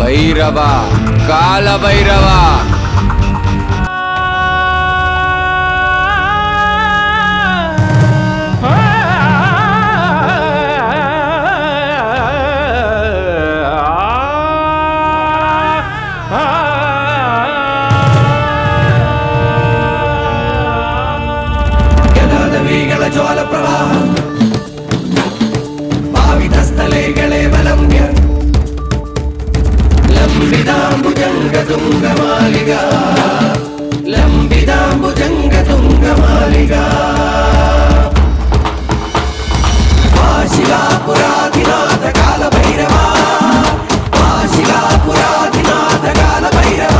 பைரவா, கால பைரவா. ಜ್ವಾಲ ಪ್ರವಾಹ ಪಾವಿತ ಸ್ಥಳಗಳೇ ವಲಂಬ್ಯ ಲಂಬಿದಾಂಬುಜಂಗ ತುಂಗ ಮಾಲಿಗ ಲಂಬಿದಾಂಬುಜಂಗ ತುಂಗ ಮಾಲಿಗ ವಾಶಿಲಾಪುರಾಧಿನಾಥ ಕಾಲ ಭೈರವ ವಾಶಿಲಾಪುರಾಧಿನಾಥ ಕಾಲ ಭೈರವ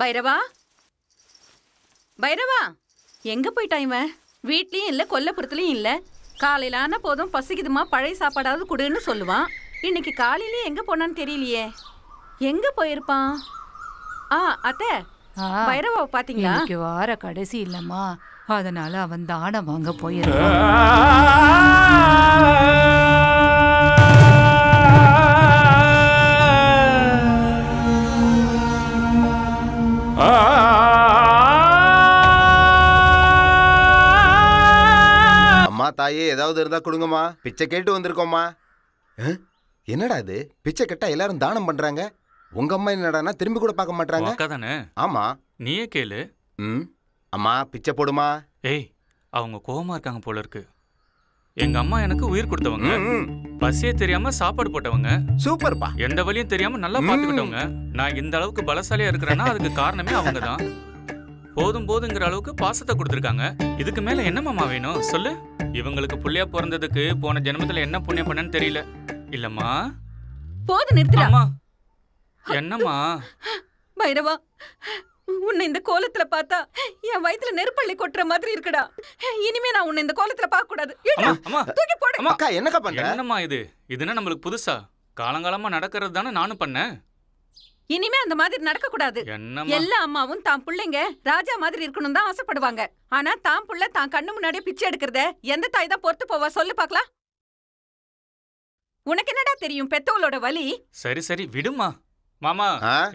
பைரவா பைரவா எங்க போயிட்டான் இவன்? வீட்லயும் இல்ல கொல்லப்புறத்துலயும் இல்ல. காலையில ஆனா போதும் பசிக்குதுமா பழைய சாப்பாடாவது குடுன்னு சொல்லுவான். இன்னைக்கு காலையிலேயே எங்க போனான்னு தெரியலையே. எங்க போயிருப்பான்? அத்தை பைரவா பாத்தீங்களா? இன்னைக்கு வார கடைசி இல்லம்மா, அதனால அவன் தானம் வாங்க போயிருக்கான். தாயே ஏதாவது இருந்தா கொடுங்கம்மா, பிச்சை கேட்டு வந்திருக்கோம்மா. என்னடா இது, பிச்சை கேட்டா எல்லாரும் தானம் பண்றாங்க, உங்க அம்மா என்னடானா திரும்பி கூட பார்க்க மாட்டாங்க. ஆமா நீயே கேளு. அம்மா பிச்சை போடுமா. ஏய், அவங்க கோவமா இருக்காங்க போல இருக்கு. எங்க அம்மா எனக்கு உயிர் கொடுத்தவங்க, பசியே தெரியாம சாப்பாடு போட்டவங்க, சூப்பர்ப்பா, எந்த வழியும் தெரியாம நல்லா பாத்துக்கிட்டவங்க. நான் இந்த அளவுக்கு பலசாலியா இருக்கிறேன்னா அதுக்கு காரணமே அவங்க தான். போதும் போதுங்கிற அளவுக்கு பாசத்தை கொடுத்துருக்காங்க. இதுக்கு மேல என்னமாமா வேணும் சொல்லு? இவங்களுக்கு புள்ளையா பிறந்ததுக்கு போன ஜென்மத்துல என்ன புண்ணியம் பண்ணன்னு தெரியல. இல்லம்மா போது நிறுத்துறாமா. என்னம்மா பைரவா, உன்னை இந்த கோலத்துல பார்த்தா என் வயித்துல நெருப்பள்ளி கொட்டுற மாதிரி இருக்குடா. இனிமே நான் உன்னை இந்த கோலத்துல பார்க்க கூடாது. தூக்கி போடு. அக்கா என்னக்கா பண்ற? என்னம்மா இது? இதுனா நம்மளுக்கு புதுசா? காலங்காலமா நடக்கிறது தானே நானும் பண்ணேன். இனிமே அந்த மாதிரி நடக்க கூடாது. எல்லா அம்மாவும் தான் பிள்ளைங்க ராஜா மாதிரி இருக்கணும் தான் ஆசைப்படுவாங்க. ஆனா தான் புள்ள தான் கண்ணு முன்னாடியே பிச்சை எடுக்கிறத எந்த தாய் தான் பொறுத்து போவா சொல்லு பாக்கலாம்? உனக்கு என்னடா தெரியும் பெத்தவளோட வலி? சரி சரி விடுமா. மாமா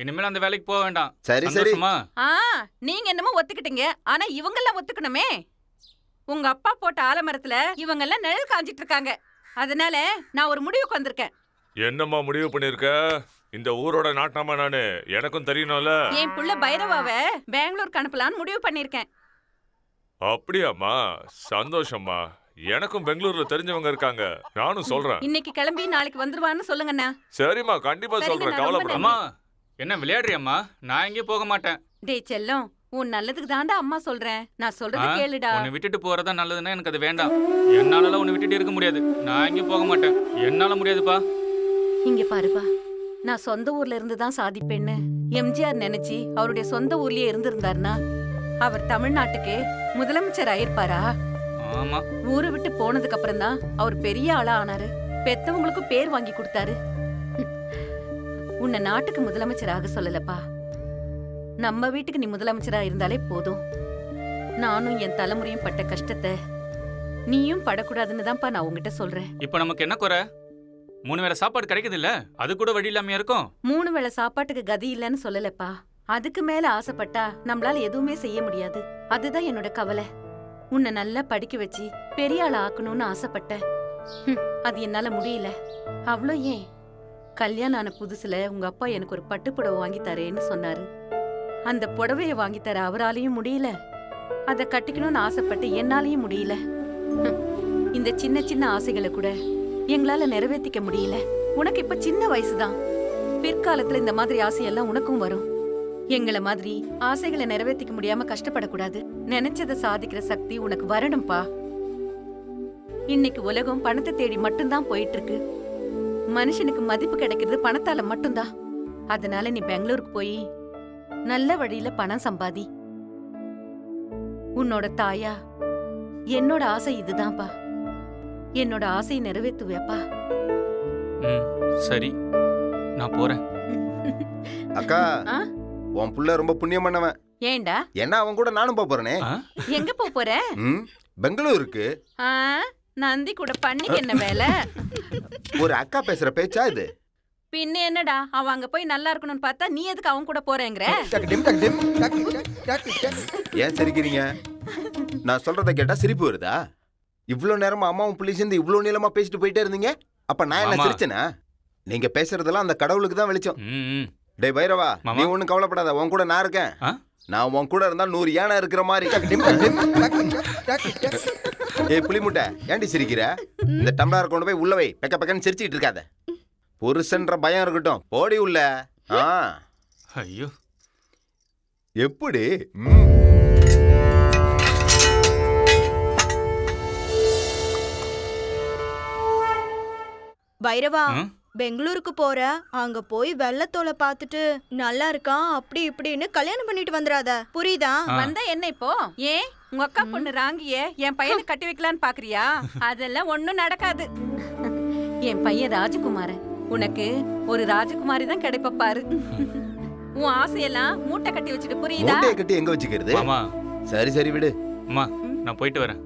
இனிமேல் அந்த வேலைக்கு போக வேண்டாம். சரி சரிமா. நீங்க என்னமோ ஒத்துக்கிட்டீங்க, ஆனா இவங்க எல்லாம் ஒத்துக்கணுமே. உங்க அப்பா போட்ட ஆலமரத்துல இவங்க எல்லாம் நிழல் காஞ்சிட்டு இருக்காங்க. அதனால நான் ஒரு முடிவுக்கு வந்திருக்கேன். என்னம்மா முடிவு பண்ணிருக்க? இந்த ஊரோட நாட்டாமா நானு, எனக்கும் தெரியணும்ல. என் புள்ள பைரவாவை பெங்களூருக்கு அனுப்பலான்னு முடிவு பண்ணிருக்கேன். அப்படியாம்மா, சந்தோஷம்மா. எனக்கும் பெங்களூர்ல தெரிஞ்சவங்க இருக்காங்க, நானும் சொல்றேன். இன்னைக்கு கிளம்பி நாளைக்கு வந்துருவான்னு சொல்லுங்கண்ணா. சரிம்மா, கண்டிப்பா சொல்றேன், கவலைப்படாத. அம்மா என்ன விளையாடுறியம்மா? நான் எங்கேயும் போக மாட்டேன். டேய் செல்லம், உன் நல்லதுக்கு தாண்டா அம்மா சொல்றேன். நான் சொல்றது கேளுடா. உன்னை விட்டுட்டு போறதா நல்லதுன்னா எனக்கு அது வேண்டாம். என்னால உன்னை விட்டுட்டு இருக்க முடியாது. நான் எங்கேயும் போக மாட்டேன், என்னால முடியாதுப்பா. இங்க பாருப்பா, நான் சொந்த ஊர்ல இருந்து தான் சாதிப்பேன்னு எம்ஜிஆர் நினைச்சு அவருடைய சொந்த ஊர்லயே இருந்திருந்தாருன்னா அவர் தமிழ்நாட்டுக்கு முதலமைச்சர் ஆயிருப்பாரா? ஆமா. ஊரை விட்டு போனதுக்கு அப்புறம் தான் அவர் பெரிய ஆளா ஆனாரு. பெத்தவங்களுக்கும் பேர் வாங்கி கொடுத்தாரு. உன்னை நாட்டுக்கு முதலமைச்சராக சொல்லலப்பா, நம்ம வீட்டுக்கு நீ முதலமைச்சரா இருந்தாலே போதும். நானும் என் தலைமுறையும் பட்ட கஷ்டத்தை நீயும் படக்கூடாதுன்னு தான்ப்பா நான் உங்ககிட்ட சொல்றேன். இப்ப நமக்கு என்ன குறை? 3 வேளை சாப்பாடு கிடைக்குது இல்ல, அது கூட வழி இல்லாம இருக்கும். 3 வேளை சாப்பாட்டுக்கு கதி இல்லன்னு சொல்லலப்பா. அதுக்கு மேல ஆசைப்பட்டா நம்மளால எதுவுமே செய்ய முடியாது. அதுதான் என்னோட கவலை. உன்னை நல்லா படிக்க வச்சு பெரிய ஆள ஆக்கணும்னு ஆசைப்பட்டேன். அது என்னால முடியல. அவ்வளோ ஏன், கல்யாணம் ஆன புதுசுல உங்க அப்பா எனக்கு ஒரு பட்டு புடவை வாங்கி தரேன்னு சொன்னாரு. அந்த புடவைய வாங்கி தர அவராலையும் முடியல. அதை கட்டிக்கணும்னு ஆசைப்பட்டு என்னாலையும் முடியல. இந்த சின்ன சின்ன ஆசைகளை கூட எங்களால நிறைவேற்றிக்க முடியல. உனக்கு இப்ப சின்ன வயசுதான், பிற்காலத்துல இந்த மாதிரி ஆசையெல்லாம் உனக்கும் வரும். எங்களை மாதிரி ஆசைகளை நிறைவேற்றிக்க முடியாம கஷ்டப்படக்கூடாது. நினைச்சதை சாதிக்கிற சக்தி உனக்கு வரணும்பா. இன்னைக்கு உலகம் பணத்தை தேடி மட்டும்தான் போயிட்டு இருக்கு. மனுஷனுக்கு மதிப்பு கிடைக்கிறது பணத்தால மட்டும்தான். அதனால நீ பெங்களூருக்கு போய் நல்ல வழியில பணம் சம்பாதி. உன்னோட தாயா என்னோட ஆசை இதுதான்ப்பா. என்னோட ஆசையை நிறைவேற்றுவேப்பா. சரி, நான் போறேன். அக்கா ஆ? உன் புள்ள ரொம்ப புண்ணியம் பண்ணவன். ஏண்டா ஏன்னா அவன் கூட நானும் போறேனே. எங்க போற? பெங்களூருக்கு. நந்தி கூட பண்ணிக்கு என்ன வேலை? ஒரு அக்கா பேசுற பேச்சா இது? பின்ன என்னடா, அவன் அங்க போய் நல்லா இருக்கணும்னு பார்த்தா நீ எதுக்கு அவன் கூட போறேங்கிற? ஏன் சிரிக்கிறீங்க? நான் சொல்றத கேட்டா சிரிப்பு வருதா? இவ்வளவு நேரமா அம்மாவும் புள்ளி சேர்ந்து இவ்வளவு நீளமா பேசிட்டு போயிட்டே இருந்தீங்க. அப்ப நான் என்ன சிரிச்சேனா? நீங்க பேசுறதெல்லாம் அந்த கடவுளுக்கு தான் வெளிச்சம். டேய் பைரவா, நீ ஒண்ணும் கவலைப்படாத, உன் கூட நான் இருக்கேன். நான் உன் கூட இருந்தா 100 யானை இருக்கிற மாதிரி. ஏய் புளி முட்டை, ஏண்டி சிரிக்கிற? இந்த டம்ளர் கொண்டு போய் உள்ள வை. பெக்க பெக்கன்னு சிரிச்சிட்டு இருக்காத. புருஷன்ற பயம் இருக்கட்டும், போடி உள்ள. ஐயோ எப்படி? பைரவா, பெங்களூருக்கு போற, அங்க போய் வெள்ளத்தோலை பாத்துட்டு நல்லா இருக்கான் அப்படி இப்படின்னு கல்யாணம் பண்ணிட்டு வந்துடாத, புரியுதா? வந்தா என்ன இப்போ? ஏன் உங்க அக்கா பொண்ணு ராங்கிய என் பையனை கட்டி வைக்கலான்னு பாக்குறியா? அதெல்லாம் ஒண்ணும் நடக்காது. என் பையன் ராஜகுமாரன், உனக்கு ஒரு ராஜகுமாரி தான் கிடைப்ப பாரு. உன் ஆசையெல்லாம் மூட்டை கட்டி வச்சுட்டு, புரியுதா? மூட்டையை கட்டி எங்க வச்சுக்கிறது? சரி சரி விடு. அம்மா நான் போயிட்டு வரேன்.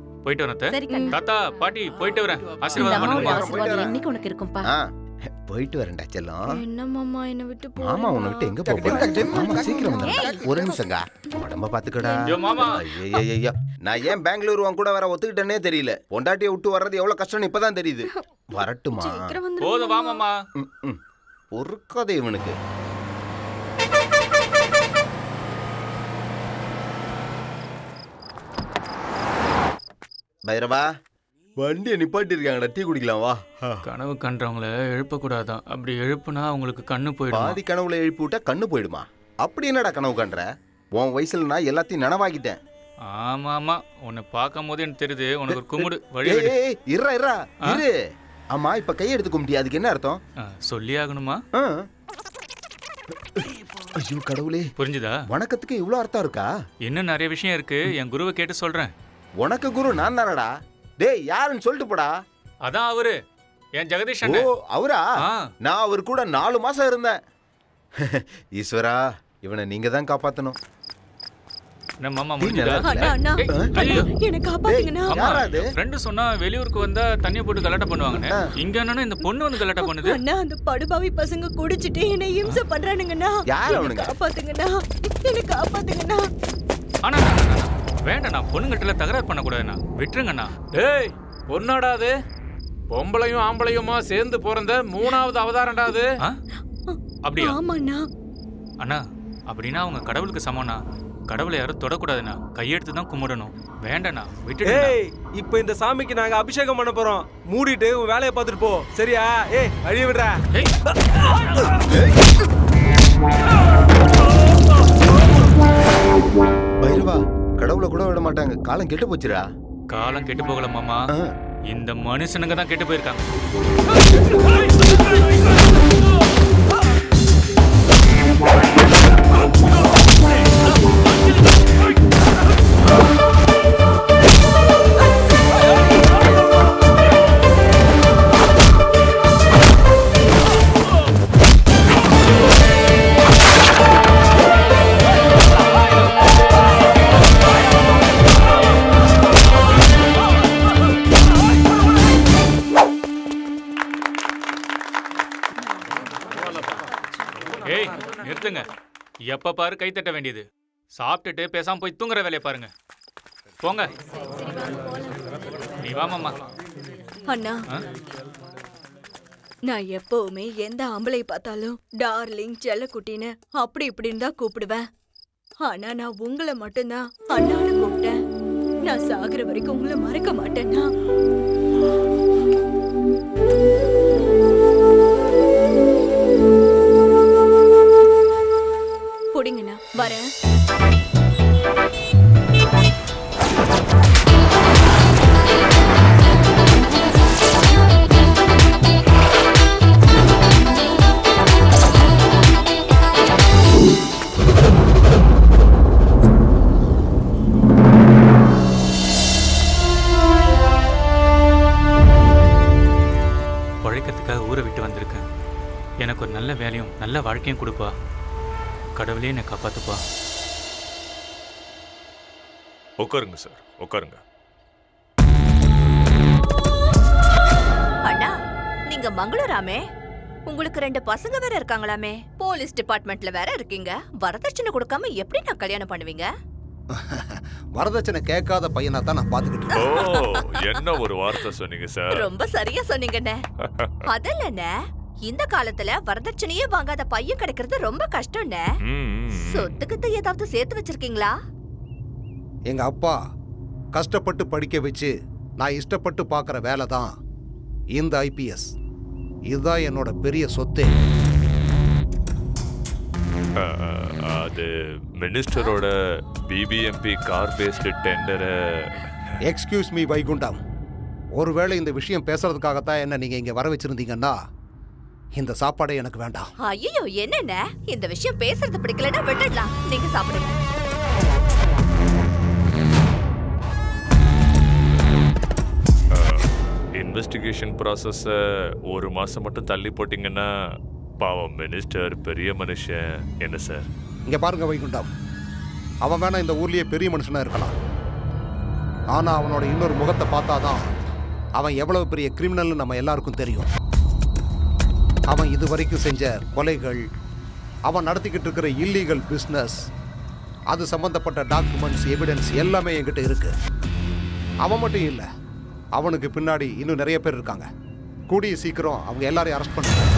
தாத்தா பாட்டி போயிட்டு வரேன். ஆசீர்வாதம் பண்ணுங்க. இன்னைக்கு உனக்கு இருக்கும்பா. போயிட்டு வரேன்டா செல்லம். என்ன மாமா என்ன விட்டு போ? மாமா உன்னை விட்டு எங்க போற? மாமா சீக்கிரம் வந்துடா. ஒரு நிமிஷங்க. உடம்ப பாத்துக்கடா. ஐயோ, நான் ஏன் பெங்களூர் உன் கூட வர ஒத்துக்கிட்டேனே தெரியல. பொண்டாட்டியை விட்டு வர்றது எவ்வளவு கஷ்டம்னு இப்பதான் தெரியுது. வரட்டுமா? போதும் வா மாமா. பொறுக்காதே இவனுக்கு. பைரவா, வண்டியை நிப்பாட்டி இருக்காங்கடா, டீ குடிக்கலாம் வா. கனவு கண்டவங்கள எழுப்ப கூடாதான். அப்படி எழுப்புனா அவங்களுக்கு கண்ணு போயிடும். பாதி கனவுல எழுப்பி விட்டா கண்ணு போயிடுமா? அப்படி என்னடா கனவு கண்ற? உன் வயசுல நான் எல்லாத்தையும் நனவாக்கிட்டேன். ஆமா ஆமா, உன்னை பார்க்கும் போது எனக்கு தெரியுது உனக்கு ஒரு கும்பிடு வழி. இரு. ஆமா, இப்ப கையெடுத்து கும்பிட்டியா? அதுக்கு என்ன அர்த்தம்? சொல்லி ஆகணுமா? ஐயோ கடவுளே, புரிஞ்சுதா? வணக்கத்துக்கு இவ்வளவு அர்த்தம் இருக்கா? இன்னும் நிறைய விஷயம் இருக்கு. என் குருவை கேட்டு சொல்றேன். உனக்கு குரு நான் தானடா. டேய் யாருன்னு சொல்லிட்டு போடா. அதான் அவரு, என் ஜெகதீஷ். ஓ அவரா? நான் அவர் கூட 4 மாசம் இருந்தேன். ஈஸ்வரா, இவனை நீங்க தான் காப்பாத்தணும். வெளியூருக்கு வந்தா தண்ணி போட்டு கலாட்டா பண்ணுவாங்க. இங்க என்னன்னா இந்த பொண்ணு வந்து கலாட்டா பண்ணுது. அந்த படுபாவி பசங்க குடிச்சிட்டு என்ன இம்சை பண்றானுங்கண்ணா. காப்பாத்துங்கண்ணா, என்ன காப்பாத்துங்கண்ணா. ஆனா வேண்டாண்ணா, பொண்ணுங்கிட்ட தகராறு பண்ணக்கூடாதுண்ணா, விட்டுருங்கண்ணா. டேய் பொண்ணாடா அது? பொம்பளையும் ஆம்பளையுமா சேர்ந்து பிறந்த 3வது அவதாரம்டா அது. அப்படியா? ஆமாண்ணா. அண்ணா அப்படின்னா அவங்க கடவுளுக்கு சமம்ண்ணா. கடவுளை யாரும் தொடக்கூடாதுண்ணா, கையெடுத்து தான் கும்பிடணும். வேண்டாண்ணா, விட்டுடு. இப்போ இந்த சாமிக்கு நாங்க அபிஷேகம் பண்ண போறோம். மூடிட்டு உன் வேலையை பார்த்துட்டு போ, சரியா? அழிய விடுறா. பைரவா, கடவுளை கூட விட மாட்டாங்க. காலம் கெட்டு போச்சுடா. காலம் கெட்டு போகல மாமா, இந்த மனுஷனுங்க தான் கெட்டு போயிருக்காங்க. நிறுத்துங்க. எப்ப பாரு கை தட்ட வேண்டியது. சாப்பிட்டுட்டு பேசாம போய் தூங்குற வேலையை பாருங்க. போங்க. நீ வா மாமா. அண்ணா, நான் எப்பவுமே எந்த ஆம்பளை பார்த்தாலும் டார்லிங், செல்லக்குட்டின்னு அப்படி இப்படின்னு தான் கூப்பிடுவேன். ஆனா நான் உங்களை மட்டும்தான் அண்ணான்னு கூப்பிட்டேன். நான் சாகுற வரைக்கும் உங்களை மறக்க மாட்டேன்னா. புடிங்கண்ணா, வரேன். நல்ல வேலையும் நல்ல வாழ்க்கையும் கொடுப்பா. கடவுளே என்னை காப்பாத்துப்பா. உட்காருங்க சார், உட்காருங்க. அண்ணா, நீங்க மங்களூராமே? உங்களுக்கு 2 பசங்க வேற இருக்காங்களாமே? போலீஸ் டிபார்ட்மெண்ட்ல வேற இருக்கீங்க. வரதட்சணை கொடுக்காம எப்படி நான் கல்யாணம் பண்ணுவீங்க? வரதட்சணை கேட்காத பையனா தான் நான் பாத்துக்கிட்டு இருக்கேன். என்ன ஒரு வார்த்தை சொன்னீங்க சார். ரொம்ப சரியா சொன்னீங்கண்ணே. அதல்லண்ணே, இந்த காலத்துல வரதட்சணையே வாங்காத பையன் கிடைக்கிறது ரொம்ப கஷ்டம்ண்ணே. சொத்துக்கிட்ட ஏதாவது சேர்த்து வச்சிருக்கீங்களா? எங்க அப்பா கஷ்டப்பட்டு படிக்க வச்சு நான் இஷ்டப்பட்டு பார்க்குற வேலை தான் இந்த IPS. இதுதான் என்னோட பெரிய சொத்து. அது மினிஸ்டரோட BBMP கார் பேஸ்டு டெண்டரை. எக்ஸ்கியூஸ் மீ வைகுண்டம், ஒருவேளை இந்த விஷயம் பேசுறதுக்காகத்தான் என்ன நீங்க இங்க வர வச்சிருந்தீங்கன்னா இந்த சாப்பாடே எனக்கு வேண்டாம். ஐயோ, என்னென்ன இந்த விஷயம் பேசுறது பிடிக்கலன்னா விட்டுடலாம். நீங்க சாப்பிடுங்க. இன்வெஸ்டிகேஷன் ப்ராசஸை 1 மாசம் மட்டும் தள்ளி போட்டிங்கன்னா பாவம் மினிஸ்டர் பெரிய மனுஷன். என்ன சார்? இங்க பாருங்க வைகுண்டம், அவன் வேணா இந்த ஊர்லயே பெரிய மனுஷனா இருக்கலாம். ஆனா அவனோட இன்னொரு முகத்தை பார்த்தாதான் அவன் எவ்வளவு பெரிய கிரிமினல்னு நம்ம எல்லாருக்கும் தெரியும். அவன் இதுவரைக்கும் செஞ்ச கொலைகள், அவன் நடத்திக்கிட்டு இருக்கிற இல்லீகல் பிஸ்னஸ், அது சம்பந்தப்பட்ட டாக்குமெண்ட்ஸ், எவிடன்ஸ் எல்லாமே என்கிட்ட இருக்கு. அவன் மட்டும் இல்லை, அவனுக்கு பின்னாடி இன்னும் நிறைய பேர் இருக்காங்க. கூடிய சீக்கிரம் அவங்க எல்லாரையும் அரெஸ்ட் பண்ணுவாங்க.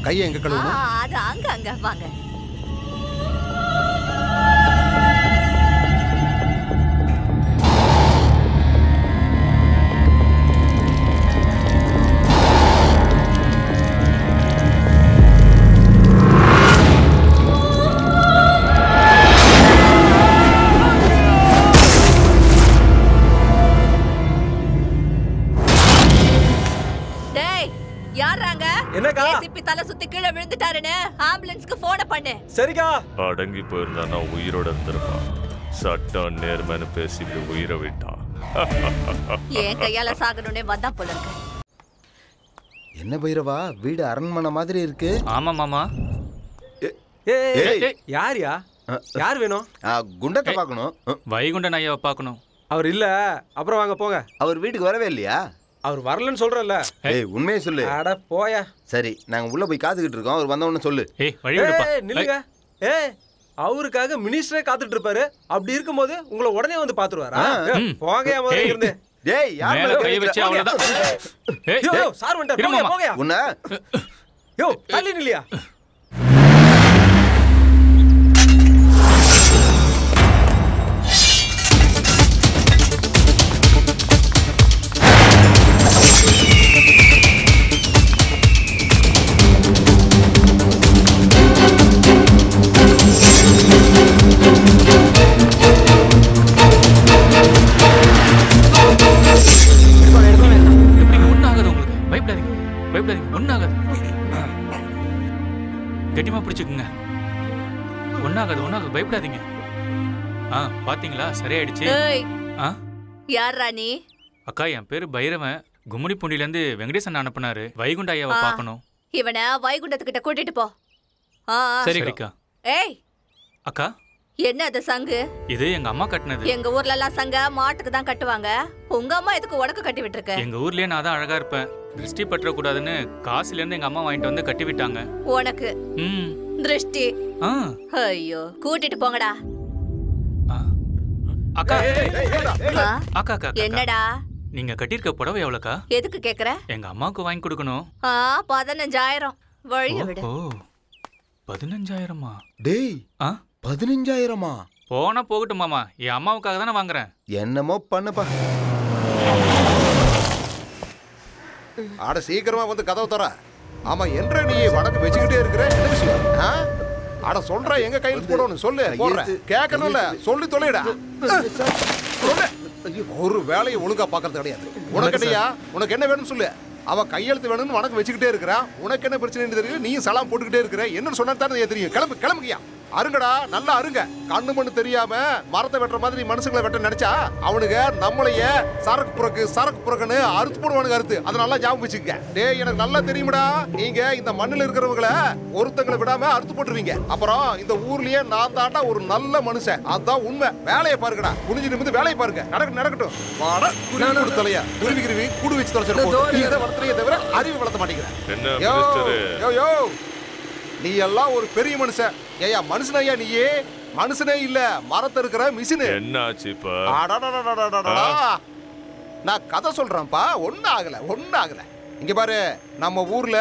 கையை எங்க கழுவணும்? அது அங்க அங்க வாங்க. சுத்தி கீழே விழுந்துட்டாருன்னு ஆம்புலன்ஸ்க்கு போன் பண்ணு. சரிக்கா. அடங்கி போயிருந்தானா உயிரோட இருந்திருப்பான். சட்டம் நேர்மைன்னு பேசி உயிரை விட்டான். ஏன் கையால சாகணும்னே வந்தா போல இருக்கு. என்ன பைரவா, வீடு அரண்மனை மாதிரி இருக்கு. ஆமா மாமா. யாரியா? யார் வேணும்? குண்டத்தை பார்க்கணும். வைகுண்டன் ஐயாவை பார்க்கணும். அவர் இல்ல. அப்புறம் வாங்க போங்க. அவர் வீட்டுக்கு வரவே இல்லையா? அவர் வரலன்னு சொல்றல. ஏய், உண்மையை சொல்லு. அட போயா. சரி, நாங்க உள்ள போய் காத்துக்கிட்டு இருக்கோம். அவர் வந்த உடனே சொல்லு. ஏய், வழி விடுப்பா. நில்லுங்க. ஏய், அவருக்காக மினிஸ்டரே காத்துட்டு இருப்பாரு. அப்படி இருக்கும்போது உங்களை உடனே வந்து பாத்துருவாரா? போங்க முதல்ல இருந்து. டேய், யார் மேல கை வச்சு அவ்வளவுதான். ஏய், யோ, சார் வந்துட்டார். போங்க போங்க. உன்ன யோ, தள்ளி நில்லையா? கட்டிமா பிடிச்சுக்குங்க. ஒன்னாகாது ஒன்னாகாது, பயப்படாதீங்க. பாத்தீங்களா, சரியாயிடுச்சு. யாரா நீ? அக்கா, என் பேரு பைரவன். கும்முடி பூண்டில இருந்து வெங்கடேசன் அனுப்புனாரு. வைகுண்ட ஐயாவை பார்க்கணும். இவனை வைகுண்டத்துக்கிட்ட கூட்டிட்டு போ. சரிக்கா. ஏய் அக்கா, என்ன அது சங்கு? இது எங்க அம்மா கட்டினது. எங்க ஊர்ல எல்லாம் சங்க மாட்டுக்கு தான் கட்டுவாங்க. உங்க அம்மா எதுக்கு உனக்கு கட்டி விட்டுருக்க? எங்க ஊர்லயே நான் தான் அழகா இருப்பேன். திருஷ்டி பற்ற கூடாதுன்னு காசுல இருந்து எங்க அம்மா வாங்கிட்டு வந்து கட்டி விட்டாங்க. உனக்கு திருஷ்டி? ஐயோ, கூட்டிட்டு போங்கடா. அக்கா அக்கா அக்கா, என்னடா நீங்க கட்டிருக்க புடவை எவ்வளவுக்கா? எதுக்கு கேக்குற? எங்க அம்மாவுக்கு வாங்கி கொடுக்கணும். 15,000. வழிய விடு. 15,000மா? டேய், 15,000மா? போனா போகட்டும் மாமா, என் அம்மாவுக்காக தானே வாங்குறேன். என்னமோ பண்ணுப்பா. ஆட சீக்கிரமா வந்து கதவு தர. ஆமா, என்ற நீ வடக்கு வச்சுக்கிட்டே இருக்கிற என்ன விஷயம்? ஆட சொல்ற, எங்க கையில் போடணும் சொல்லு. போடுற கேட்கணும்ல, சொல்லி தொலைடா. ஒரு வேலையை ஒழுங்கா பாக்குறது கிடையாது. உனக்கு என்னையா, உனக்கு என்ன வேணும்னு சொல்லு. அவன் கையெழுத்து வேணும்னு வணக்கம் வச்சுக்கிட்டே இருக்கிறான். உனக்கு என்ன பிரச்சனை தெரியல, நீயும் சலாம் போட்டுக்கிட்டே இருக்கிற. என்னன்னு சொன்னா தானே தெரியும். கிளம்பு கிளம்புக்கியா. அருங்கடா, நல்லா அருங்க. கண்ணு மண்ணு தெரியாம மரத்தை வெட்டுற மாதிரி மனுஷங்களை வெட்ட நினைச்சா அவனுங்க நம்மளையே சரக்கு புறக்குன்னு அறுத்து போடுவானுங்க அறுத்து. அதனால ஞாபகம் வச்சுக்க. டேய், எனக்கு நல்லா தெரியுமடா, நீங்க இந்த மண்ணில் இருக்கிறவங்கள ஒருத்தங்களை விடாம அறுத்து போட்டுருவீங்க. அப்புறம் இந்த ஊர்லயே நான் தாண்டா ஒரு நல்ல மனுஷன். அதான் உண்மை. வேலையை பாருங்கடா, குனிஞ்சு நிமிந்து வேலையை பாருங்க. நடக்கட்டும். வாடா, குருவி தலையா குருவி கூடு வச்சு தொலைச்சிட்டு இதை வளர்த்துறையே தவிர அறிவு வளர்த்த மாட்டேங்கிறேன். நீ எல்லாம் ஒரு பெரிய மனுஷன். ஏயா மனுஷன் ஐயா, நீயே மனுஷனே இல்ல, மரத்தை இருக்கிற மிஷினு. என்ன ஆச்சு இப்ப? நான் கதை சொல்றேன்ப்பா. ஒன்னும் ஆகல. இங்க பாரு, நம்ம ஊர்ல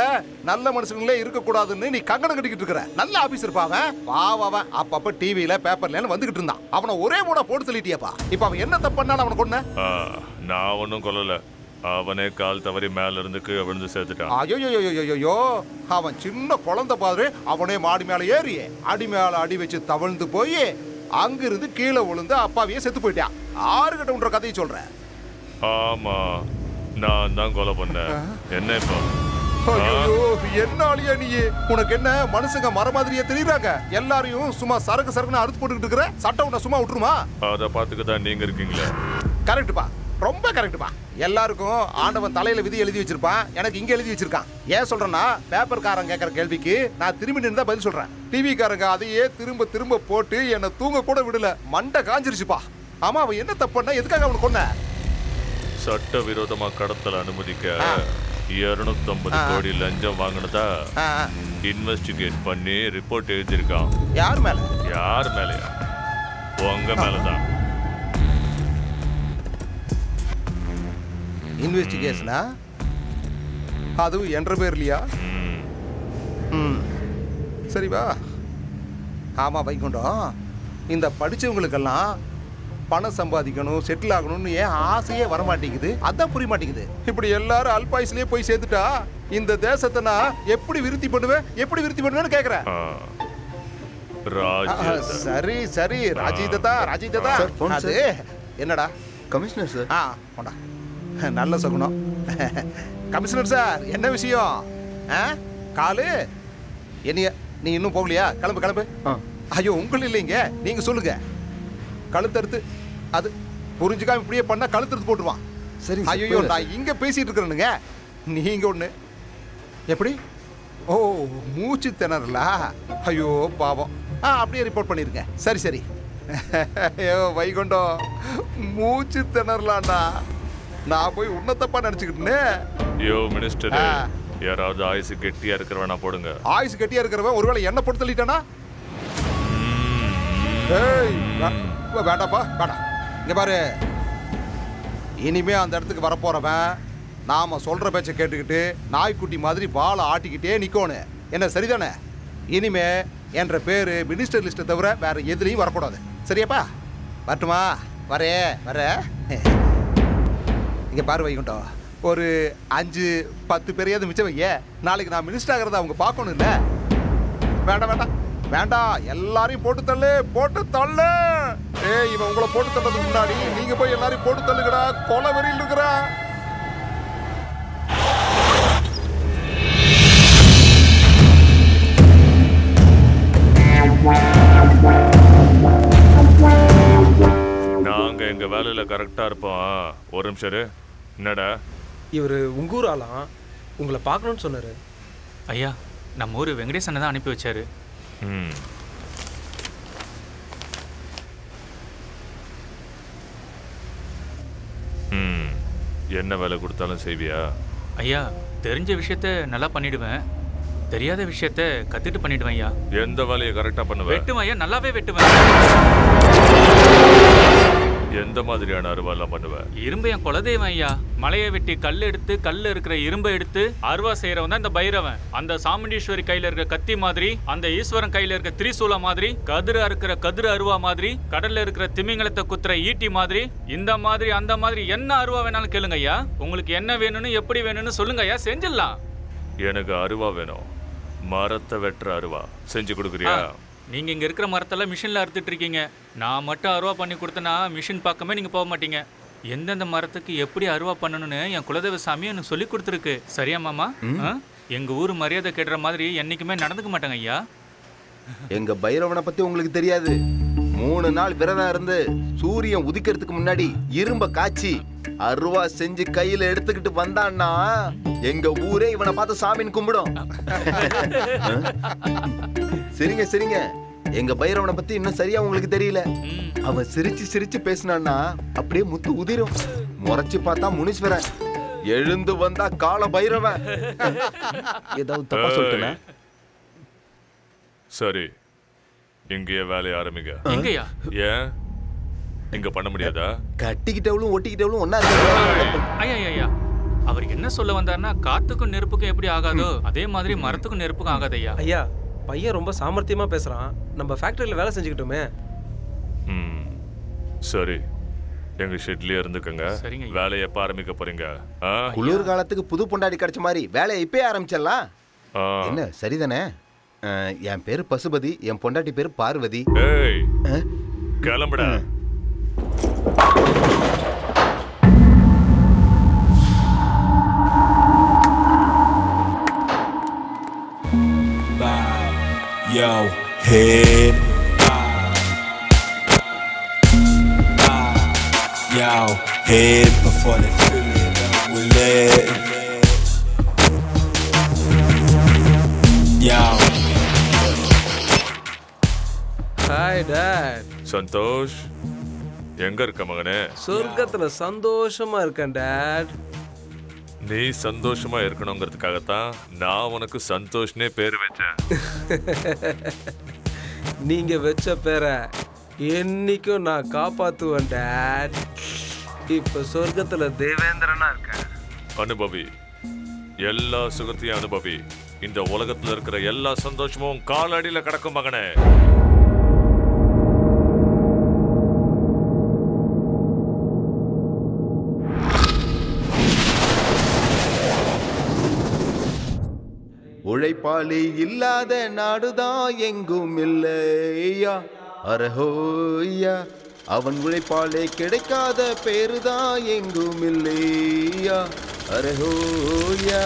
நல்ல மனுஷங்களே இருக்க கூடாதுன்னு நீ கங்கணம் கட்டிக்கிட்டு இருக்கிற. நல்ல ஆபீசர் பாவன் அப்பப்ப டிவில பேப்பர்ல வந்துகிட்டு இருந்தான். அவனை ஒரே மூட போட்டு சொல்லிட்டியாப்பா. இப்ப அவன் என்ன தப்பு பண்ணாலும் அவனை கொன்ன? நான் ஒன்னும் கொல்லல. அவனே கால் தவறி மேல இருந்து கீழே விழுந்து சேர்த்துட்டான். ஐயோ, அவன் சின்ன குழந்தை பாரு. அவனே மாடி மேல ஏறி அடி மேல அடி வச்சு தவழ்ந்து போய் அங்கிருந்து கீழே விழுந்து அப்பாவையே செத்து போயிட்டான். ஆறுகிட்ட உன்ற கதையை சொல்றேன். ஆமா, நான் தான் கொலை பண்ணேன். என்ன இப்போ? என்னாலியா நீ? உனக்கு என்ன மனுஷங்க மர மாதிரியே தெரியுறாங்க? எல்லாரையும் சும்மா சரக்குன்னு அறுத்து போட்டுக்கிட்டு இருக்கிற. சட்டம் உன்னை சும்மா விட்டுருமா? அதை பார்த்துக்கதான் நீங்க இருக்கீங்களே. கரெக்டுப்பா, ரொம்ப கரெக்டுப்பா. எல்லாருக்கும் ஆண்டவன் தலையில விதி எழுதி வச்சிருப்பான். எனக்கு இங்க எழுதி வச்சிருக்கான். ஏன் சொல்றேன்னா, பேப்பர்காரன் கேட்கற கேள்விக்கு நான் திரும்பி நின்று பதில் சொல்றேன். டிவிக்காரங்க அதையே திரும்ப போட்டு என்ன தூங்க கூட விடல. மண்டை காஞ்சிருச்சுப்பா. ஆமா, அவன் என்ன தப்பு பண்ணா? எதுக்காக அவனை கொன்ன? சட்ட விரோதமா கடத்தல அனுமதிக்க 250 கோடி லஞ்சம் வாங்கினதா இன்வெஸ்டிகேட் பண்ணி ரிப்போர்ட் எழுதியிருக்கான். யார் மேலயா? உங்க மேலதான். இன்வெஸ்டிகேஷனா? அதுவும் என்ற பேர் இல்லையா? சரி வா. ஆமா வைகுண்டம், இந்த படிச்சவங்களுக்கெல்லாம் பணம் சம்பாதிக்கணும், செட்டில் ஆகணும்னு ஏன் ஆசையே வரமாட்டேங்குது? அதான் புரிய மாட்டேங்குது. இப்படி எல்லாரும் அல்பாயுஸ்லயே போய் சேர்த்துட்டா இந்த தேசத்தை நான் எப்படி விருத்தி பண்ணுவேன்னு கேக்குறேன். சரி ராஜிதா. அது என்னடா? Commissioner sir. போடா, நல்ல சகுனம். கமிஷனர் சார், என்ன விஷயம்? காலு என்னைய நீ இன்னும் போகலையா? கிளம்பு. ஐயோ, உங்களும் இல்லைங்க, நீங்க சொல்லுங்க. கழுத்தறுத்து அது புரிஞ்சுக்காம இப்படியே பண்ணா கழுத்தறுத்து போட்டுருவான். சரி. ஐயோ, நான் இங்க பேசிட்டு இருக்கிறேனுங்க, நீங்க ஒண்ணு. எப்படி? ஓ, மூச்சு திணறலா? ஐயோ பாவம். அப்படியே ரிப்போர்ட் பண்ணிருங்க. சரி. ஐயோ வைகுண்டம், மூச்சு திணறலாண்டா. நான் போய் உன்னத்தப்பா நினைச்சுக்கிட்டேன்னு. யோ மினிஸ்டர், யாராவது ஆயுசு கெட்டியா இருக்கிறவனா போடுங்க. ஆயுசு கெட்டியா இருக்கிறவன் ஒருவேளை என்ன போட்டு தள்ளிட்டானா? வேண்டாப்பா, வேண்டாம். இங்க பாரு, இனிமே அந்த இடத்துக்கு வரப்போறவன் நாம சொல்ற பேச்சை கேட்டுக்கிட்டு நாய்க்குட்டி மாதிரி வாழை ஆட்டிக்கிட்டே நிக்கணும். என்ன சரிதானே? இனிமே என்ற பேரு மினிஸ்டர் லிஸ்ட்டை தவிர வேற எதுலையும் வரக்கூடாது. சரியாப்பா? வரட்டுமா? வர இங்க பாரு வைகுண்டம், ஒரு 5-10 பேரையாவது மிச்சம் வைய. நாளைக்கு நான் மினிஸ்டர் ஆகிறத அவங்க பார்க்கணும். இல்ல வேண்டாம், எல்லாரையும் போட்டு தள்ளு. இவன் உங்களை போட்டு தள்ளதுக்கு முன்னாடி நீங்க போய் எல்லாரையும் போட்டு தள்ளுங்கடா. கொலை வெறியில் இருக்கிறா. நாங்க எங்க வேலையில கரெக்டா இருப்போம். ஒரு நிமிஷம். என்னடா? இவரு உங்கூர் ஆளாம், உங்களை பார்க்கணும்னு சொன்னாரு. ஐயா, நம்ம ஊர் வெங்கடேசனை தான் அனுப்பி வச்சாரு. என்ன வேலை கொடுத்தாலும் செய்வியா? ஐயா, தெரிஞ்ச விஷயத்த நல்லா பண்ணிடுவேன், தெரியாத விஷயத்த கத்துட்டு பண்ணிடுவேன் ஐயா. எந்த வேலையை கரெக்டா பண்ணுவேன்? வெட்டுவேன் ஐயா, நல்லாவே வெட்டுவேன். எந்த மாதிரியான அருவாலாம் பண்ணுவேன்? இரும்பு என் குலதெய்வம் ஐயா. மலையை வெட்டி கல் எடுத்து, கல்ல இருக்கிற இரும்பை எடுத்து அருவா செய்யறவன் தான் இந்த பைரவன். அந்த சாமுண்டீஸ்வரி கையில இருக்க கத்தி மாதிரி, அந்த ஈஸ்வரன் கையில இருக்க திரிசூல மாதிரி, கதிர இருக்கிற கதிர அருவா மாதிரி, கடல்ல இருக்கிற திமிங்கலத்தை குத்துற ஈட்டி மாதிரி, இந்த மாதிரி அந்த மாதிரி என்ன அருவா வேணாலும் கேளுங்க ஐயா. உங்களுக்கு என்ன வேணும்னு எப்படி வேணும்னு சொல்லுங்க ஐயா, செஞ்சிடலாம். எனக்கு அருவா வேணும், மரத்தை வெட்டுற அருவா. செஞ்சு கொடுக்குறியா? நீங்க இங்க இருக்கிற மரத்தெல்லாம் மிஷின்ல அறுத்துட்டு இருக்கீங்க. நான் மட்டும் அருவா பண்ணி கொடுத்தனா மிஷின் பக்கமே நீங்க போக மாட்டீங்க. எந்தெந்த மரத்துக்கு எப்படி அருவா பண்ணணும்னு என் குலதெய்வ சாமி எனக்கு சொல்லி கொடுத்துருக்கு. சரியா மாமா? எங்க ஊர் மரியாதை கெடுற மாதிரி என்னைக்குமே நடந்துக்க மாட்டாங்க ஐயா. எங்க பைரவனை பத்தி உங்களுக்கு தெரியாது. 3 நாள் விரதம் இருந்து சூரியன் உதிக்கிறதுக்கு முன்னாடி இரும்ப காய்ச்சி அருவா செஞ்சு கையில எடுத்துக்கிட்டு வந்தான்னா எங்க ஊரே இவனை பார்த்து சாமின்னு கும்பிடும். சரிங்க சரிங்க, எங்க பைரவனை பத்தி இன்னும் சரியா உங்களுக்கு தெரியல. அவன் சிரிச்சு சிரிச்சு பேசினான்னா அப்படியே முத்து உதிரும். முறைச்சு பார்த்தா முனீஸ்வரன், எழுந்து வந்தா கால பைரவன். ஏதாவது தப்பா சொல்லிட்டேன்? சரி, இங்கேயே வேலையை ஆரம்பிங்க. எங்கயா? ஏன் இங்க பண்ண முடியாதா? கட்டிக்கிட்டவளும் ஒட்டிக்கிட்டவளும் ஒன்னா இருக்காங்க. ஐயா ஐயா, அவர் என்ன சொல்ல வந்தாருன்னா காத்துக்கும் நெருப்புக்கும் எப்படி ஆகாதோ அதே மாதிரி மரத்துக்கும் நெருப்புக்கும் ஆகாது ஐயா. ஐயா, பையன் ரொம்ப சாமர்த்தியமா பேசுறான். நம்ம ஃபேக்டரியில வேலை செஞ்சுக்கிட்டோமே. சரி, எங்க ஷெட்லயே இருந்துக்கங்க. வேலையை எப்ப ஆரம்பிக்க போறீங்க? குளிர் காலத்துக்கு புது பொண்டாடி கிடைச்ச மாதிரி வேலையை இப்பயே ஆரம்பிச்சிடலாம். என்ன சரிதானே? என் பேரு பசுபதி, என் பொண்டாட்டி பேரு பார்வதி. ஏய், கிளம்புடா. Yo, head. Yo, head before they fill it up with lead. Yo. Hi, Dad. Santhosh, எங்க இருக்க மகனே? சொர்க்கத்துல சந்தோஷமா இருக்கேன் Dad. நீ சந்தோஷமா இருக்கணுங்கிறதுக்காகத்தான் நான் உனக்கு சந்தோஷ்னே பேர் வச்சேன். நீங்க வச்ச பேரை என்னைக்கும் நான் காப்பாத்துவேன் Dad. இப்ப சொர்க்கத்துல தேவேந்திரனா இருக்கேன். அனுபவி, எல்லா சுகத்தையும் அனுபவி. இந்த உலகத்துல இருக்கிற எல்லா சந்தோஷமும் காலடியில கிடக்கும் மகனே. உழைப்பாளி இல்லாத நாடுதான் எங்கும் இல்லையா, அரஹோய்யா. அவன் உழைப்பாளே கிடைக்காத பேருதான் எங்கும் இல்லையா, அரஹோய்யா.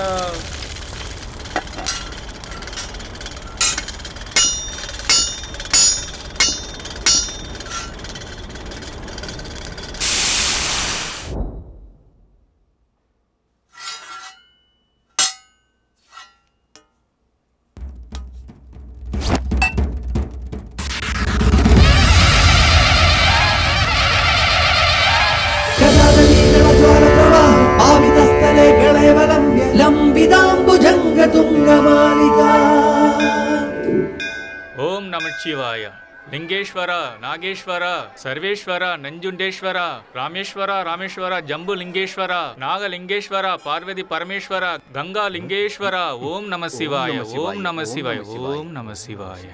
ஓம் நமச்சிவாய. லிங்கேஸ்வரா, நாகேஸ்வரா, சர்வேஸ்வரா, நஞ்சுண்டேஸ்வரா, ராமேஸ்வரா, ராமேஸ்வரா, ஜம்பு லிங்கேஸ்வரா, நாகலிங்கேஸ்வரா, பார்வதி பரமேஸ்வரா, கங்கா லிங்கேஸ்வரா. ஓம் நம சிவாய, ஓம் நம சிவாய, ஓம் நம சிவாய.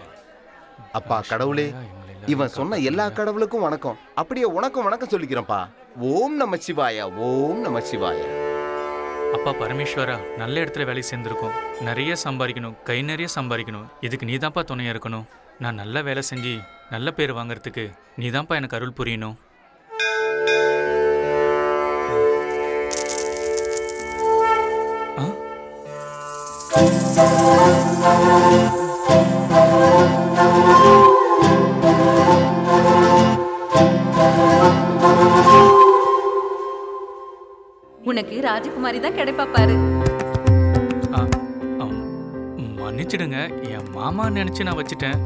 அப்பா கடவுளே, இவன் சொன்ன எல்லா கடவுளுக்கும் வணக்கம். அப்படியே உனக்கும் வணக்கம் சொல்லிக்கிறேன்ப்பா. ஓம் நம சிவாய, ஓம் நம சிவாய. அப்பா பரமேஸ்வரா, நல்ல இடத்துல வேலை சேர்ந்துருக்கோம். நிறைய சம்பாதிக்கணும், கை நிறைய சம்பாதிக்கணும். இதுக்கு நீ தான்ப்பா துணையா இருக்கணும். நான் நல்ல வேலை செஞ்சு நல்ல பேர் வாங்கறதுக்கு நீ தான்ப்பா எனக்கு அருள் புரியணும். உனக்கு ராஜகுமாரி தான் கிடைப்பா பாரு. மன்னிச்சிடுங்க, என் மாமா நினைச்சு நான் வச்சுட்டேன்.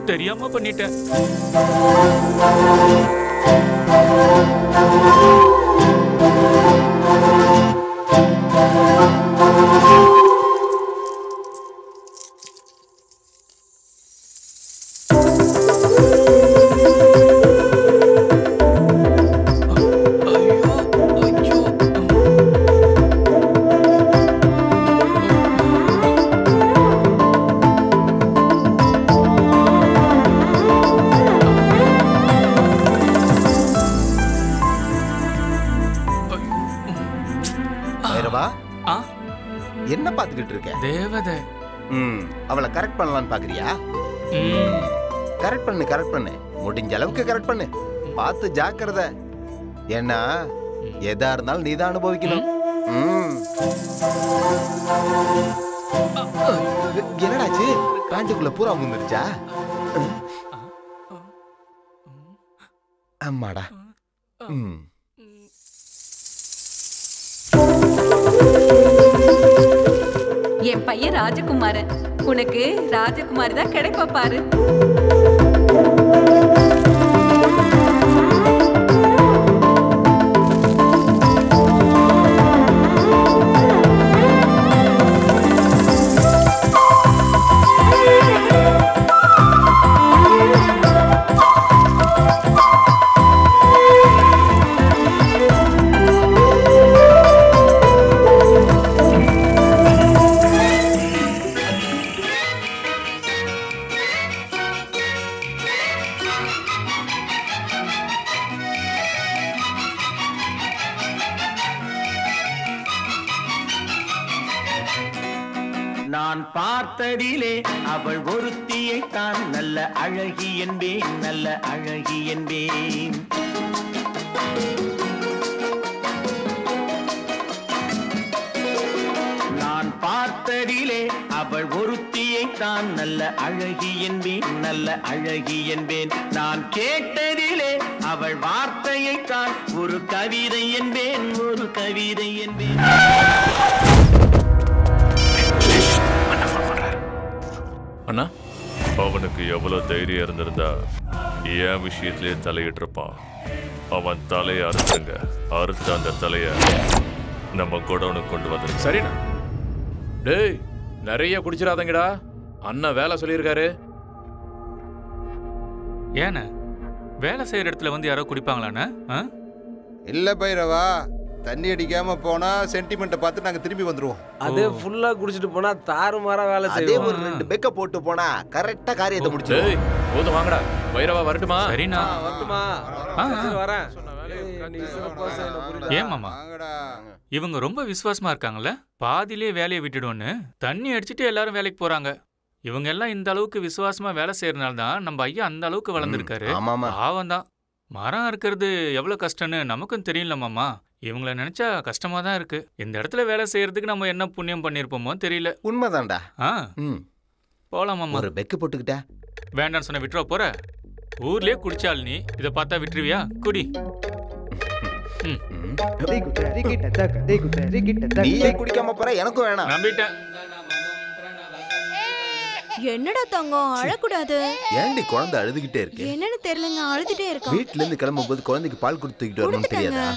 தெரியாம பண்ணிட்டேன். என்ன பாத்துக்கிட்டு இருக்க? தேவதை. அவளை கரெக்ட் பண்ணலாம்னு பாக்குறியா? கரெக்ட் பண்ணு, கரெக்ட் பண்ணு, முடிஞ்ச அளவுக்கு கரெக்ட் பண்ணு. பார்த்து ஜாக்கிரதை. ஏன்னா எதா இருந்தாலும் நீதான் அனுபவிக்கணும். என்னடாச்சு? பேண்ட்டுக்குள்ள பூரா முந்துருச்சா? அம்மாடா. என் பையன் ராஜகுமாரன். உனக்கு ராஜகுமாரி தான் கிடைப்பா பாரு. நான் பார்த்ததிலே அவள் ஒருத்தியை தான் நல்ல அழகி என்பேன், நல்ல அழகி என்பேன். நான் பார்த்ததிலே அவள் ஒருத்தியை தான் நல்ல அழகி என்பேன், நல்ல அழகி என்பேன். நான் கேட்டதிலே அவள் வார்த்தையை தான் ஒரு கவிதை என்பேன், ஒரு கவிதை என்பேன். அண்ணா, அவனுக்கு எவ்வளவு தைரியம் இருந்திருந்தா என் விஷயத்திலேயே தலையிட்டிருப்பான். அவன் தலையை அறுத்துங்க, அறுத்த அந்த தலைய நம்ம குடோனுக்கு கொண்டு வந்துருங்க. சரிண்ணா. டேய், நிறைய குடிச்சிடாதங்கடா, அண்ணா வேலை சொல்லியிருக்காரு. ஏண்ணே, வேலை செய்யற இடத்துல வந்து யாரோ குடிப்பாங்களாண்ணே? இல்ல பைரவா, தண்ணி அடிக்காம போனா சென்டிமெண்ட்டை பார்த்து நாங்க திரும்பி வந்துருவோம். அதே ஃபுல்லா குடிச்சிட்டு போனா தாறுமாறா வேலை அதே செய்வோம். ஒரு 2 பெக்க போட்டு போனா கரெக்டா காரியத்தை முடிச்சு. போதும் வாங்கடா. பைரவா வரட்டுமா? சரிண்ணா. வரட்டுமா? வரேன். ஏன் மாமா, இவங்க ரொம்ப விசுவாசமா இருக்காங்கல்ல? பாதியிலே வேலையை விட்டுடுவோன்னு தண்ணி அடிச்சுட்டு எல்லாரும் வேலைக்கு போறாங்க. இவங்க எல்லாம் இந்த அளவுக்கு விசுவாசமா வேலை செய்யறதுனால தான் நம்ம ஐயா அந்த அளவுக்கு வளர்ந்துருக்காரு. பாவம் தான். மரம் இருக்கிறது எவ்வளவு கஷ்டம்னு நமக்கும் தெரியல மாமா. இவங்கள நினைச்சா கஷ்டமா தான் இருக்கு. இந்த இடத்துல வேலை செய்யறதுக்கு நம்ம என்ன புண்ணியம் பண்ணிருப்போமோ தெரியல. உண்மைதான்டா. போலாம் மாமா. ஒரு பெக்கு போட்டுக்கிட்ட. வேண்டான்னு சொன்ன விட்டுற போற? ஊர்லயே குடிச்சால் நீ இதை பார்த்தா விட்டுருவியா? குடி. நீயே குடிக்காம போற, எனக்கும் வேணாம். நம்பிட்டேன். என்னடா தங்கம், அழக்கூடாது. ஏன்டி குழந்தை அழுதுகிட்டே இருக்கு? என்னன்னு தெரியலங்க, அழுதுட்டே இருக்கா. வீட்ல இருந்து கிளம்பும் போது குழந்தைக்கு பால் கொடுத்துக்கிட்டு வரணும் தெரியாதா?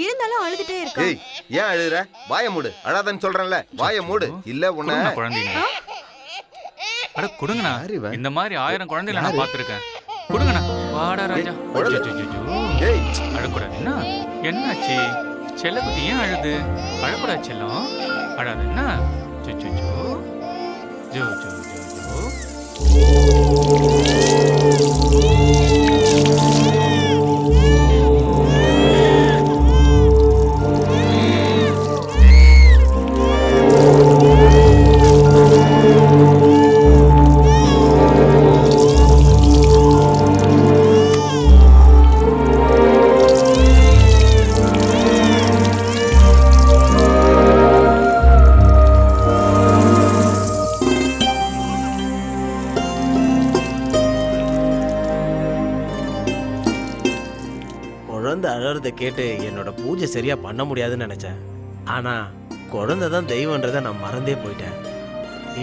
இருந்தாலும் அழுதுட்டே இருக்கா. ஏய், ஏன் அழுகுற? வாயை மூடு. அழாதன்னு சொல்றேன்ல, வாயை மூடு. இல்ல உன்னை குழந்தைங்க. அட கொடுங்கண்ணா, இந்த மாதிரி 1000 குழந்தைகளை நான் பார்த்திருக்கேன். கொடுங்கண்ணா. வாடா ராஜா. ஏய், அழக்கூடாது. என்ன என்னாச்சு? செல்லக்குட்டி ஏன் அழுது? அழக்கூடாது செல்லம். அழாது. என்ன ஜோ ஜோ ஜோ ஜோ ஜோ ஜோ. அழறதை கேட்டு என்னோட பூஜை சரியா பண்ண முடியாதுன்னு நினைச்சேன். ஆனா குழந்தை தான் தெய்வன்றதை நான் மறந்தே போயிட்டேன்.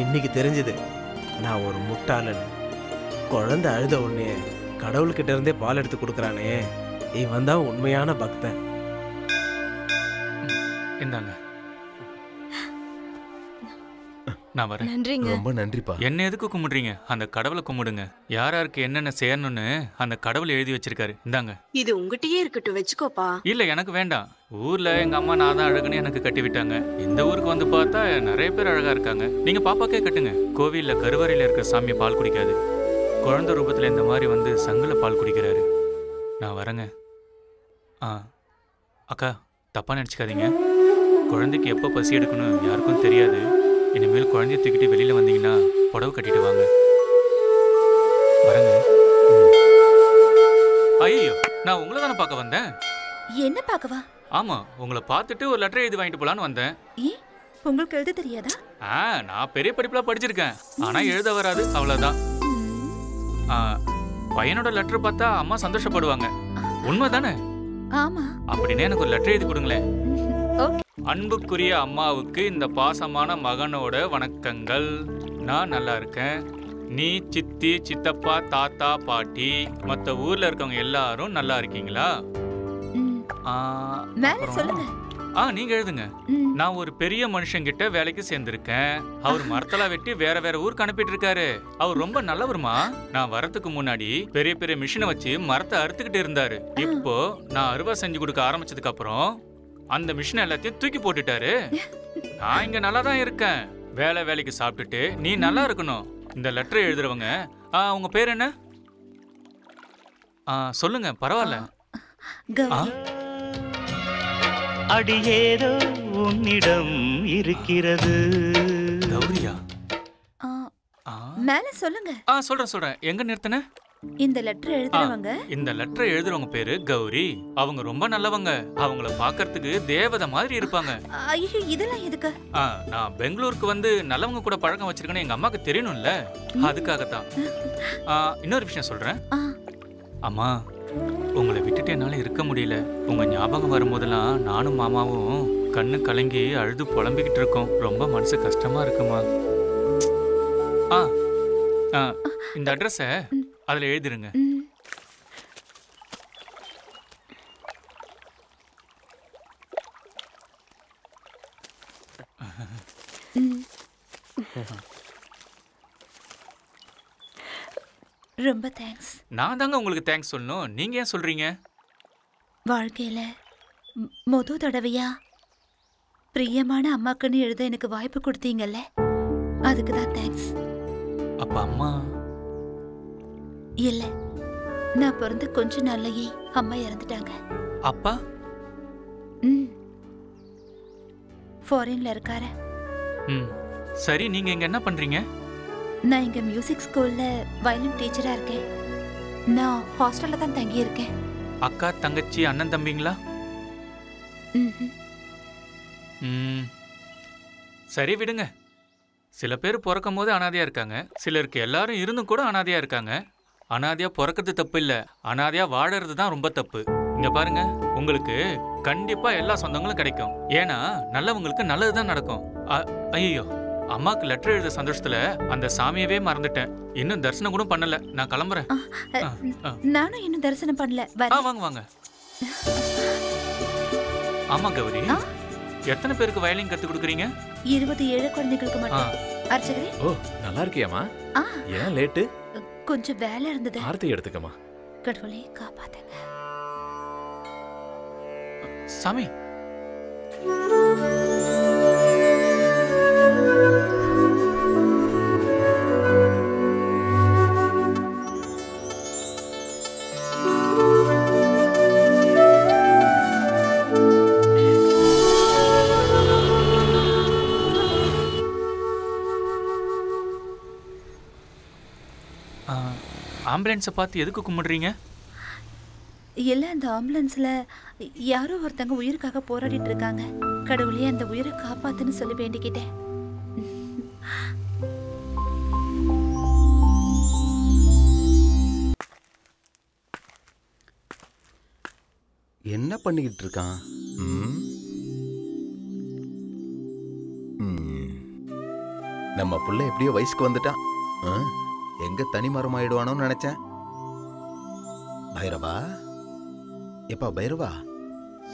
இன்னைக்கு தெரிஞ்சது நான் ஒரு முட்டாளன்னு. குழந்தை அழுத உடனே கடவுள்கிட்ட இருந்தே பால் எடுத்து கொடுக்குறானே, இவன் தான் உண்மையான பக்தன். இந்தாங்க, நான் வரேன். நன்றிங்க. ரொம்ப நன்றிப்பா. என்ன எதுக்கு கும்பிடுறீங்க? அந்த கடவுளை கும்பிடுங்க. யாராருக்கு என்னென்ன செய்யணும்னு அந்த கடவுள் எழுதி வச்சிருக்காரு. இந்தாங்க. இது உங்ககிட்டயே இருக்கட்டும், வச்சுக்கோப்பா. இல்ல, எனக்கு வேண்டாம். ஊர்ல எங்க அம்மா நான் தான் அழகுன்னு எனக்கு கட்டி விட்டாங்க. இந்த ஊருக்கு வந்து பார்த்தா நிறைய பேர் அழகா இருக்காங்க. நீங்க பாப்பாக்கே கட்டுங்க. கோவில்ல கருவறையில இருக்க சாமி பால் குடிக்காது. குழந்தை ரூபத்துல இந்த மாதிரி வந்து சங்குல பால் குடிக்கிறாரு. நான் வரேங்க. அக்கா, தப்பா நினைச்சுக்காதீங்க. குழந்தைக்கு எப்போ பசி எடுக்கணும் யாருக்கும் தெரியாது. இனிமேல் குழந்தைய தூக்கிட்டு வெளியில வந்தீங்கன்னா புடவை கட்டிட்டு வாங்க. வரேங்க. ஐயோ, நான் உங்களை தானே பார்க்க வந்தேன். என்ன பார்க்கவா? ஆமா, உங்களை பார்த்துட்டு ஒரு லெட்டர் எழுதி வாங்கிட்டு போலான்னு வந்தேன். உங்களுக்கு எழுத தெரியாதா? நான் பெரிய படிப்புலாம் படிச்சிருக்கேன், ஆனா எழுத வராது, அவ்வளவுதான். பையனோட லெட்டர் பார்த்தா அம்மா சந்தோஷப்படுவாங்க, உண்மைதானே? ஆமா. அப்படின்னு எனக்கு ஒரு லெட்டர் எழுதி கொடுங்களேன். அன்புக்குரிய அம்மாவுக்கு இந்த பாசமான மகனோட வணக்கங்கள். நான் நல்லா இருக்கேன். நீ, சித்தி, சித்தப்பா, தாத்தா, பாட்டி, மற்ற ஊர்ல இருக்கவங்க எல்லாரும் நல்லா இருக்கீங்களா? நீங்க எழுதுங்க. நான் ஒரு பெரிய மனுஷங்கிட்ட வேலைக்கு சேர்ந்திருக்கேன். அவர் மரத்தெல்லாம் வெட்டி வேற வேற ஊருக்கு அனுப்பிட்டு இருக்காரு. அவர் ரொம்ப நல்லவருமா. நான் வரதுக்கு முன்னாடி பெரிய பெரிய மிஷினை வச்சு மரத்தை அறுத்துக்கிட்டு இருந்தாரு. இப்போ நான் அறுவடை செஞ்சு கொடுக்க ஆரம்பிச்சதுக்கு அப்புறம் அந்த மிஷினை எல்லாத்தையும் தூக்கி போட்டுட்டாரு. நான் இங்க நல்லா தான் இருக்கேன். வேலைக்கு சாப்பிட்டுட்டு நீ நல்லா இருக்கணும். இந்த லெட்டர் எழுதுறவங்க உங்க பேர் என்ன? சொல்லுங்க, பரவாயில்ல. அடியேதோ உன்னிடம் இருக்கிறது. கௌரியா? மேல சொல்லுங்க. சொல்றேன். எங்க நிறுத்தன? இந்த லெட்டர் எழுதுறவங்க? இந்த லெட்டர் எழுதுறவங்க பேரு கௌரி. அவங்க ரொம்ப நல்லவங்க. அவங்கள பார்க்கிறதுக்கு தேவதை மாதிரி இருப்பாங்க. ஐயோ, இதெல்லாம் எதுக்கு? நான் பெங்களூருக்கு வந்து நல்லவங்க கூட பழக்கம் வச்சிருக்கேன்னு எங்க அம்மாக்கு தெரியணும்ல, அதுக்காகத்தான். இன்னொரு விஷயம் சொல்றேன். அம்மா, உங்களை விட்டுட்டு என்னால இருக்க முடியல. உங்க ஞாபகம் வரும்போதெல்லாம் நானும் மாமாவும் கண்ணு கலங்கி அழுது புலம்பிக்கிட்டு இருக்கோம். ரொம்ப மனசு கஷ்டமா இருக்குமா. இந்த அட்ரஸ அதுல எழுதிருங்க. ரொம்ப தேங்க்ஸ். நான் தாங்க உங்களுக்கு தேங்க்ஸ் சொல்லணும், நீங்க ஏன் சொல்றீங்க? வாழ்க்கையில மொத தடவையா பிரியமான அம்மாக்குன்னு எழுத எனக்கு வாய்ப்பு கொடுத்தீங்கல்ல, அதுக்கு தான் தேங்க்ஸ். அப்ப அம்மா? இல்ல, நான் பிறந்து கொஞ்ச நாள்லயே அம்மா இறந்துட்டாங்க. அப்பா? ஃபாரின்ல இருக்காரு. சரி, நீங்க இங்க என்ன பண்றீங்க? நான் இங்க மியூசிக் ஸ்கூல்ல வயலின் டீச்சரா இருக்கேன். நான் ஹாஸ்டல்ல தான் தங்கி இருக்கேன். அக்கா, தங்கச்சி, அண்ணன், தம்பிங்களா? சரி, விடுங்க. சில பேர் பிறக்கும் போது அனாதையா இருக்காங்க, சிலருக்கு எல்லாரும் இருந்தும் கூட அனாதையா இருக்காங்க. அனாதையா பிறக்கிறது தப்பு இல்ல, அனாதையா வாழறது தான் ரொம்ப தப்பு. இங்க பாருங்க, உங்களுக்கு கண்டிப்பா எல்லா சொந்தங்களும் கிடைக்கும். ஏன்னா நல்லவங்களுக்கு நல்லதுதான் நடக்கும். ஐயோ, அம்மாக்கு லெட்டர் எழுத சந்தோஷத்துல அந்த சாமியவே மறந்துட்டேன். இன்னும் தரிசனம் கூட பண்ணல. நான் கிளம்புறேன். நானும் இன்னும் தரிசனம் பண்ணல. வாங்க. ஆமா கௌரி, எத்தனை பேருக்கு வயலின் கத்து கொடுக்குறீங்க? 27 குழந்தைகளுக்கு மட்டும். அர்ச்சகரே. ஓ, நல்லா இருக்கியாமா? ஏன் லேட்டு? கொஞ்சம் வேலை இருந்தது. ஆர்த்தி எடுத்துக்கமா. கடவுளே காப்பாத்துங்க. சாமி. ஆம்புலன்ஸை பார்த்து எதுக்கு கும்பிடுறீங்க? இல்லை, அந்த ஆம்புலன்ஸில் யாரோ ஒருத்தங்க உயிருக்காக போராடிட்டு இருக்காங்க. கடவுளே அந்த உயிரை காப்பாத்துன்னு சொல்லி வேண்டிக்கிட்டேன். என்ன பண்ணிக்கிட்டு இருக்கான்? நம்ம புள்ள எப்படியோ வயசுக்கு வந்துட்டான். எங்க தனிமரம் ஆயிடுவானோன்னு நினைச்சேன். பைரவா, எப்பா பைரவா,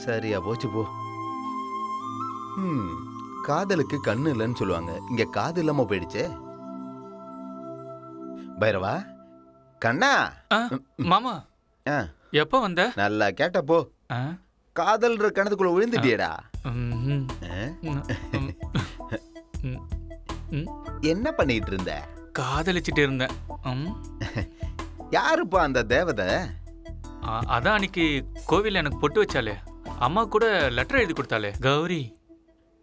சரியா போச்சு போ. காதலுக்கு கண்ணு இல்லைன்னு சொல்லுவாங்க, இங்க காது இல்லாம போயிடுச்சே. பைரவா, கண்ணா. மாமா, எப்ப வந்த? நல்லா கேட்டப்போ. காதல்ன்ற கணத்துக்குள்ள விழுந்துட்டியடா. என்ன பண்ணிட்டு இருந்த? காதலிச்சிட்டு இருந்தேன். யாருப்பா அந்த தேவதை? அதான் அன்னைக்கு கோவில்ல எனக்கு பொட்டு வச்சாலே, அம்மா கூட லெட்டர் எழுதி கொடுத்தாலே, கௌரி.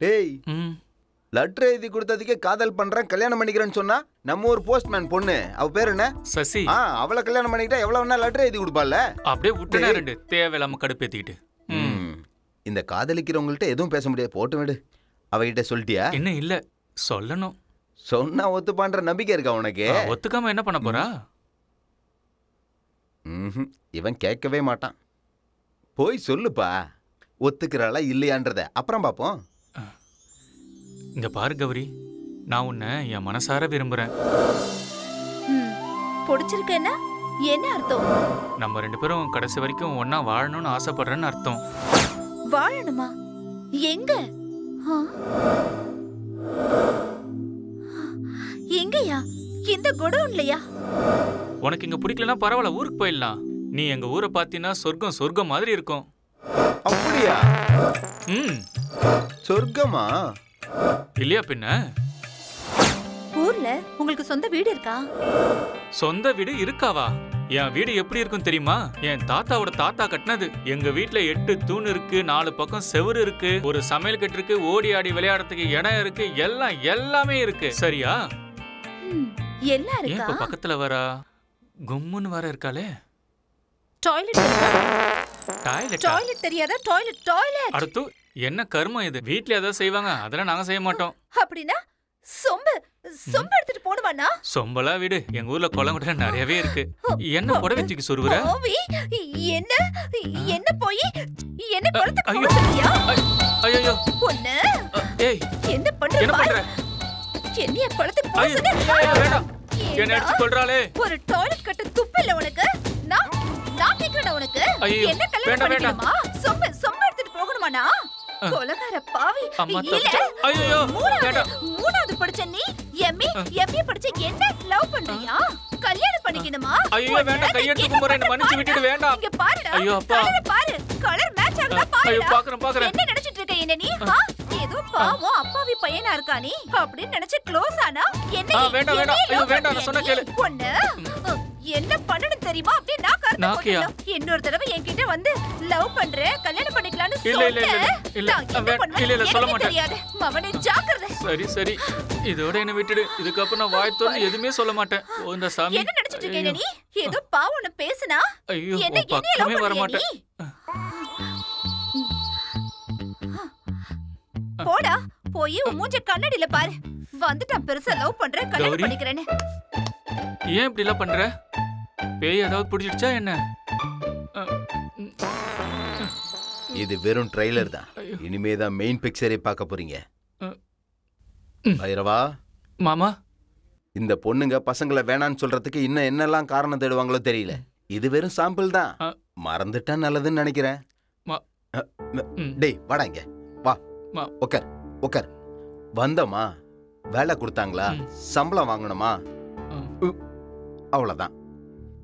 டேய், லெட்டர் எழுதி கொடுத்ததுக்கே காதல் பண்றேன் கல்யாணம் பண்ணிக்கிறேன்னு சொன்னா நம்ம ஒரு போஸ்ட்மேன் பொண்ணு, அவ பேர் என்ன? சசி. அவளை கல்யாணம் பண்ணிக்கிட்டா எவ்வளவு வேணா லெட்டர் எழுதி கொடுப்பால. அப்படியே விட்டுனா ரெண்டு தேவையில்லாம கடுப்பேத்திக்கிட்டு. இந்த காதலிக்கிறவங்கள்ட்ட எதுவும் பேச முடியாது, போட்டு விடு. அவகிட்ட சொல்லிட்டியா? என்ன? இல்ல, சொல்லணும். சொன்னா ஒத்துப்பான்ற நம்பிக்கை இருக்கா உனக்கு? ஒத்துக்காம என்ன பண்ண போறா? இவன் கேட்கவே மாட்டான். போய் சொல்லுப்பா, ஒத்துக்கிறாளா இல்லையான்றத அப்புறம் பாப்போம். இங்க பாரு கௌரி, நான் உன்னை என் மனசார விரும்புறேன். பிடிச்சிருக்கேன்னா என்ன அர்த்தம்? நம்ம 2 பேரும் கடைசி வரைக்கும் ஒன்னா வாழணும்னு ஆசைப்படுறேன்னு அர்த்தம். வாழணுமா? எங்க? எங்கயா? இந்த குடோன்லயா? உனக்கு இங்க பிடிக்கலன்னா பரவாயில்ல, ஊருக்கு போயிடலாம். நீ எங்க ஊரை பாத்தீங்கன்னா சொர்க்கம் சொர்க்கம் மாதிரி இருக்கும். அப்படியா? சொர்க்கமா? இல்லையா பின்ன? ஊர்ல உங்களுக்கு சொந்த வீடு இருக்கா? சொந்த வீடு இருக்காவா? என் வீடு எப்படி இருக்கும் தெரியுமா? என் தாத்தாவோட தாத்தா கட்டினது. எங்க வீட்டுல 8 தூண் இருக்கு, 4 பக்கம் செவுரு இருக்கு, ஒரு சமையல் கட்டு இருக்கு, ஓடி ஆடி விளையாடுறதுக்கு இடம் இருக்கு, எல்லாமே இருக்கு. சரியா? எல்லாம் இருக்கா? இப்ப பக்கத்துல வரா கும்முன்னு வர இருக்காளே. டாய்லெட் தெரியாதா? டாய்லெட். அடுத்து என்ன கர்மம் இது? வீட்ல ஏதாவது செய்வாங்க, அதெல்லாம் நாங்க செய்ய மாட்டோம். அப்படின்னா சொம்பு எடுத்துட்டு போடுவானா? சொம்பலா வீடு எங்க ஊர்ல குளங்குட நிறையவே இருக்கு. என்ன புடவை தூக்கி சொருவுற? என்ன போய் என்ன குளத்துக்கு போக சொல்றியா? ஐயோ பொண்ணு, ஏய் என்ன பண்ற? என்னைய குளத்துக்கு போக சொன்ன? என்ன அடிச்சு கொல்றாளே. ஒரு டாய்லெட் கட்ட துப்பு இல்ல உனக்கு? நான் கேக்குறேன் உனக்கு. என்ன கல்யாணம் பண்ணிக்கணுமா? சொம்பு எடுத்துட்டு போகணுமானா? கொலகார பாவி. ஐயோ மூணாவது படிச்ச நீ எம்ஏ படிச்ச என்ன லவ் பண்றியா? கல்யாணம் பண்ணிக்கணுமா? ஐயோ வேண்டாம், கையெடுத்து கும்பறேன், மன்னிச்சு விட்டுடு. வேண்டாம். இங்க பாருடா. ஐயோ அப்பா, பாரு கலர் மேட்ச் ஆகுதா பாரு. ஐயோ பாக்குறேன். என்ன நினைச்சிட்டு இருக்க என்ன நீ? ஏதோ பாவம் அப்பாவி பையனா இருக்கா நீ அப்படின்னு நினைச்சு க்ளோஸ் ஆனா என்ன? வேண்டாம். ஐயோ வேண்டாம், நான் சொன்ன கேளு. பொண்ணு என்ன பண்ணணும் தெரியுமா? அப்படியே நான் கருத்து போட்டேன். இன்னொரு தடவை என்கிட்ட வந்து லவ் பண்ற, கல்யாணம் பண்ணிக்கலாம்னு சொன்னேன். இல்ல சொல்ல மாட்டேன். தெரியாது மவனே, ஜாக்கிரதை. சரி இதோட என்ன விட்டுடு. இதுக்கப்புறம் நான் வாய் திறந்து எதுவுமே சொல்ல மாட்டேன். இந்த சாமி என்ன நினைச்சிட்டு இருக்க நீ? ஏதோ பாவம்னு பேசுனா ஐயோ பக்கமே வர மாட்டேன். போடா, போய் மூஞ்ச கண்ணாடியில பாரு. வந்துட்டான் பெருசா லவ் பண்ற, கல்யாணம் பண்ணிக்கிறேன்னு. ஏன் இப்படி எல்லாம் பண்ற? பேய் ஏதாவது பிடிச்சிடுச்சா என்ன? இது வெறும் ட்ரைலர் தான். இனிமேதான் மெயின் பிக்சரே பார்க்க போறீங்க. பைரவா மாமா, இந்த பொண்ணுங்க பசங்களை வேணான்னு சொல்றதுக்கு இன்னும் என்னெல்லாம் காரணம் தேடுவாங்களோ தெரியல. இது வெறும் சாம்பிள் தான். மறந்துட்டா நல்லதுன்னு நினைக்கிறேன். டேய் வாடா இங்க வா. உக்கார். வந்தோமா, வேலை கொடுத்தாங்களா, சம்பளம் வாங்கணுமா, அவ்வளவுதான்.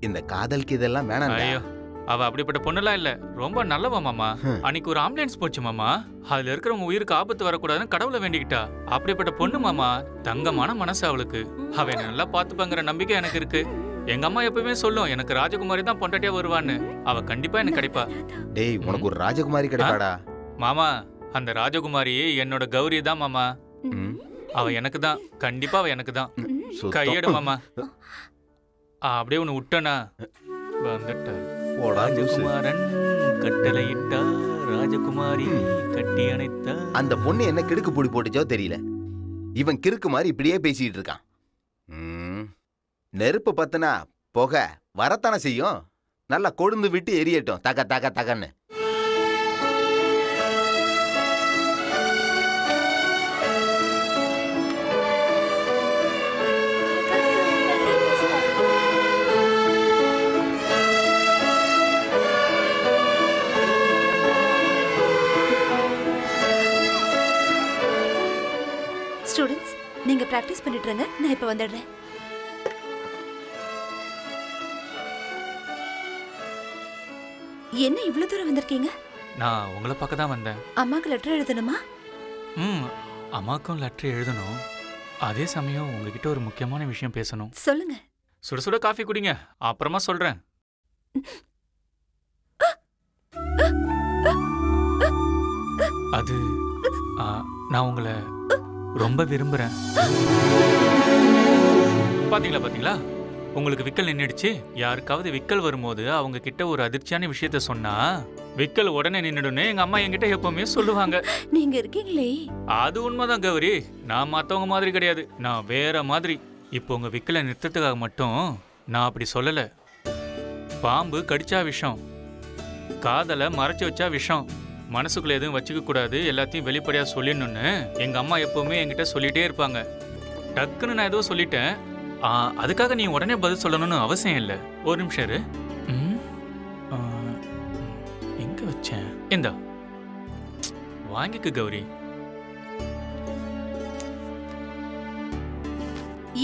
இந்த காதலுக்கு இதெல்லாம் வேணாம். அவ அப்படிப்பட்ட பொண்ணுலாம் இல்ல, ரொம்ப நல்லவ மாமா. அன்னைக்கு ஒரு ஆம்புலன்ஸ் போச்சு மாமா, அதுல இருக்கிறவங்க உயிருக்கு ஆபத்து வரக்கூடாதுன்னு கடவுளை வேண்டிக்கிட்டா. அப்படிப்பட்ட பொண்ணு மாமா, தங்கமான மனசு அவளுக்கு. அவ என்ன நல்லா பாத்துப்பாங்கிற நம்பிக்கை எனக்கு இருக்கு. எங்க அம்மா எப்பவுமே சொல்லும், எனக்கு ராஜகுமாரி தான் பொண்டாட்டியா வருவான்னு. அவ கண்டிப்பா எனக்கு கிடைப்பா. டேய், உனக்கு ஒரு ராஜகுமாரி கிடைப்பாடா மாமா. அந்த ராஜகுமாரி என்னோட கௌரி தான் மாமா. அவ எனக்கு தான், கண்டிப்பா அவ எனக்கு தான். கையெடு மாமா. அப்படியே ஒன்னு விட்டனா வந்துட்டாரு. ராஜகுமாரன் கட்டளையிட்டா, ராஜகுமாரி கட்டி அணைத்தா. அந்த பொண்ணு என்ன கிடுக்கு பொடி போட்டுச்சோ தெரியல. இவன் கிறுக்கு மாதிரி இப்படியே பேசிட்டு இருக்கான். நெருப்பு பத்தினா புகை வரத்தானே செய்யும். நல்லா கொழுந்து விட்டு எரியட்டும், தகன்னு. ஸ்டூடண்ட்ஸ், நீங்க பிராக்டிஸ் பண்ணிட்டு இருங்க, நான் இப்ப வந்துடுறேன். என்ன இவ்வளவு தூரம் வந்திருக்கீங்க? நான் உங்களை பார்க்க தான் வந்தேன். அம்மாக்கு லெட்டர் எழுதணுமா? அம்மாக்கும் லெட்டர் எழுதணும். அதே சமயம் உங்ககிட்ட ஒரு முக்கியமான விஷயம் பேசணும். சொல்லுங்க. சுட சுட காஃபி குடிங்க, அப்புறமா சொல்றேன். அது நான் உங்களை ரொம்ப விரும்புறேன். பாத்தீங்களா உங்களுக்கு விக்கல் நின்னுடுச்சு. யாருக்காவது விக்கல் வரும்போது அவங்க கிட்ட ஒரு அதிர்ச்சியான விஷயத்த சொன்னா விக்கல் உடனே நின்னுடுன்னு எங்க அம்மா என்கிட்ட எப்பவுமே சொல்லுவாங்க. நீங்க இருக்கீங்களே. அது உண்மைதான் கௌரி. நான் மத்தவங்க மாதிரி கிடையாது, நான் வேற மாதிரி. இப்போ உங்க விக்கலை நிறுத்தத்துக்காக மட்டும் நான் அப்படி சொல்லல. பாம்பு கடிச்சா விஷம், காதலை மறைச்சு வச்சா விஷம், மனசுக்குள்ள எதுவும் வச்சுக்க கூடாது, எல்லாத்தையும் வெளிப்படையா சொல்லிடணும்னு எங்க அம்மா எப்பவுமே என்கிட்ட சொல்லிட்டே இருப்பாங்க. டக்குன்னு நான் ஏதோ சொல்லிட்டேன், அதுக்காக நீ உடனே பதில் சொல்லணும்னு அவசியம் இல்லை. ஒரு நிமிஷம் இரு. எங்க வச்சேன்? இந்தா வாங்கிக்க கௌரி.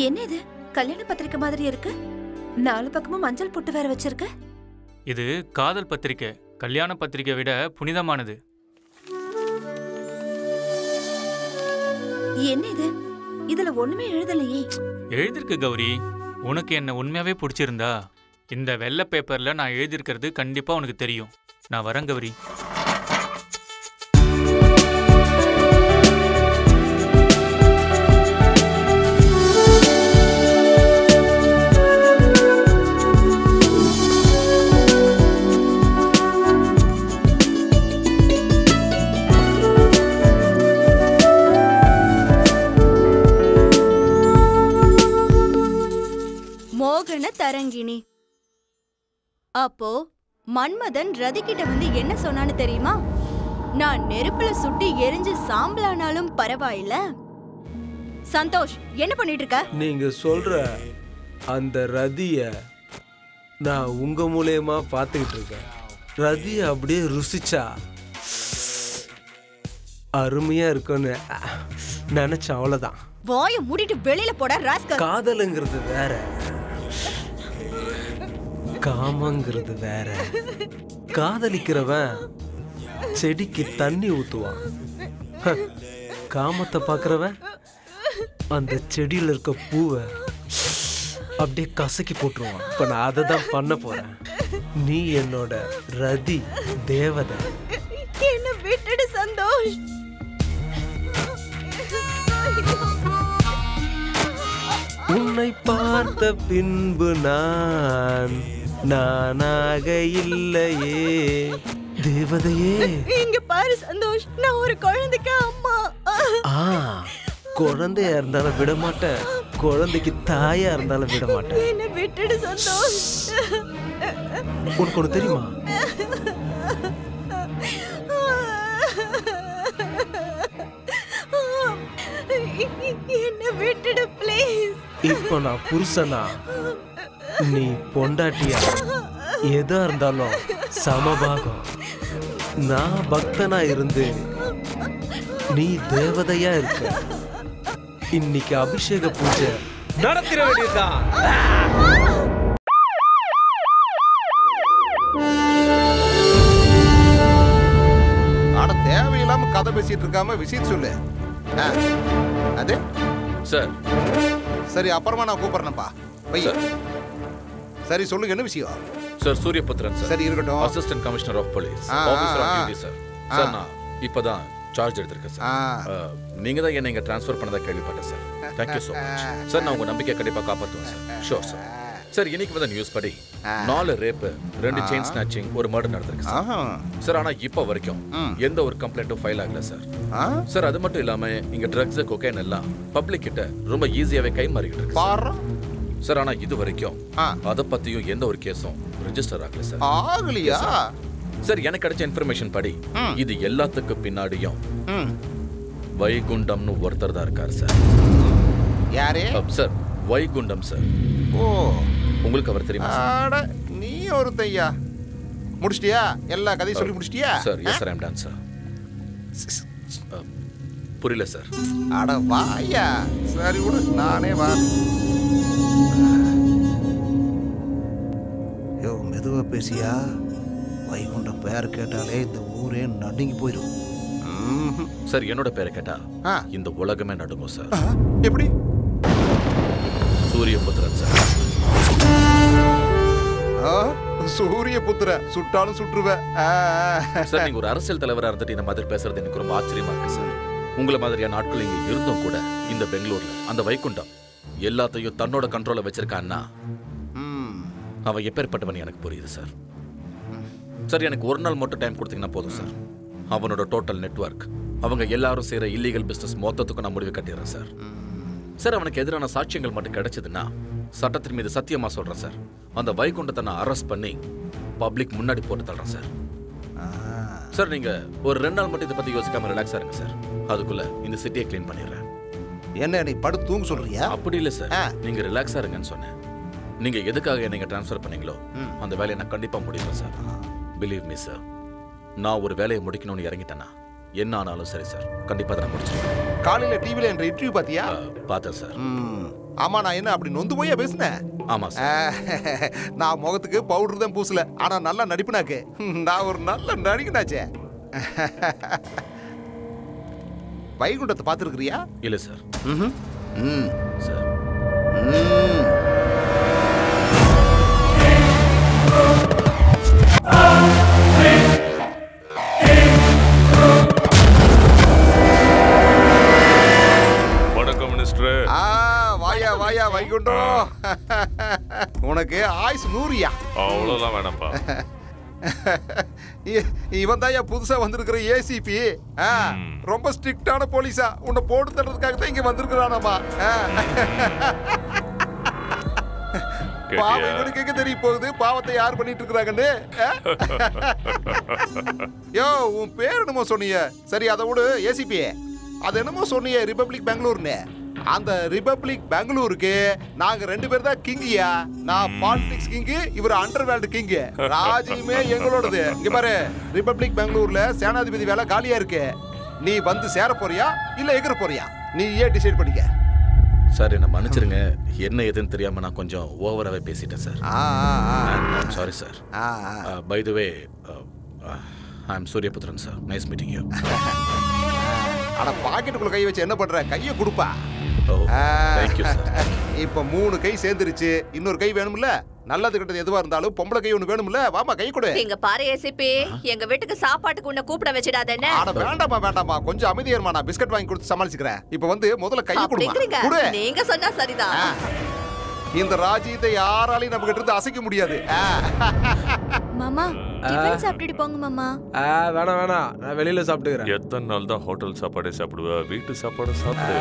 என்ன இது கல்யாண பத்திரிக்கை மாதிரி இருக்கு? 4 பக்கமும் மஞ்சள் பொட்டு வேற வச்சிருக்க. இது காதல் பத்திரிக்கை, கல்யாண பத்திரிக்கை விட புனிதமானது. என்ன இது? இதுல ஒண்ணுமே எழுதலையே. எழுதிருக்கு கௌரி. உனக்கு என்ன உண்மையாவே பிடிச்சிருந்தா இந்த வெள்ளை பேப்பர்ல நான் எழுதியிருக்கிறது கண்டிப்பா உனக்கு தெரியும். நான் வரேன் கௌரி. மோகன தரங்கிணி. அப்போ மன்மதன் ரதி கிட்ட வந்து என்ன சொன்னான்னு தெரியுமா? நான் நெருப்புல சுட்டி எரிஞ்சு சாம்பலானாலும் பரவாயில்ல. சந்தோஷ், என்ன பண்ணிட்டு இருக்க? நீங்க சொல்ற அந்த ரதிய நான் உங்க மூலமா பாத்துக்கிட்டு இருக்கேன். ரதிய அப்படியே ருசிச்சா அருமையா இருக்குன்னு நினைச்ச, அவ்வளவுதான். வாய மூடிட்டு வெளியில போட ராஸ்கல். காதலுங்கிறது வேற, காமங்கிறது வேற. காதலிக்கிறவன் செடிக்கு தண்ணி ஊத்துவான், காமத்தை பாக்குறவன் அந்த செடியில இருக்க பூவை அப்படியே கசக்கி போட்டுருவான். இப்ப நான் அதை தான் பண்ண போறேன். நீ என்னோட ரதி தேவதை. என்ன விட்டுடு சந்தோஷ். உன்னை பார்த்த பின்பு நான் நானாக இல்லையே தேவதையே. இங்க பாரு சந்தோஷ், நான் ஒரு குழந்தைக்கு அம்மா. குழந்தையா இருந்தாலும் விட மாட்டேன், குழந்தைக்கு தாயா இருந்தாலும் விட மாட்டேன். என்ன விட்டுடு சந்தோஷ். உனக்கு ஒண்ணு தெரியுமா? என்ன விட்டுடு ப்ளீஸ். இப்ப நான் புருஷனா, நீ பொண்டாட்டியா, எதா இருந்தாலும் சமபாகம். நான் பக்தனா இருந்து நீ தேவதையா இருக்க. இன்னைக்கு அபிஷேக பூஜை நடத்திட வேண்டியதுதான். ஆனா தேவையில்லாம கதை பேசிட்டு இருக்காம விஷயம் சொல்லு. அது சார். சரி, அப்புறமா நான் கூப்பிடுறேன்ப்பா. சரி சொல்லுங்க, என்ன விஷயம்? Sir, Suryaputhiran sir. சரி இருக்கட்டும். Assistant commissioner of police, officer of duty sir. Sir, நான் இப்பதான் சார்ஜ் எடுத்திருக்கேன் சார். நீங்க தான் என்ன இங்க ட்ரான்ஸ்ஃபர் பண்ணதா கேள்விப்பட்டேன் sir. Thank you so much sir. நான் உங்க நம்பிக்கை கண்டிப்பா காப்பாத்துவேன் சார். Sure sir. சார், இன்னைக்கு வந்த நியூஸ் படி 4 ரேப், 2 செயின் ஸ்நாச்சிங், ஒரு மர்டர் நடந்திருக்கு சார். சார், ஆனா இப்ப வரைக்கும் எந்த ஒரு கம்ப்ளைண்ட்டும் ஃபைல் ஆகல சார். சார், அது மட்டும் இல்லாம இங்க ட்ரக்ஸ், கொக்கைன் எல்லாம் பப்ளிக் கிட்ட ரொம்ப ஈஸியாவே கை மாறிக்கிட்டு இருக்கு சார். ஆனா இது வரைக்கும் அத பத்தியும் எந்த ஒரு கேஸும் ரெஜிஸ்டர் ஆகல சார். ஆகலையா சார்? எனக்கு கிடைச்ச இன்ஃபர்மேஷன் படி இது எல்லாத்துக்கு பின்னாடியும் வைகுண்டம்னு ஒருத்தர் தான் இருக்கார் சார். யாரே சார்? வைகுண்டம் சார். ஓ, உங்களுக்கு அவர் தெரியுமா? நீ ஒரு தையா முடிச்சிட்டியா? எல்லா கதையும் சொல்லி முடிச்சிட்டியா? Sir, yes sir, I am done sir. புரியல சார். அட வாயா. சரி விடு, நானே வா. யோ, மெதுவா பேசியா. வைகுண்டம் பேர் கேட்டாலே இந்த ஊரே நடுங்கி போயிடும். சார், என்னோட பேரை கேட்டா இந்த உலகமே நடுங்கும் சார். எப்படி? சூரியபுத்திரன் சார். சூரியபுத்திர, சுட்டாலும் சுற்றுவேன் சார். நீங்க ஒரு அரசியல் தலைவரா இருந்துட்டு இந்த மாதிரி பேசுறது எனக்கு ரொம்ப ஆச்சரியமா இருக்கு சார். உங்களை மாதிரியான ஆட்கள் இங்க இருந்தும் கூட இந்த பெங்களூர்ல அந்த வைகுண்டம் எல்லாத்தையும் தன்னோட கண்ட்ரோல வச்சிருக்கான்னா அவன் எப்பேற்பட்டவன் எனக்கு புரியுது சார். சார் எனக்கு ஒரு நாள் மட்டும் டைம் கொடுத்தீங்கன்னா போதும் சார். அவனோட டோட்டல் நெட்வொர்க், அவங்க எல்லாரும் செய்கிற இல்லீகல் பிஸ்னஸ் மொத்தத்துக்கும் நான் முடிவு கட்டிடுறேன் சார். சார் அவனுக்கு எதிரான சாட்சியங்கள் மட்டும் கிடைச்சதுன்னா சட்டத்தின் மீது சத்தியமா சொல்றேன் சார், அந்த வைகுண்டத்தை நான் அரெஸ்ட் பண்ணி பப்ளிக் முன்னாடி போட்டு தள்ளுறேன் சார். சார் நீங்க ஒரு 2 நாள் மட்டும் இதை பத்தி யோசிக்காம ரிலாக்ஸா இருங்க சார். அதுக்குள்ள இந்த சிட்டியை கிளீன் பண்ணிடுறேன். என்ன நீ படுத்து தூங்க சொல்றியா? அப்படி இல்லை சார், நீங்க ரிலாக்ஸா இருங்கன்னு சொன்னேன். நீங்க எதுக்காக என்னை ட்ரான்ஸ்ஃபர் பண்ணீங்களோ அந்த வேலையை நான் கண்டிப்பா முடிப்பேன் சார். பிலீவ் மீ சார், நான் ஒரு வேலையை முடிக்கணும்னு இறங்கிட்டேன்னா என்ன ஆனாலும் சரி சார், கண்டிப்பா அதை நான் முடிச்சிருவேன். காலையில டிவில என்ற இன்டர்வியூ பாத்தியா? பார்த்தேன் சார். ஆமா, நான் என்ன அப்படி நொந்து போயா பேசினேன்? ஆமா சார். நான் முகத்துக்கு பவுடர் தான் பூசல, ஆனா நல்லா நடிப்புனாக்கு. நான் ஒரு நல்ல நடிகனாச்சே. வைகுண்டத்தை பார்த்துருக்கிறியா? இல்ல சார். சார் வணக்கம் மினிஸ்டர். வாயா வாயா வைகுண்டம். உனக்கு ஆயுசு 100யா? அவ்வளோலாம் வேணாம்ப்பா. இவன் தான் புதுசா வந்திருக்கிற ஏசிபி. ரொம்ப ஸ்ட்ரிக்டான போலீஸா, உன்னை போட்டு தர்றதுக்காக தான் இங்க வந்திருக்கிறானாமா. பாவம் இவனுக்கு எங்க தெரிய போகுது பாவத்தை யார் பண்ணிட்டு இருக்கிறாங்கன்னு. யோ, உன் பேர் என்னமோ சொன்னீங்க? சரி அதை விடு ஏசிபி. அது என்னமோ சொன்னீங்க ரிபப்ளிக் பெங்களூர்னு. அந்த ரிபப்ளிக் பெங்களூருக்கு நாங்க 2 பேர் தான் கிங்கியா. நான் பாலிடிக்ஸ் கிங்கு, இவர் அண்டர்வேல்டு கிங்கு. ராஜ்யமே எங்களோடது. இங்க பாரு, ரிபப்ளிக் பெங்களூர்ல சேனாதிபதி வேலை காலியா இருக்கு. நீ வந்து சேர போறியா இல்ல எகிற போறியா? நீ ஏன் டிசைட் பண்ணிக்க. சார் என்ன மன்னிச்சிருங்க, என்ன எதுன்னு தெரியாம நான் கொஞ்சம் ஓவராகவே பேசிட்டேன் sir. Sorry sir. By the way, I am Suryaputhiran sir. Nice meeting you. அட பாக்கெட்டுக்குள்ள கை வச்சு என்ன பண்ற? கையை கொடுப்பா. Thank you sir. இப்ப 3 கை சேர்ந்துருச்சு, இன்னொரு கை வேணும்ல? நல்லது கிட்டது எதுவா இருந்தாலும் பொம்பளை கை ஒண்ணு வேணும்ல? வாமா கை கொடு. எங்க பாரு ஏசிபி, எங்க வீட்டுக்கு சாப்பாட்டுக்கு உன்னை கூப்பிட வச்சிடாதேன்னு. அட வேண்டாமா வேண்டாமா, கொஞ்சம் அமைதியா இருமா. நான் பிஸ்கட் வாங்கி கொடுத்து சமாளிச்சுக்கிறேன். இப்ப வந்து முதல்ல கையை கொடுமா. கொடு. நீங்க சொன்னா சரிதான். இந்த ராஜ்யத்தை யாராலையும் நம்ம கிட்ட இருந்து அசைக்க முடியாது. மாமா டிஃபன் சாப்பிட்டுட்டு போங்க மாமா. வேணாம் வேணாம், நான் வெளியில சாப்பிட்டுக்கிறேன். எத்தனை நாள் தான் ஹோட்டல் சாப்பாடே சாப்பிடுவ? வீட்டு சாப்பாடு சாப்பிடு.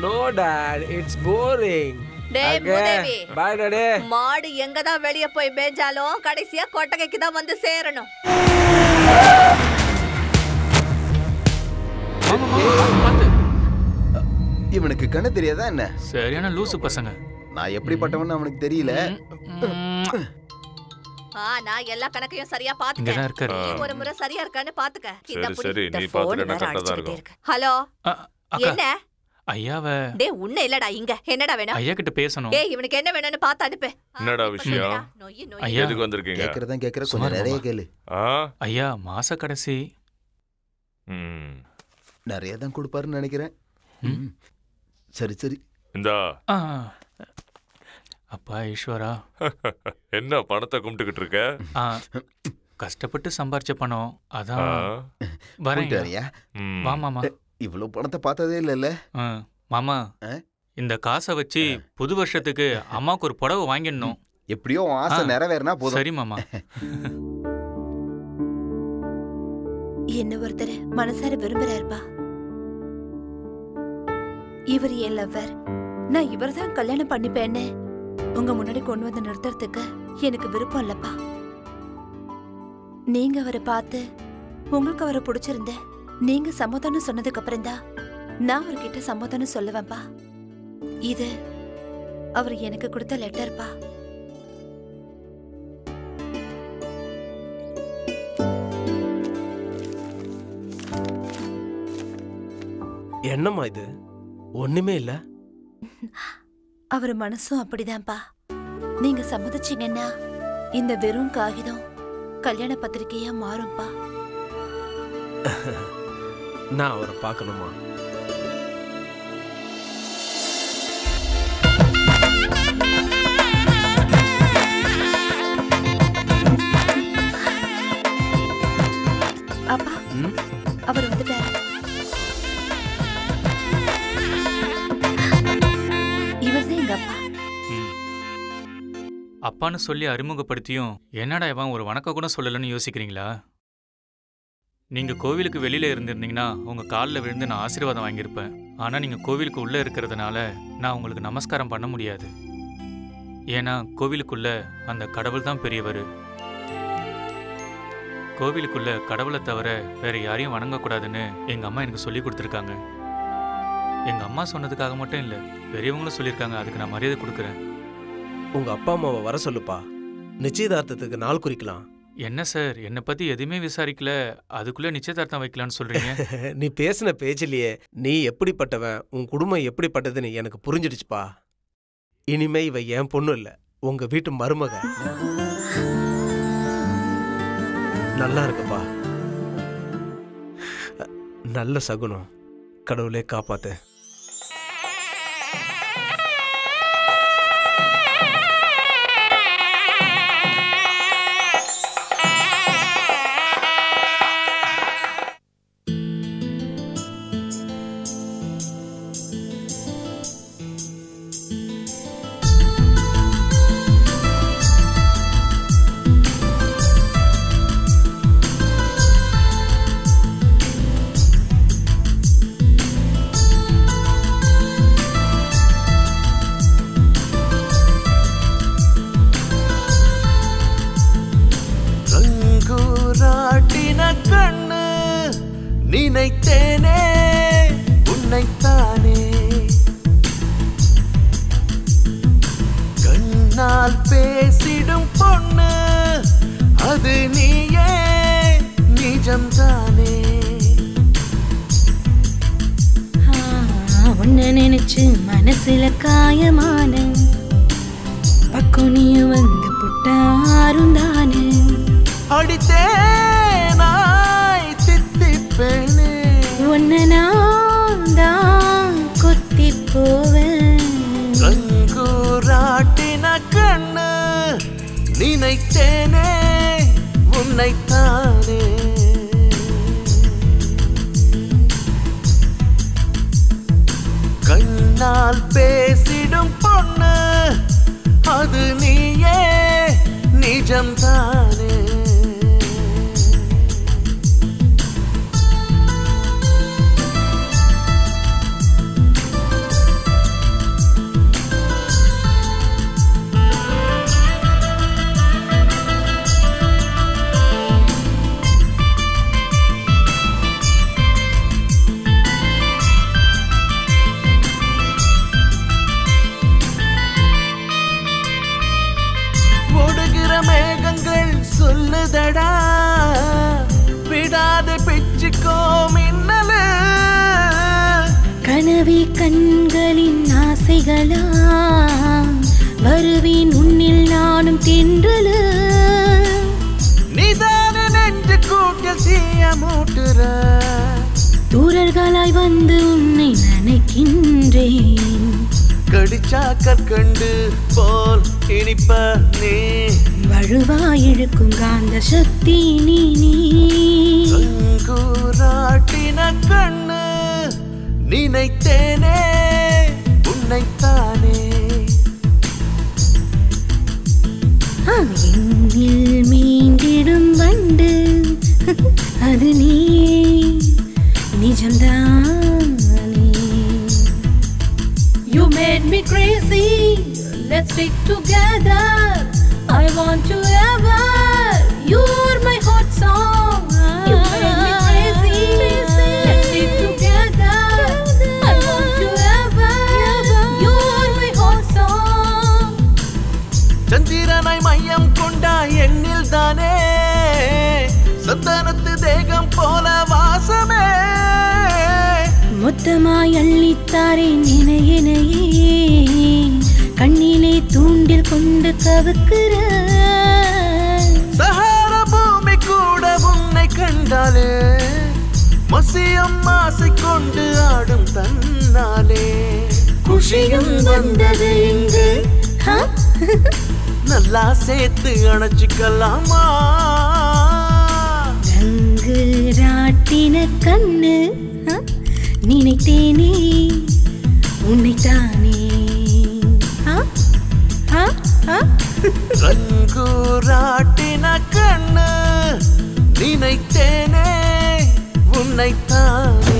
No dad, it's boring. டேய் மூதேவி, பை டாடி. மாடு எங்க தான் வெளிய போய் மேஞ்சாலும் கடைசியா கொட்டகைக்கு தான் வந்து சேரணும். இவனுக்கு கண்ணு தெரியாதா என்ன? சரியான லூசு பசங்க. நான் எப்படிப்பட்டவன்னு அவனுக்கு தெரியல. நான் எல்லா கணக்கையும் சரியா பாத்துக்க. நீ ஒரு முறை சரியா இருக்கான்னு பாத்துக்க. சரி நீ பாத்துக்கனா கரெக்ட்டா தான் இருக்கும். ஹலோ, என்ன? ஐயாவ. டேய் உன்ன இல்லடா இங்க. என்னடா வேணும்? ஐயா கிட்ட பேசணும். டேய் இவனுக்கு என்ன வேணும்னு பாத்து அனுப்பு. என்னடா விஷயம்? ஐயா எதுக்கு வந்திருக்கீங்க? கேக்குறதா கேக்குற, கொஞ்சம் நிறைய கேளு. ஐயா மாச கடைசி நிறைய தான் கொடுப்பாருன்னு நினைக்கிறேன். சரி சரி இந்தா. அப்பா ஈஸ்வரா. என்ன பணத்தை கும்பிட்டுக்கிட்டு இருக்க? கஷ்டப்பட்டு சம்பாரிச்ச பணம் அதான் வரேன். வா மாமா. இவ்வளவு பணத்தை பார்த்ததே இல்லைல்ல மாமா. இந்த காசை வச்சு புது வருஷத்துக்கு அம்மாவுக்கு ஒரு புடவை வாங்கிடணும். எப்படியோ ஆசை நிறைவேறினா போதும். சரி மாமா. என்ன ஒருத்தர் மனசார விரும்புறாருப்பா. இவர் என் லவ்வர். நான் இவர் தான் கல்யாணம் பண்ணிப்பேன்னு உங்க முன்னாடி கொண்டு வந்து நிறுத்துறதுக்கு எனக்கு விருப்பம் இல்லப்பா. நீங்க அவரை பார்த்து உங்களுக்கு அவரை பிடிச்சிருந்த நீங்க சமாதானம் சொன்னதுக்கு அப்புறம் தான் நான் அவர்கிட்ட சமாதானம் சொல்லுவேன்ப்பா. இது அவர் எனக்கு கொடுத்த லெட்டர்ப்பா. என்னம்மா இது? ஒண்ணுமே இல்ல. அவர் மனசும் அப்படிதான்ப்பா. நீங்க சம்மதிச்சீங்கன்னா இந்த வெறும் காகிதம் கல்யாண பத்திரிகையா மாறும்பா. நான் அவரை பார்க்கணுமா? அப்பா அவர் வந்துட்டாரு. இவர்தான் எங்க அப்பா. அப்பான்னு சொல்லி அறிமுகப்படுத்தியும் என்னடா இவன் ஒரு வணக்கம் கூட சொல்லலன்னு யோசிக்கிறீங்களா? நீங்க கோவிலுக்கு வெளியில இருந்திருந்தீங்கன்னா உங்க காலில் விழுந்து நான் ஆசீர்வாதம் வாங்கியிருப்பேன். ஆனா நீங்க கோவிலுக்கு உள்ள இருக்கிறதுனால நான் உங்களுக்கு நமஸ்காரம் பண்ண முடியாது. ஏன்னா கோவிலுக்குள்ள அந்த கடவுள் தான் பெரியவர். கோவிலுக்குள்ள கடவுளை தவிர வேற யாரையும் வணங்கக்கூடாதுன்னு எங்க அம்மா எனக்கு சொல்லி கொடுத்துருக்காங்க. எங்க அம்மா சொன்னதுக்காக மட்டும் இல்ல, பெரியவங்களும் சொல்லியிருக்காங்க. அதுக்கு நான் மரியாதை கொடுக்குறேன். உங்க அப்பா அம்மாவை வர சொல்லுப்பா, நிச்சயதார்த்தத்துக்கு நாள் குறிக்கலாம். என்ன சார், என்னை பத்தி எதுவுமே விசாரிக்கல, அதுக்குள்ள நிச்சயதார்த்தம் வைக்கலான்னு சொல்றீங்க? நீ பேசின பேச்சிலேயே நீ எப்படிப்பட்டவன், உன் குடும்பம் எப்படிப்பட்டதுன்னு எனக்கு புரிஞ்சிடுச்சுப்பா. இனிமே இவ என் பொண்ணு இல்ல, உங்க வீட்டு மருமக. நல்லா இருக்குப்பா. நல்ல சகுனம். கடவுளே காப்பாத்து. நினைத்தேனே உன்னைத்தானே, கண்ணால் பேசிடும் பொண்ணு அது நீயே, நிஜம்தானே. உன்னை நினைச்சு மனசுல காயமான பக்கம் நீ வந்து புட்டாரும் தானே. அடித்தேனாய் தித்திப்பேனே, உன்னை நான் தான் கொத்தி போவேன். ரங்கூராட்டின கண்ணு நினைத்தேனே உன்னைத்தானே. கண்ணால் பேசிடும் பொண்ணு அது நீயே, நிஜம்தானே. மேகங்கள் சொல்லுதடா விடாத பிச்சுக்கோ மின்னலு. கனவி கண்களின் ஆசைகளா வருவேன் உன்னில் நானும் தென்றலு. நிதான நெஞ்சு கூட்டில் தீய மூட்டுற தூரல்களாய் வந்து உன்னை நினைக்கின்றேன். கடிச்சா கற்கண்டு போல் இனிப்ப நீ, வழுவாய் இழுக்கும் காந்த சக்தி நீ. ரங்கூராட்டின கண்ணு நினைத்தேனே உன்னைத்தானே. என்னில் மீண்டிடும் வண்டு அது நீ, நிஜம்தானே. You made me crazy, let's stick together. I want you ever, you're my hot song. You made me crazy, let's stick together. I want you ever, you're my hot song. சந்திரனாய் மையம் கொண்டா எண்ணில் தானே, சந்தனத்து தேகம் போல வாசமே. மொத்தமாய் அள்ளித்தாரே நினையனையே, கண்ணிலே தூண்டில் கொண்டு கவுக்குற. சஹார பூமி கூட உன்னை கண்டாலே மசியம் ஆசை கொண்டு ஆடும் தன்னாலே. குஷியும் வந்தது இங்கு நல்லா சேர்த்து அணைச்சிக்கலாமா. ரங்கு ராட்டின கண்ணு நினைத்தேனே உன்னைத்தானே. உன்னைத்தானே.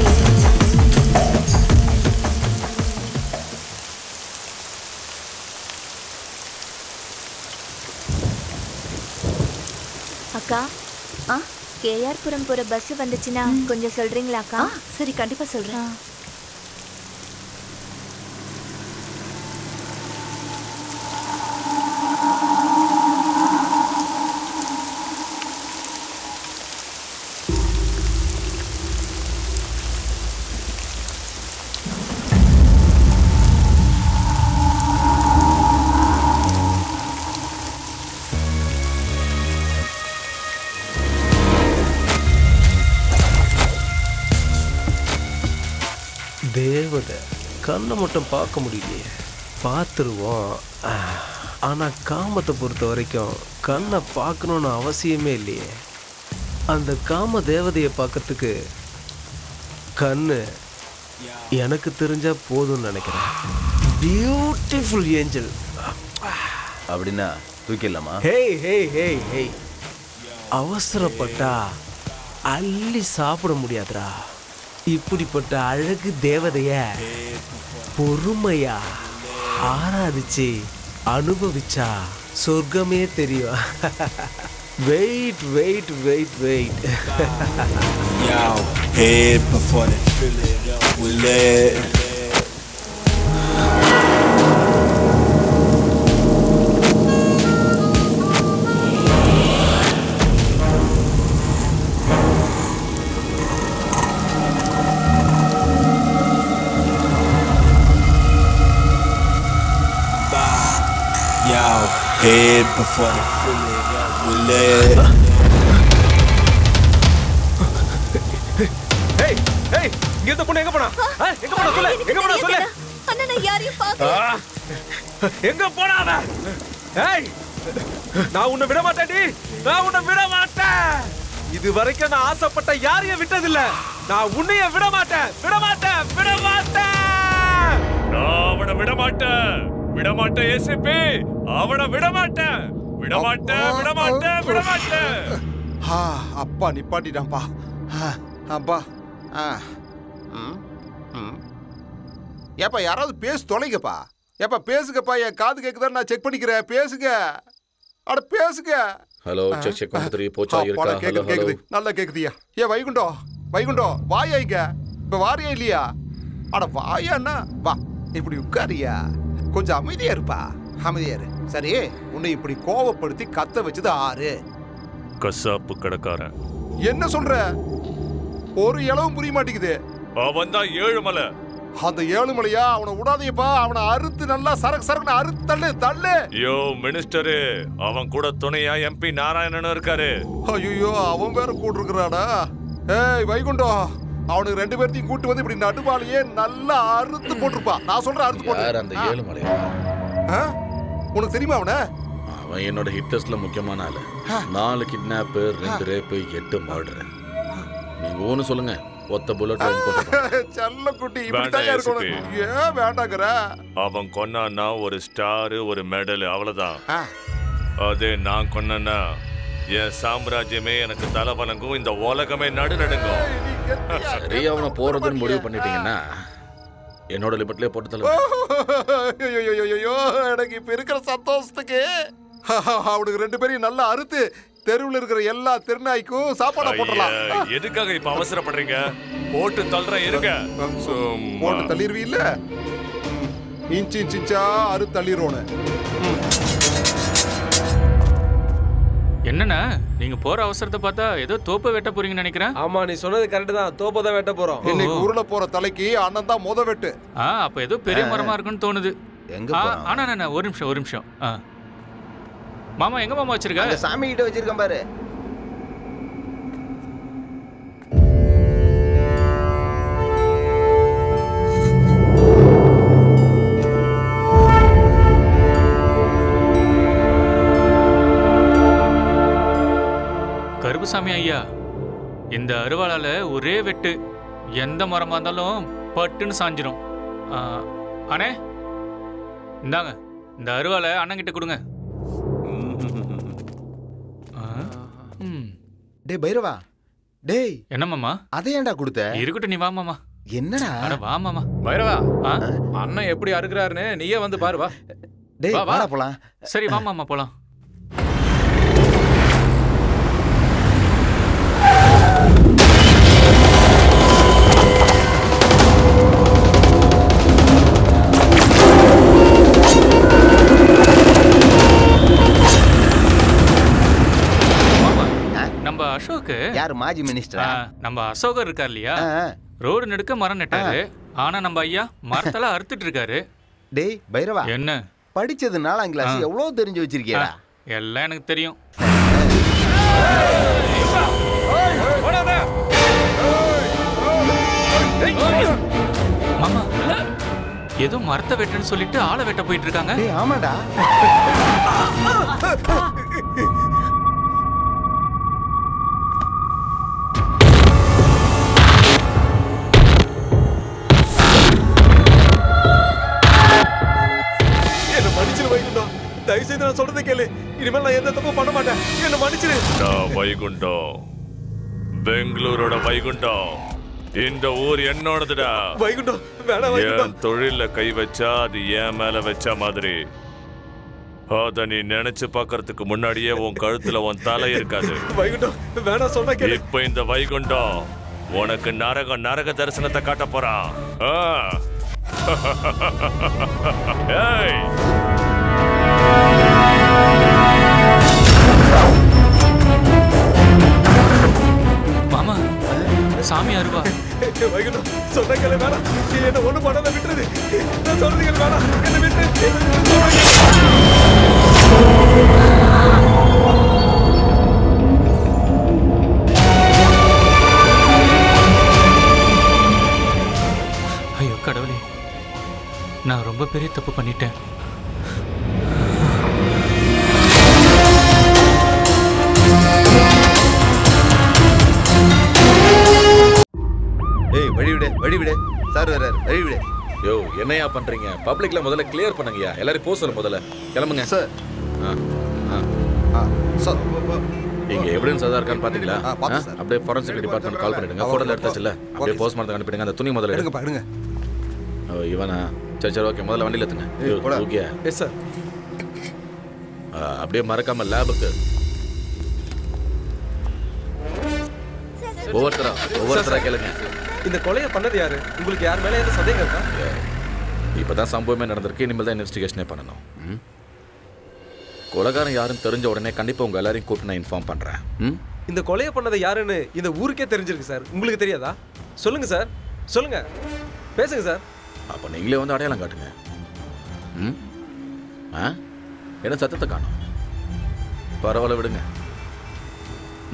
அக்கா, கேஆர் புரம் போற பஸ் வந்துச்சுன்னா கொஞ்சம் சொல்றீங்களா அக்கா? சரி, கண்டிப்பா சொல்றேன். தேவதை கண்ணை மட்டும் பார்க்க முடியலையே. பார்த்துருவோம். ஆனால் காமத்தை பொறுத்த வரைக்கும் கண்ணை பார்க்கணுன்னு அவசியமே இல்லையே. அந்த காம தேவதையை பார்க்கறதுக்கு கண்ணு எனக்கு தெரிஞ்சா போதும்னு நினைக்கிறேன். பியூட்டிஃபுல் ஏஞ்சல் அப்படின்னா தூக்கிடலாமா? ஹேய் ஹேய் ஹேய் ஹேய், அவசரப்பட்டா அள்ளி சாப்பிட முடியாதுடா. இப்படிப்பட்ட அழகு தேவதைய பொறுமையா ஆராதிச்சு அனுபவிச்சா சொர்க்கமே தெரியும். Wait wait wait wait. Head before they fill it up with lead. Head before they fill it up with lead. Hey, hey, இங்க இருந்த பொண்ணு எங்க போனா? எங்க போனா சொல்லு? எங்க போனா சொல்லு? அண்ணா நான் யாரையும் பார்க்கல. எங்க போனா அவ? ஏய், நான் உன்னை விட மாட்டேன்டி. நான் உன்னை விட மாட்டேன். இது வரைக்கும் நான் ஆசைப்பட்ட யாரையும் விட்டதில்ல. நான் உன்னைய விட மாட்டேன். விட மாட்டேன். விட மாட்டேன். நான் அவனை விட மாட்டேன். விட மாட்டேன் ஏசிபி. அவனை விட மாட்டேன். விட மாட்டேன். விட மாட்டேன். விட மாட்டேன். அப்பா நிப்பாட்டிட்டான்ப்பா. அப்பா. ஏப்பா யாராவது பேசு தொலைங்கப்பா. ஏப்பா பேசுங்கப்பா. என் காது கேக்குதான்னு நான் செக் பண்ணிக்கிறேன். பேசுங்க. அட பேசுங்க. ஹலோ, செக் செக் 1 3 போச்சா இருக்கா? Hello hello. நல்லா கேக்குதியா? ஏ வைகுண்டம், வைகுண்டம் வாயா இங்க. இப்ப வாரியா இல்லையா? அட வாயாண்ணா. வா இப்படி உட்காரியா. கொஞ்சம் அமைதியா இருப்பா. அமைதியா இரு. சரி, உன்னை இப்படி கோவப்படுத்தி கத்த வச்சது ஆறு? கசாப்பு கடைக்காரன். என்ன சொல்ற? ஒரு இளவும் புரிய மாட்டேங்குது. அவன் தான் ஏழுமலை. அந்த ஏழுமலையா? அவனை விடாதீப்பா. அவனை அறுத்து நல்லா சரக்கு சரக்குன்னு அறுத்து தள்ளு தள்ளு. யோ மினிஸ்டரு, அவன் கூட துணையா எம்பி நாராயணன் இருக்காரு. ஐயோ, அவன் வேற கூட இருக்கிறாடா. ஏய் வைகுண்டம், அவனுக்கு 2 பேர்த்தையும் கூட்டு வந்து இப்படி நடுவாலேயே நல்லா அறுத்து போட்டுருப்பா. நான் சொல்றேன் அறுத்து போட்டு. யார் அந்த ஏழுமலையா? உனக்கு தெரியுமா அவனை? அவன் என்னோட ஹிட் லிஸ்ட்ல முக்கியமான ஆளு. 4 கிட்னாப், 2 ரேப், 8 மர்டர். நீங்க ஒன்னு சொல்லுங்க. ஒத்த புல்லட் செல்ல குட்டி இப்படிதான் இருக்கணும். ஏன் வேண்டாங்கற? அவன் கொன்னான்னா ஒரு ஸ்டார், ஒரு மெடல், அவ்வளவுதான். அதே நான் கொன்னா என் சாம்ராஜ்யமே எனக்கு தலை வணங்கும். இந்த உலகமே நடுநடுங்கும். சரி, அவனை போறதுன்னு முடிவு பண்ணிட்டீங்கன்னா என்னோட லிமிட்லயே போட்டு தள்ள. எனக்கு இப்ப இருக்கிற சந்தோஷத்துக்கு அவனுக்கு 2 பேரையும் நல்லா அறுத்து தெருவில் இருக்கிற எல்லா திருநாய்க்கும் சாப்பாடா போட்டலாம். எதுக்காக இப்ப அவசரப்படுறீங்க? போட்டு தள்ளுற இருங்க. போட்டு தள்ளிடுவீ இல்ல? இன்ச்சு இன்ச்சா அறு தள்ளிடுவோன்னு. என்னண்ணா நீங்க போற அவசரத்தை பார்த்தா ஏதோ தோப்பை வெட்ட போறீங்கன்னு நினைக்கிறேன். ஆமா, நீ சொன்னது கரெக்ட் தான். தோப்பை தான் வெட்ட போறோம். இன்னைக்கு உருள போற தலைக்கு அண்ணன் தான் முத வெட்டு. அப்ப ஏதோ பெரிய மரமா இருக்குன்னு தோணுது. ஆனா ஒரு நிமிஷம். மாமா எங்க மாமா வச்சிருக்க? அந்த சாமி கிட்ட வச்சிருக்கேன் பாரு. கருப்புசாமி ஐயா, இந்த அருவாளால ஒரே வெட்டு எந்த மரமா இருந்தாலும் பட்டுன்னு சாஞ்சிரும். அண்ணே இந்தாங்க, இந்த அருவாளை அண்ணன் கிட்ட கொடுங்க. டே பைரவா, டேய் என்ன மாமா அதை ஏன்டா கொடுத்த? இருக்கட்டும், நீ வா மாமா. என்னடா? அட வா மாமா. பைரவா, அண்ணன் எப்படி அறுக்குறாருன்னு நீயே வந்து பாரு வா. டேய் வா போலாம். சரி வா மாமா போலாம். நம்ம அசோக் யார் மாஜி மினிஸ்டரா? நம்ம அசோகர் இருக்கார் இல்லையா, ரோடு நெடுக்க மரம் நட்டாரு. ஆனா நம்ம ஐயா மரத்தெல்லாம் அறுத்துட்டு இருக்காரு. டேய் பைரவா, என்ன படிச்சது 4ஆம் கிளாஸ், எவ்வளவு தெரிஞ்சு வச்சிருக்கியா? எல்லாம் எனக்கு தெரியும். மாமா ஏதோ மரத்தை வெட்டுன்னு சொல்லிட்டு ஆளை வெட்ட போயிட்டு இருக்காங்க. ஆமாடா. தயவுசெய்து நான் சொல்றதை கேளு. இனிமேல் நான் எந்த தப்பும் பண்ண மாட்டேன். என்ன மன்னிச்சிரு. வைகுண்டம், பெங்களூரோட வைகுண்டம். இந்த ஊர் என்னோடதுடா. வைகுண்டம் வேணா. வைகுண்டம் என் தொழில கை வச்சா அது என் மேல வச்ச மாதிரி. அத நீ நினைச்சு பாக்குறதுக்கு முன்னாடியே உன் கழுத்துல உன் தலை இருக்காது. வைகுண்டம் வேணா சொன்னா கேளு. இப்ப இந்த வைகுண்டம் உனக்கு நரக தரிசனத்தை காட்ட போறான். ஏய் மாமா சாமி அருவா. வைகுண்டம் சொன்ன கேளு. வேணா என்ன ஒண்ணு பண்ணாத விட்டுறது. நான் சொல்றது கேளு. வேணா என்ன விட்டு. ஐயோ கடவுளே, நான் ரொம்ப பெரிய தப்பு பண்ணிட்டேன். ஏய் வழி விடு. சார் வராரு, வழி விடு. யோ என்னையா பண்றீங்க? பப்ளிக்ல முதல்ல கிளியர் பண்ணுங்கயா. எல்லாரும் போக சொல்லுங்க முதல்ல. கிளம்புங்க சார். சார் இங்க எவிடன்ஸ் எதா இருக்கான்னு பாத்தீங்களா? அப்படியே ஃபாரன்சிக் டிபார்ட்மெண்ட் கால் பண்ணிடுங்க. போட்டோல எடுத்தாச்சுல, அப்படியே போஸ்ட்மார்ட்டம் அனுப்பிடுங்க. அந்த துணி முதல்ல எடுங்க. ஓ இவனா? சரி ஓகே, முதல்ல வண்டியில ஏத்துங்க. Okay yes sir. அப்படியே மறக்காம லேபுக்கு. ஒவ்வொருத்தரா கேளுங்க. இந்த கொலையை பண்ணது யாரு? உங்களுக்கு யார் மேல எந்த சந்தேகம் இருக்கா? இப்பதான் சம்பவமே நடந்திருக்கு. இனிமேல் தான் இன்வெஸ்டிகேஷனே பண்ணணும். கொலைகாரன் யாருன்னு தெரிஞ்ச உடனே கண்டிப்பா உங்க எல்லாரையும் கூப்பிட்டு நான் இன்ஃபார்ம் பண்றேன். இந்த கொலையை பண்ணது யாருன்னு இந்த ஊருக்கே தெரிஞ்சிருக்கு சார். உங்களுக்கு தெரியாதா? சொல்லுங்க சார், சொல்லுங்க, பேசுங்க சார். அப்ப நீங்களே வந்து அடையாளம் காட்டுங்க. என்ன சத்தத்தை காணும்? பரவாயில்ல விடுங்க.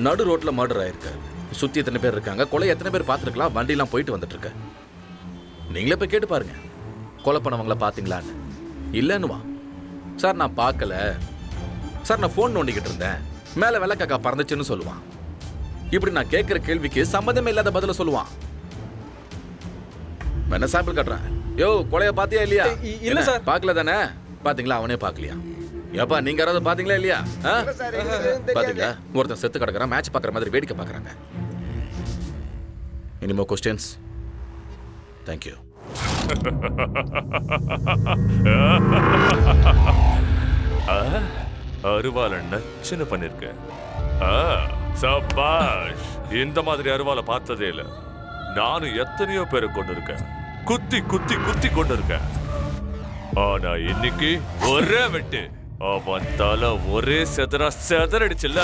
நடு ரோட்ல மர்டர் ஆயிருக்கு. சுத்தி எத்தனை பேர் இருக்காங்க, கொலை எத்தனை பேர் பார்த்துருக்கலாம், வண்டிலாம் போயிட்டு வந்துட்டு இருக்க. நீங்களே போய் கேட்டு பாருங்க, கொலை பண்ணவங்கள பாத்தீங்களான்னு. இல்லைன்னுவா. சார் நான் பார்க்கல சார், நான் ஃபோன் நோண்டிக்கிட்டு இருந்தேன், மேல வெள்ளக்காக்கா பறந்துச்சுன்னு சொல்லுவான். இப்படி நான் கேட்கிற கேள்விக்கு சம்மந்தமே இல்லாத பதில சொல்லுவான். என்ன சாம்பிள் காட்டுறேன். யோ கொலைய பாத்தியா இல்லையா? இல்ல சார். பார்க்கல தானே? பாத்தீங்களா? அவனே பார்க்கலையா? ஏப்பா நீங்க யாராவது பாத்தீங்களா இல்லையா? பாத்தீங்களா? ஒருத்தன் செத்து கிடக்குறான், மேட்ச் பாக்குற மாதிரி வேடிக்கை பாக்குறாங்க. இனிமோ கொஸ்டின்ஸ்? தேங்க்யூ. அருவாலை நச்சுன்னு பண்ணிருக்க. சபாஷ். இந்த மாதிரி அருவாலை பார்த்ததே இல்ல. நானும் எத்தனையோ பேரை கொண்டு இருக்கேன், குத்தி குத்தி குத்தி கொண்டு இருக்கேன். ஆனா இன்னைக்கு ஒரே வெட்டு. அவன் தலை ஒரே செதறடிச்சுல்ல.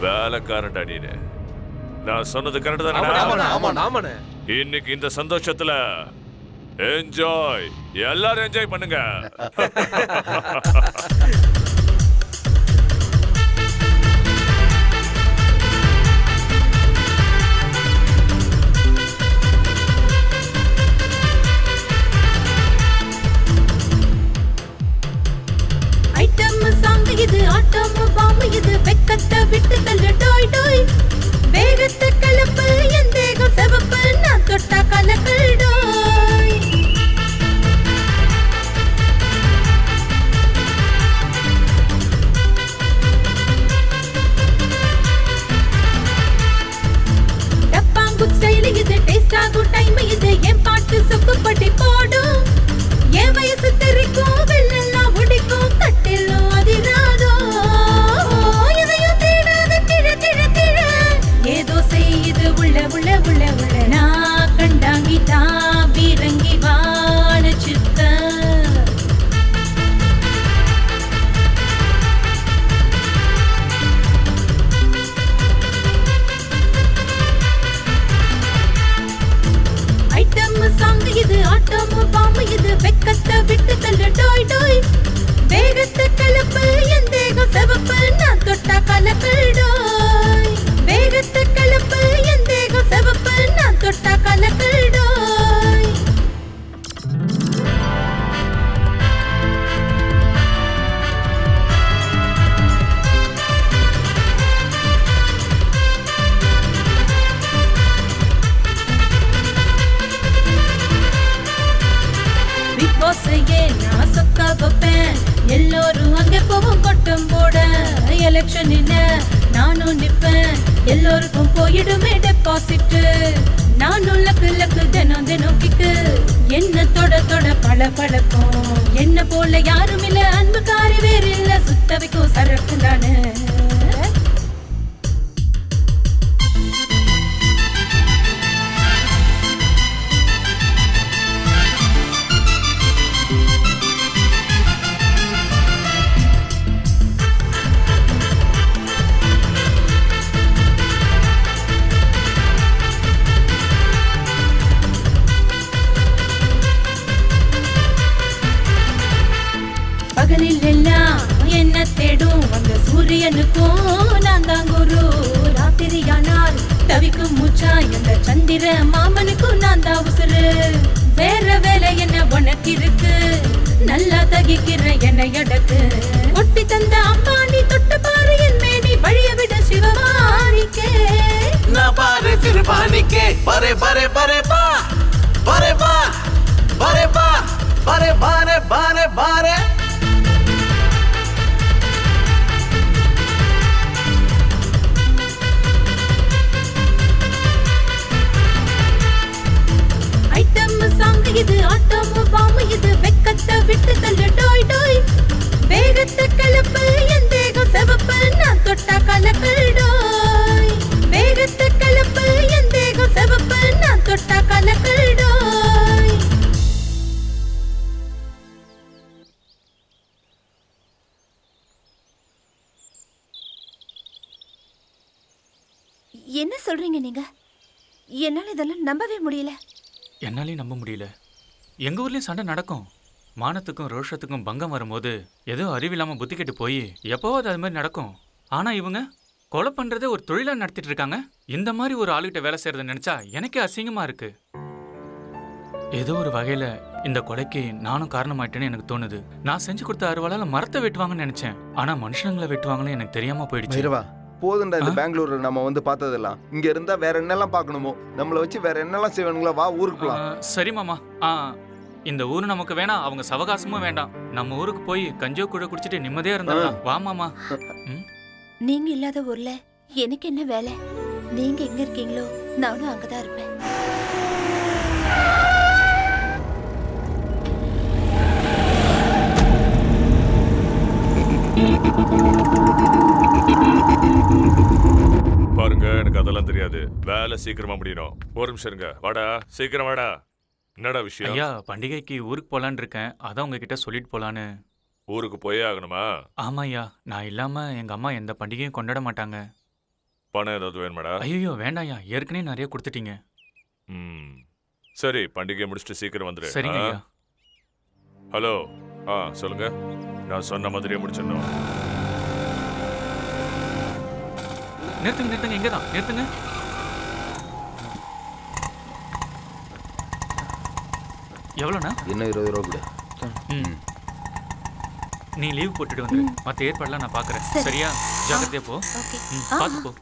வேலைக்காரன்டா நீனு. நான் சொன்னது கரெக்ட் தானே? இன்னைக்கு இந்த சந்தோஷத்துல என்ஜாய், எல்லாரும் என்ஜாய் பண்ணுங்க. ஐட்டம் சாங் இது, ஆட்டம் பாம்பு இது, வெக்கத்தை விட்டு தள்ளு டோய் டோய். வேகத்தை கலப்பு, என் தேகம் செவப்பு, நான் தொட்டா கலக்கல் டோய். எலெக்ஷனில் நானும் நிப்பேன், எல்லோருக்கும் போயிடுமே டெபாசிட். நானும் லக்கு லக்கு தினம் தினம் கிக்கு, என்ன தொட தொட பல பழக்கம். என்ன போல யாரும் இல்ல, அன்புக்காரி வேறு இல்ல, சுத்த வைக்கும் சரக்கு தானே. பகலில் எல்லாம் என்ன தேடும் அந்த சூரியனுக்கும் நான் தான் குரு. ராத்திரியானால் தவிக்கும் மூச்சா என்ற சந்திர மாமனுக்கும் நான் தான் உசுறு. வேற வேலை என்ன உனக்கு இருக்கு, நல்லா தகிக்கிற என்னை அடக்கு. ஒட்டி தந்த அம்பானி தொட்டு பாரு என் மேனி, வழிய விட சிவவானிக்கே. நான் பாரு சிறுபானிக்கே, பரே பரே பரே பா, பரே பா, பரே பா, பரே பாரே பாரே பாரே. இது ஆட்டம் பாம்பு, இது வெக்கத்தை விட்டு தள்ளு டோய் டோய். வேகத்தை கலப்பு என் தேகம் செவப்பு, நான் தொட்டா கலக்கல் டோய். வேகத்தை கலப்பு என் தேகம் செவப்பு, நான் தொட்டா கலக்கல் டோய். என்ன சொல்றீங்க நீங்க? என்னால இதெல்லாம் நம்பவே முடியல. என்னாலையும் நம்ப முடியல. எங்க ஊர்லயும் சண்டை நடக்கும். மானத்துக்கும் ரோஷத்துக்கும் பங்கம் வரும்போது ஏதோ அறிவில்லாம புத்தி கெட்டு போய் எப்போவாது அது மாதிரி நடக்கும். ஆனா இவங்க கொலை பண்றதே ஒரு தொழிலா நடத்திட்டு இருக்காங்க. இந்த மாதிரி ஒரு ஆளுகிட்ட வேலை செய்யறத நினைச்சா எனக்கே அசிங்கமா இருக்கு. ஏதோ ஒரு வகையில இந்த கொலைக்கு நானும் காரணமாயிட்டேன்னு எனக்கு தோணுது. நான் செஞ்சு கொடுத்த அறுவாளால மரத்தை வெட்டுவாங்கன்னு நினைச்சேன், ஆனா மனுஷங்களை வெட்டுவாங்கன்னு எனக்கு தெரியாம போயிடுச்சு. போதுண்டா இந்த பெங்களூர் நம்ம வந்து பார்த்ததெல்லாம். இங்க இருந்தா வேற என்னெல்லாம் பார்க்கணுமோ, நம்மளை வச்சு வேற என்னெல்லாம் செய்வானுங்களா, வா ஊருக்கு போலாம். சரி மாமா. இந்த ஊரு நமக்கு வேணாம், அவங்க சவகாசமும் வேண்டாம். நம்ம ஊருக்கு போய் கஞ்சோ கூட குடிச்சிட்டு நிம்மதியா இருந்தாலும் வா மாமா. நீங்க இல்லாத ஊர்ல எனக்கு என்ன வேலை? நீங்க எங்க இருக்கீங்களோ நானும் அங்கதான் இருப்பேன். பாருங்க, எனக்கு அதெல்லாம் தெரியாது. வேலை சீக்கிரமா முடியணும். ஒரு நிமிஷம் இருங்க. வாடா, சீக்கிரம் வாடா. என்னடா விஷயம்? ஐயா, பண்டிகைக்கு ஊருக்கு போலான்னு இருக்கேன். அதான் உங்ககிட்ட சொல்லிட்டு போலான்னு. ஊருக்கு போயே ஆகணுமா? ஆமா ஐயா, நான் இல்லாம எங்க அம்மா எந்த பண்டிகையும் கொண்டாட மாட்டாங்க. பணம் ஏதாவது வேணுமாடா? ஐயோ வேண்டாம்யா, ஏற்கனவே நிறைய கொடுத்துட்டீங்க. சரி, பண்டிகை முடிச்சுட்டு சீக்கிரம் வந்துரு. சரிங்க ஐயா. ஹலோ, சொல்லுங்க. நான் சொன்ன மாதிரியே முடிச்சிடணும். நிறுத்துங்க நிறுத்துங்க, இங்கதான் நிறுத்துங்க. எவ்வளோண்ணா? இன்னும் 20 ரூபா கூட. நீ லீவ் போட்டுட்டு வந்துரு. மற்ற ஏற்பாடுலாம் நான் பார்க்குறேன். சரியா? ஜாக்கிரதையா போ. பார்த்து போ.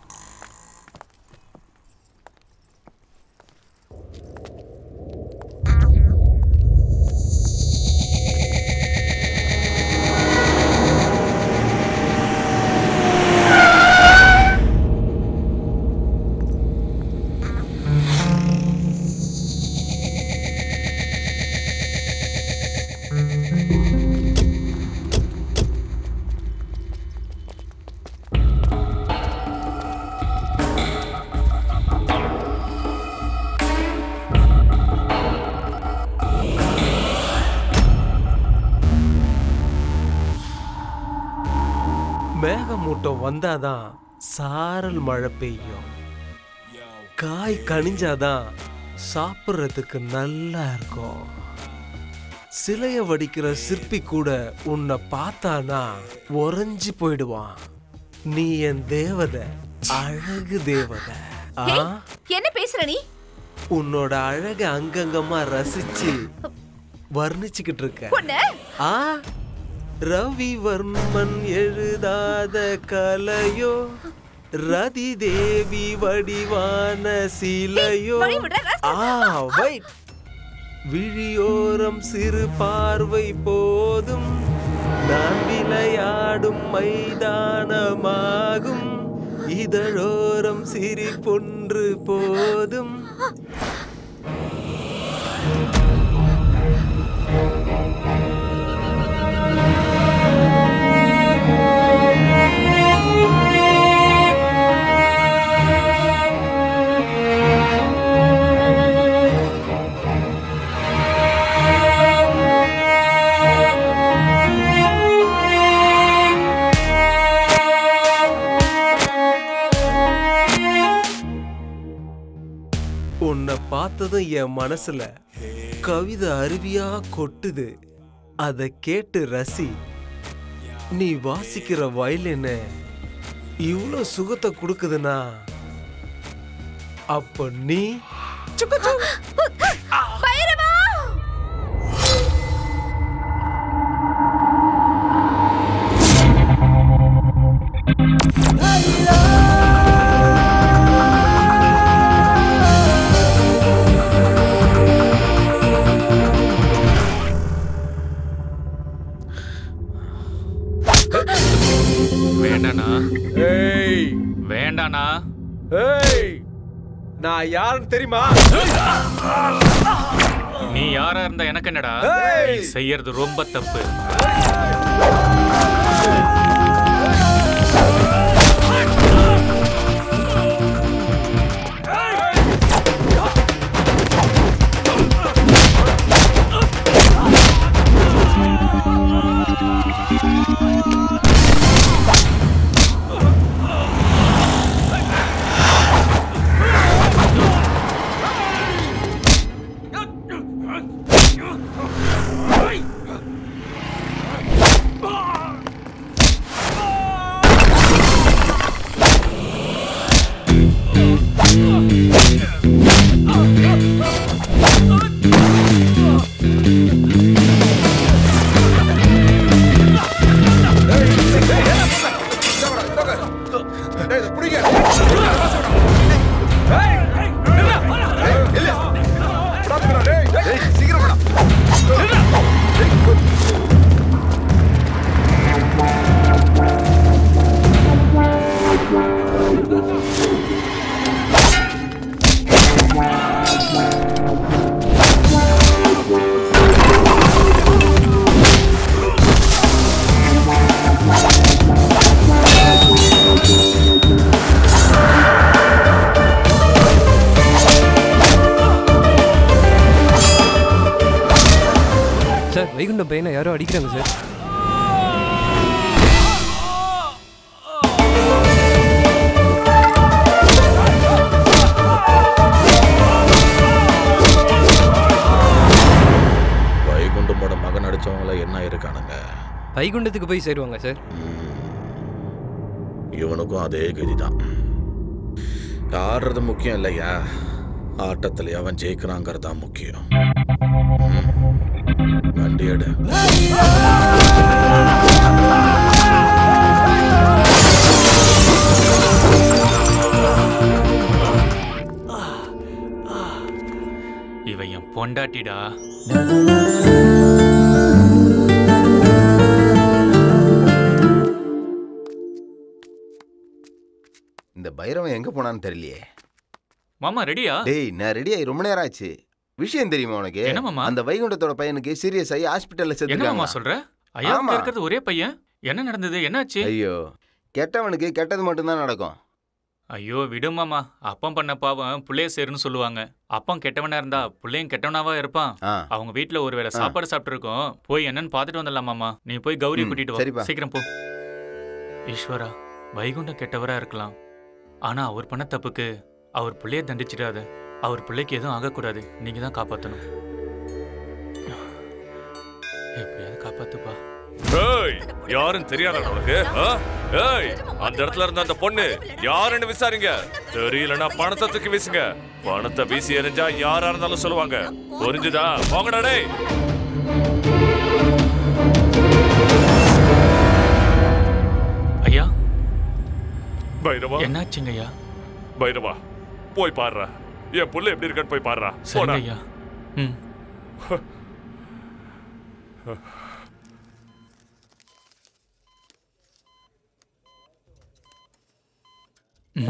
மேகமூட்டம் வந்தாதான் சாரல் மழை பெய்யும். காய் கனிஞ்சாதான் சாப்பிட்றதுக்கு நல்லா இருக்கும். சிலைய வடிக்கிற சிற்பி கூட உன்னை பார்த்தானா உறைஞ்சு போயிடுவான். நீ என் தேவதை, அழகு தேவதை. என்ன பேசுற நீ? உன்னோட அழக அங்கங்கமா ரசிச்சு வர்ணிச்சுக்கிட்டு இருக்க. ரவிவர்மன் எழுதாத கலையோ, ரதி தேவி வடிவான சிலையோ. வெயிட். விழியோரம் சிறு பார்வை போதும், நான் விளையாட ஆடும் மைதானமாகும் இதழோரம் சிரிப்பொன்று போதும். உன்னை பார்த்ததும் என் மனசுல கவிதை அருவியா கொட்டுது. அதை கேட்டு ரசி. நீ வாசிக்கிற வயலின் இவ்வளோ சுகத்தை கொடுக்குதுன்னா அப்ப நீ பைரவா! வேண்டானா? ஏய் வேண்டானா? ஏய் நான் யாருன்னு தெரியுமா? நீ யாரா இருந்தா எனக்கு என்னடா? நீ செய்யறது ரொம்ப தப்பு. வைகுண்டம் பையனை யாரோ அடிக்கிறாங்க சார். வைகுண்டமோட மகன் அடிச்சவங்கள என்ன இருக்கானுங்க? வைகுண்டத்துக்கு போய் சேருவாங்க சார். இவனுக்கும் அதே கதிதான். ஆடுறது முக்கியம் இல்லையா, ஆட்டத்தில் அவன் ஜெயிக்கிறாங்கிறது தான் முக்கியம். வண்டி எடு. இவன் என் பொண்டாட்டிடா. இந்த பைரவன் எங்க போனான்னு தெரியலையே. மாமா ரெடியா? டேய் நான் ரெடி ஆகி ரொம்ப நேரம் ஆச்சு. விஷயம் தெரியுமா உனக்கு? என்ன மாமா? அந்த வைகுண்டத்தோட பையனுக்கு சீரியஸ் ஆகி ஹாஸ்பிடல்ல என்ன சேர்த்துட்டாங்க. மாமா சொல்ற? ஐயா இருக்கிறது ஒரே பையன். என்ன நடந்தது? என்னாச்சு? ஐயோ கெட்டவனுக்கு கெட்டது மட்டும்தான் நடக்கும். ஐயோ விடு மாமா. அப்பம் பண்ண பாவம் புள்ளைய சேருன்னு சொல்லுவாங்க. அப்பம் கெட்டவனா இருந்தா புள்ளையும் கெட்டவனாவா இருப்பான். அவங்க வீட்டுல ஒருவேளை சாப்பாடு சாப்பிட்டு இருக்கோம். போய் என்னன்னு பாத்துட்டு வந்துடலாம் மாமா. நீ போய் கௌரி கூட்டிட்டு வா. சீக்கிரம் போ. ஈஸ்வரா, வைகுண்டம் கெட்டவரா இருக்கலாம். ஆனா அவர் பண்ண தப்புக்கு அவர் பிள்ளைய தண்டிச்சிடாத. அவர் பிள்ளைக்கு எதுவும் ஆகக்கூடாது. நீங்க தான் காப்பாற்றணும். எப்படியாவது காப்பாத்துப்பா. ஏய் யாருன்னு தெரியாதா உனக்கு? ஏய் அந்த இடத்துல இருந்த அந்த பொண்ணு யாருன்னு விசாரிங்க. தெரியலன்னா பணத்தை தூக்கி வீசுங்க. பணத்தை வீசி எறிஞ்சா யாரா இருந்தாலும் சொல்லுவாங்க. புரிஞ்சுதா? போங்கடா டேய். ஐயா பைரவா என்னாச்சுங்க ஐயா? பைரவா போய் பாருடா. என் புள்ள எப்படி இருக்கான்னு போய் பாருடா. போடா ஐயா. நீ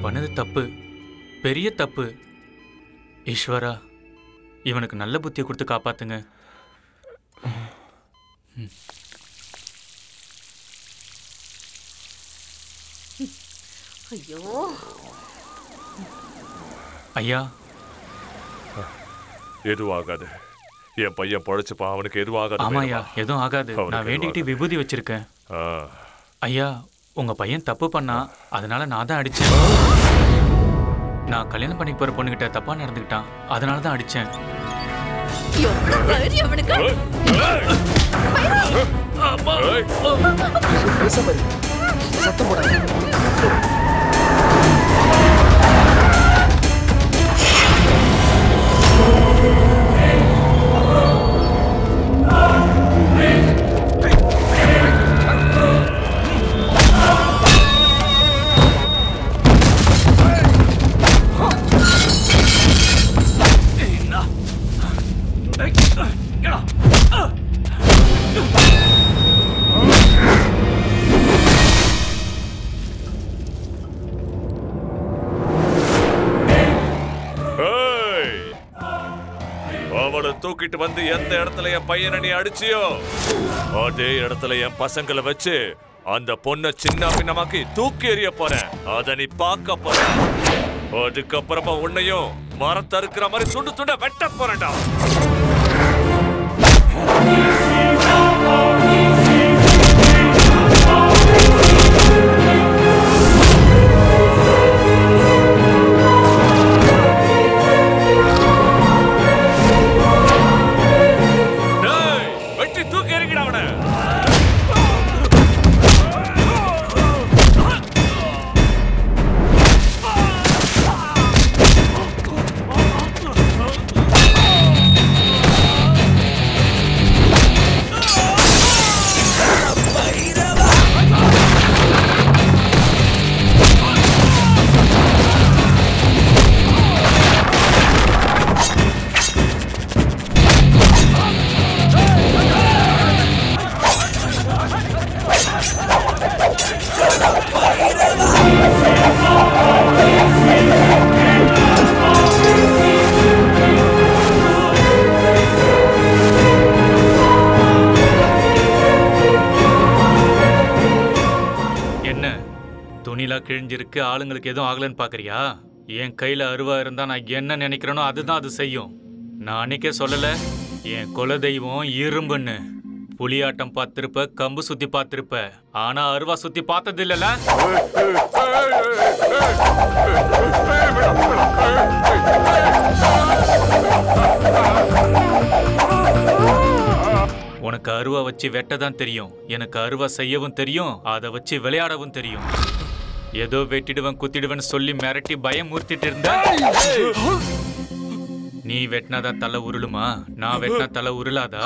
பண்ணது தப்பு, பெரிய தப்பு. ஈஸ்வரா, இவனுக்கு நல்ல புத்தியை கொடுத்து காப்பாத்துங்க. ஐயோ ஐயா, எதுவும் ஆகாது. என் பையன் பொழைச்சுப்பா, அவனுக்கு எதுவும் ஆகாது. ஆமாய்யா, எதுவும் ஆகாது. நான் வேண்டிக்கிட்டு விபூதி வச்சிருக்கேன். ஐயா, உங்க பையன் தப்பு பண்ணா, அதனால நான் தான் அடிச்சேன். நான் கல்யாணம் பண்ணி போற பொண்ணுகிட்ட தப்பா நடந்துக்கிட்டான், அதனால தான் அடிச்சேன். சத்தம் போடாத. தூக்கிட்டு வந்து எந்த இடத்துல என் பையனை நீ அடிச்சியோ அதே இடத்துல என் பசங்களை வச்சு அந்த பொண்ணை சின்ன பின்னமாக்கி தூக்கி எறிய போறேன். அத நீ பார்க்க போற. அதுக்கப்புறமா உன்னையும் மரத்தை அறுக்கிற மாதிரி துண்டு துண்ட வெட்ட போறேன்டா. கிழிஞ்சிருக்கு, ஆளுங்களுக்கு எதுவும் ஆகலன்னு பாக்குறியா? என் கையில அருவா இருந்தா நான் என்ன நினைக்கிறேனோ அதுதான் அது செய்யும். நான் அன்னைக்கே சொல்லல, என் குல தெய்வம் இரும்புன்னு. புலியாட்டம் பார்த்திருப்ப, கம்பு சுத்தி பார்த்திருப்ப, ஆனா அருவா சுத்தி பார்த்தது இல்லல. உனக்கு அருவா வச்சு வெட்டதான் தெரியும், எனக்கு அருவா செய்யவும் தெரியும், அதை வச்சு விளையாடவும் தெரியும். ஏதோ வெட்டிடுவன் குத்திடுவன் சொல்லி மிரட்டி பயம் ஊர்த்திட்டு இருந்தா நீ வெட்டினாதான் தலை உருளுமா? நான் வெட்டினா தலை உருளாதா?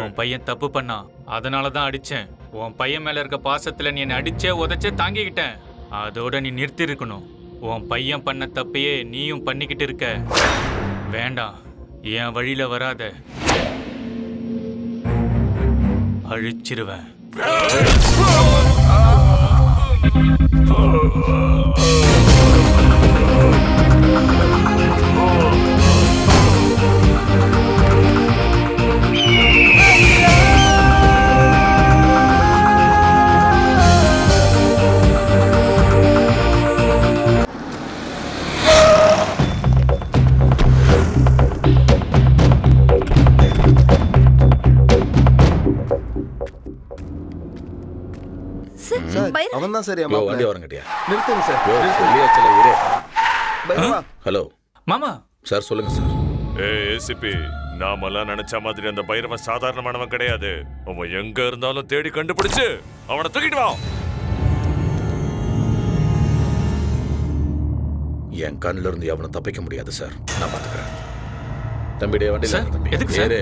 உன் பையன் தப்பு பண்ணான், அதனாலதான் அடிச்சேன். உன் பையன் மேல இருக்க பாசத்துல நீ என்னை அடிச்சே உதைச்சே தாங்கிக்கிட்டேன். அதோட நீ நிறுத்தி இருக்கணும். உன் பையன் பண்ண தப்பையே நீயும் பண்ணிக்கிட்டு இருக்க. வேண்டாம், என் வழியில வராத, அழிச்சிருவேன். அவன் தான் சார். வண்டி வரங்கட்டியா? நிறுத்துங்க சார். ஹலோ மாமா. சார் சொல்லுங்க சார். ஏசிபி, நாமெல்லாம் நினைச்ச மாதிரி அந்த பைரவன் சாதாரணமானவன் கிடையாது. அவன் எங்க இருந்தாலும் தேடி கண்டுபிடிச்சு அவனை தூக்கிட்டு வா. என் கண்ணில இருந்து அவனை தப்பிக்க முடியாது சார், நான் பாத்துக்கிறேன். தம்பிடைய வண்டியில எதுக்கு சார்?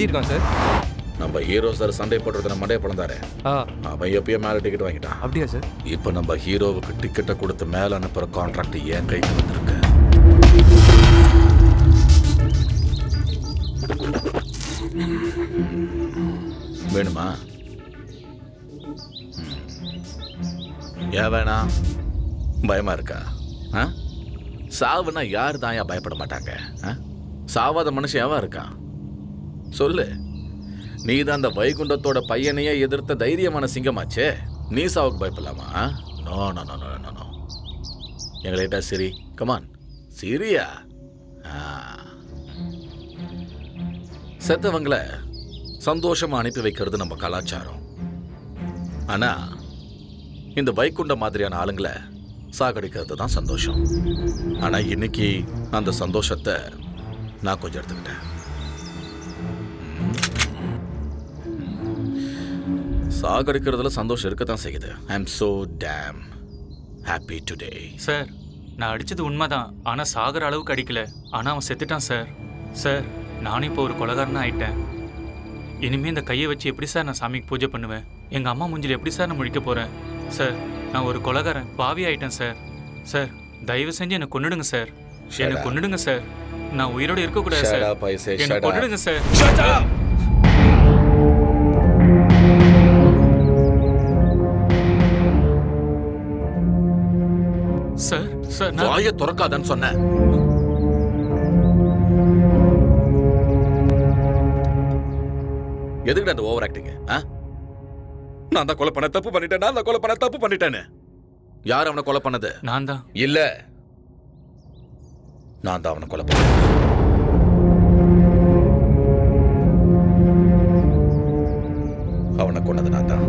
எப்படி இருக்கான் சார்? நம்ம ஹீரோ சார் சண்டை போடுறதுல மண்டைய பிறந்தாரு. அவன் எப்பயோ மேல டிக்கெட் வாங்கிட்டான். அப்படியா சார்? இப்போ நம்ம ஹீரோவுக்கு டிக்கெட்டை கொடுத்து மேல அனுப்புற கான்ட்ராக்ட் என் கைக்கு வந்திருக்கு. வேணுமா? ஏன் வேணாம்? பயமா இருக்கா? சாவுனா யாரு தான் ஏன் பயப்பட மாட்டாங்க? சாவாத மனுஷன் எவன் இருக்கான் சொல்லு. நீ தான் அந்த வைகுண்டத்தோட பையனையே எதிர்த்த தைரியமான சிங்கமாச்சே. நீ சாவுக்கு பயப்படலாமா? No no no no no. எங்களைட்டா சரி, கமான் சிரியா. செத்தவங்களை சந்தோஷமா அனுப்பி வைக்கிறது நம்ம கலாச்சாரம். ஆனா இந்த வைகுண்ட மாதிரியான ஆளுங்களை சாகடிக்கிறது தான் சந்தோஷம். ஆனா இன்னைக்கு அந்த சந்தோஷத்தை நான் கொஞ்சம் எடுத்துக்கிட்டேன். சாகடிக்கிறதுல சந்தோஷம் இருக்கத்தான் செய்யுது. I am so damn happy today. Sir, நான் அடிச்சது உண்மைதான். ஆனா சாகர அளவுக்கு அடிக்கல. ஆனா அவன் செத்துட்டான் சார். சார், நானும் இப்போ ஒரு கொலைகாரனா ஆயிட்டேன். இனிமே இந்த கையை வச்சு எப்படி சார் நான் சாமிக்கு பூஜை பண்ணுவேன்? எங்க அம்மா மூஞ்சில எப்படி சார் நான் முழிக்க போறேன்? சார், நான் ஒரு கொலைகாரன், பாவி ஆயிட்டேன் சார். சார், தயவு செஞ்சு என்னை கொன்னுடுங்க சார். என்னை கொன்னுடுங்க சார். நான் உயிரோட இருக்கக்கூடாது சார். என்னை கொன்னுடுங்க சார். சார், சார், வாயை திறக்காதன்னு சொன்னேன். எதுக்கு அந்த ஓவர் ஆக்டிங்? நான் தான் கொலை பண்ண தப்பு பண்ணிட்டேன். நான் தான் கொலை பண்ண தப்பு பண்ணிட்டேன்னு. யார் அவனை கொலை பண்ணது? நான் தான். இல்ல, நான் தான் அவனை கொலை பண்ணேன். அவனை கொன்னது நான் தான்.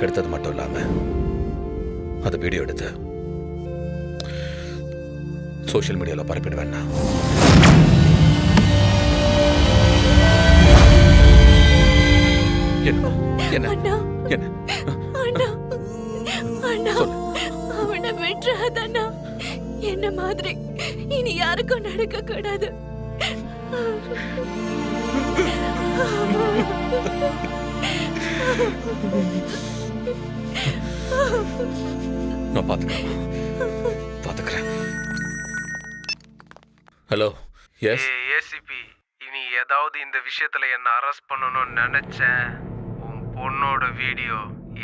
எடுத்தது மட்டும் இல்லாம அதை வீடியோ எடுத்து சோஷியல் மீடியால பரப்பிடுவேன். என்ன என்ன என்ன அவனை விட்டுறாதண்ணா. என்ன மாதிரி இனி யாருக்கும் நடக்க கூடாது. நான் பாத்துக்கிறேன். ஹலோ, எஸ் ஏசிபி, இனி ஏதாவது இந்த விஷயத்துல என்ன அரெஸ்ட் பண்ணணும்னு நினைச்சேன், உன் பொண்ணோட வீடியோ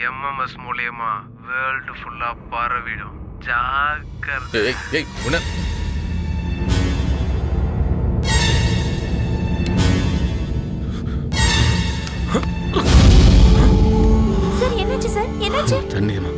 எம்எம்எஸ் மூலியமா வேர்ல்டு ஃபுல்லா பரவிடும். ஜாக்கிரதை. சார், என்னாச்சு சார்? என்னாச்சு? தண்ணியம்மா.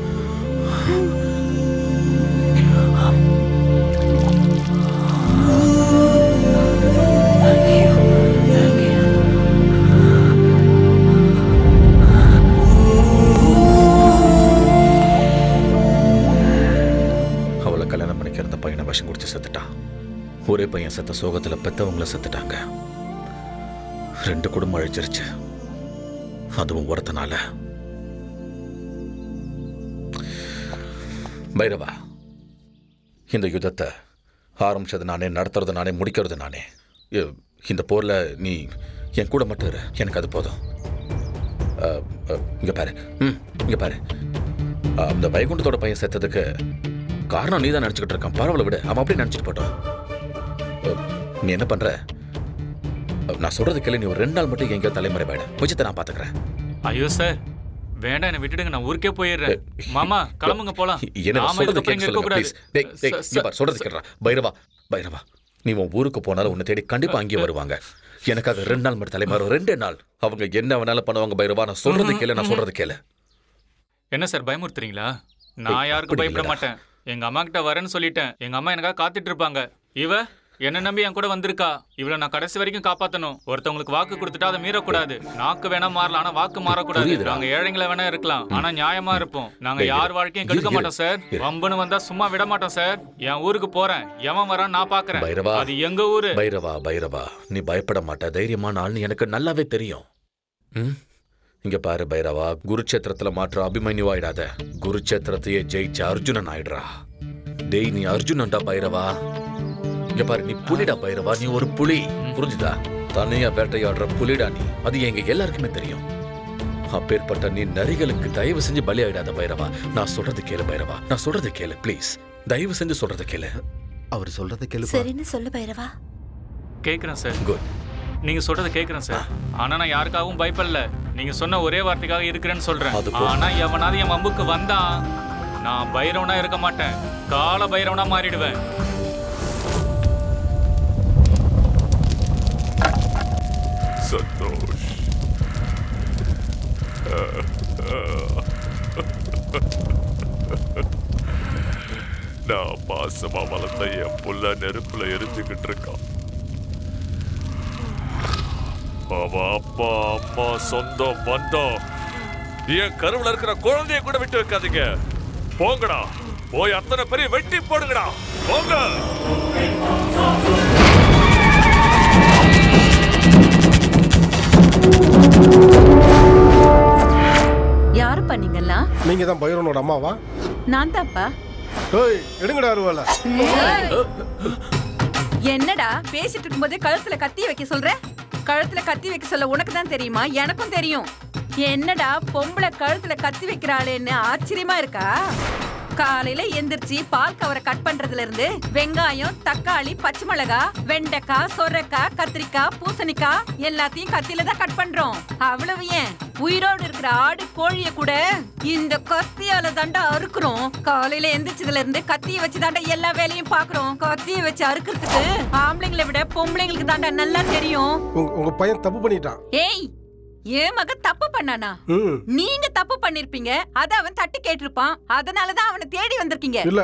அவளை கல்யாணம் பண்ணிக்கிற அந்த பையனை விஷம் குடிச்சு செத்துட்டான். ஒரே பையன் செத்த சோகத்துல பெத்தவங்கள செத்துட்டாங்க. 2 குடும்பம் அழிச்சிருச்சு. அதுவும் ஒருத்தனால. பைரவா, இந்த யுத்தத்தை ஆரம்பிச்சது நானே, நடத்துறது நானே, முடிக்கிறது நானே. இந்த போர்ல நீ என் கூட மட்டும் இரு, எனக்கு அது போதும். இங்க பாரு, இங்க பாரு. அந்த வைகுண்டத்தோட பையன் செத்ததுக்கு காரணம் நீ தான் நினைச்சுக்கிட்டு இருக்கான். பரவாயில்ல விடு, அவன் அப்படியே நினைச்சிட்டு போட்டோம். நீ என்ன பண்ற? நான் சொல்றது கேளு. நீ ஒரு 2 நாள் மட்டும் எங்கேயோ தலைமறைவாயிட. மிச்சத்தை நான் பாத்துக்கிறேன். ஐயோ சார், வேண்டாம், என்ன விட்டுடுங்க, நான் ஊருக்கே போயிடுறேன். மாமா கிளம்புங்க போலாம். என்ன சொல்றது கேட்க ப்ளீஸ். சொல்றது கேட்றா. பைரவா பைரவா, நீ உன் ஊருக்கு போனாலும் உன்னை தேடி கண்டிப்பா அங்கேயே வருவாங்க. எனக்காக 2 நாள் மட்டும் தலைமாறும். 2 நாள் அவங்க என்ன வேணாலும் பண்ணுவாங்க. பைரவா, நான் சொல்றது கேளு, நான் சொல்றது கேளு. என்ன சார் பயமுறுத்துறீங்களா? நான் யாருக்கும் பயப்பட மாட்டேன். எங்க அம்மா கிட்ட வரேன்னு சொல்லிட்டேன். எங்க அம்மா எனக்காக காத்துட்டு இருப்பாங்க. இவ என்ன நம்பி என் கூட வந்திருக்கா. இவளை நான் கடைசி வரைக்கும் காப்பாத்தணும். ஒருத்தவங்களுக்கு வாக்கு கொடுத்துட்டா அதை மீறக்கூடாது. நாக்கு வேணா மாறலாம், ஆனா வாக்கு மாறக்கூடாது. நாங்க ஏழைங்களை வேணா இருக்கலாம், ஆனா நியாயமா இருப்போம். நாங்க யார் வாழ்க்கையும் கெடுக்க மாட்டோம் சார். வம்புன்னு வந்தா சும்மா விட மாட்டோம் சார். என் ஊருக்கு போறேன், எவன் வரான் நான் பாக்குறேன். பைரவா, அது எங்க ஊரு. பைரவா பைரவா, நீ பயப்பட மாட்ட. தைரியமான ஆள்னு எனக்கு நல்லாவே தெரியும். இங்க பாரு பைரவா, குருட்சேத்திரத்துல மாற்ற அபிமன்யுவாயிடாத. குருட்சேத்திரத்தையே ஜெயிச்ச அர்ஜுனன் ஆயிடுறா. டேய், நீ அர்ஜுனன்டா பைரவா. இங்க பாரு, நீ புலிடா பைரவா. நீ ஒரு புலி, புரிஞ்சுதா? தனியா வேட்டையாடுற புலிடா நீ. அது எங்க எல்லாருக்குமே தெரியும். அப்பேற்பட்ட நீ நரிகளுக்கு தயவு செஞ்சு பலி ஆயிடாத பைரவா. நான் சொல்றது கேளு பைரவா, நான் சொல்றது கேளு ப்ளீஸ். தயவு செஞ்சு சொல்றது கேளு. அவர் சொல்றத கேளு. சரின்னு சொல்லு பைரவா. கேக்குறேன் சார். குட். நீங்க சொல்றத கேக்குறேன் சார். ஆனா நான் யாருக்காகவும் பயப்படல. நீங்க சொன்ன ஒரே வார்த்தைக்காக இருக்கிறேன்னு சொல்றேன். ஆனா எவனாவது என் வம்புக்கு வந்தான், நான் பைரவனா இருக்க மாட்டேன். கால பைரவனா மாறிடுவேன். சந்தோஷ், நான் பாசமா வளர்ந்த என் புள்ள நெருப்புல எரிஞ்சுக்கிட்டு இருக்கான். அவ அப்பா அம்மா சொந்தம் பந்தம் என் கருவுல இருக்கிற குழந்தைய கூட விட்டு வைக்காதீங்க. போங்கடா, போய் அத்தனை பெரிய வெட்டி போடுங்கடா. போங்க. யாரு பண்ணீங்களா? நீங்க தான் பைரவனோட அம்மாவா? நான் தான்ப்பா. ஏய், எடுங்கடா அருவாளை. என்னடா பேசிட்டு இருக்கும்போதே கழுத்துல கத்தி வைக்க சொல்ற? கழுத்துல கத்தி வைக்க சொல்ல உனக்கு தான் தெரியுமா? எனக்கும் தெரியும். என்னடா பொம்பளை கழுத்துல கத்தி வைக்கிறாளேன்னு ஆச்சரியமா இருக்கா? காலையில எந்திரிச்சு பால் கவரை கட் பண்றதுல இருந்து வெங்காயம், தக்காளி, பச்சை மிளகாய், வெண்டைக்காய், சொரக்காய், கத்திரிக்காய், பூசணிக்காய் எல்லாத்தையும் கத்தியில தான் கட் பண்றோம். அவ்வளவு ஏன், உயிரோடு இருக்கிற ஆடு கோழிய கூட இந்த கத்தியால தாண்டா அறுக்குறோம். காலையில எந்திரிச்சதுல இருந்து கத்திய வச்சு தாண்டா எல்லா வேலையும் பாக்குறோம். கத்திய வச்சு அறுக்கிறதுக்கு ஆம்பளைங்களை விட பொம்பளைங்களுக்கு தாண்டா நல்லா தெரியும். உங்க பையன் தப்பு பண்ணிட்டான். ஏய், ஏன் மக தப்பு பண்ணானா? நீங்க தப்பு பண்ணிருப்பீங்க, அத அவன் தட்டி கேட்டிருப்பான். அதனாலதான் அவனை தேடி வந்திருக்கீங்க. இல்ல,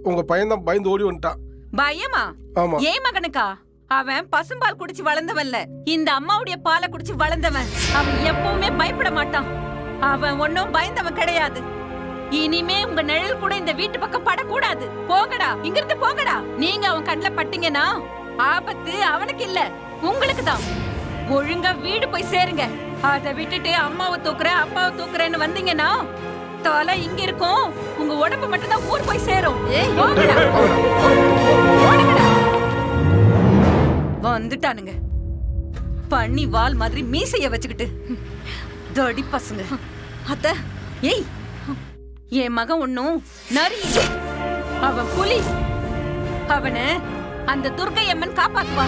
உங்க பையன் தான் பயந்து ஓடி வந்துட்டான். பயமா? ஆமா. ஏன் மகனுக்கா? அவன் பசும்பால் குடிச்சு வளர்ந்தவன்ல, இந்த அம்மாவுடைய பாலை குடிச்சு வளர்ந்தவன். அவன் எப்பவுமே பயப்பட மாட்டான். அவன் ஒன்னும் பயந்தவன் கிடையாது. இனிமே உங்க நிழல் கூட இந்த வீட்டு பக்கம் படக்கூடாது. போங்கடா, இங்க இருந்து போங்கடா. நீங்க அவன் கண்ணுல பட்டீங்கன்னா ஆபத்து அவனுக்கு இல்ல, உங்களுக்கு தான். ஒழுங்கா வீடு போய் சேருங்க. அதை விட்டுட்டு அம்மாவை தூக்குறேன் அப்பாவை தூக்குறேன்னு வந்தீங்கன்னா தலை இங்க இருக்கும், உங்க உடம்பு மட்டும் தான் ஊர் போய் சேரும். வந்துட்டானுங்க பண்ணி வால் மாதிரி மீசைய வச்சுக்கிட்டு தடி பசங்க. அத்த, ஏய், என் மகன் ஒன்னும் நரி, அவன் புலி. அவனை அந்த துர்க்கை அம்மன் காப்பாத்துவா.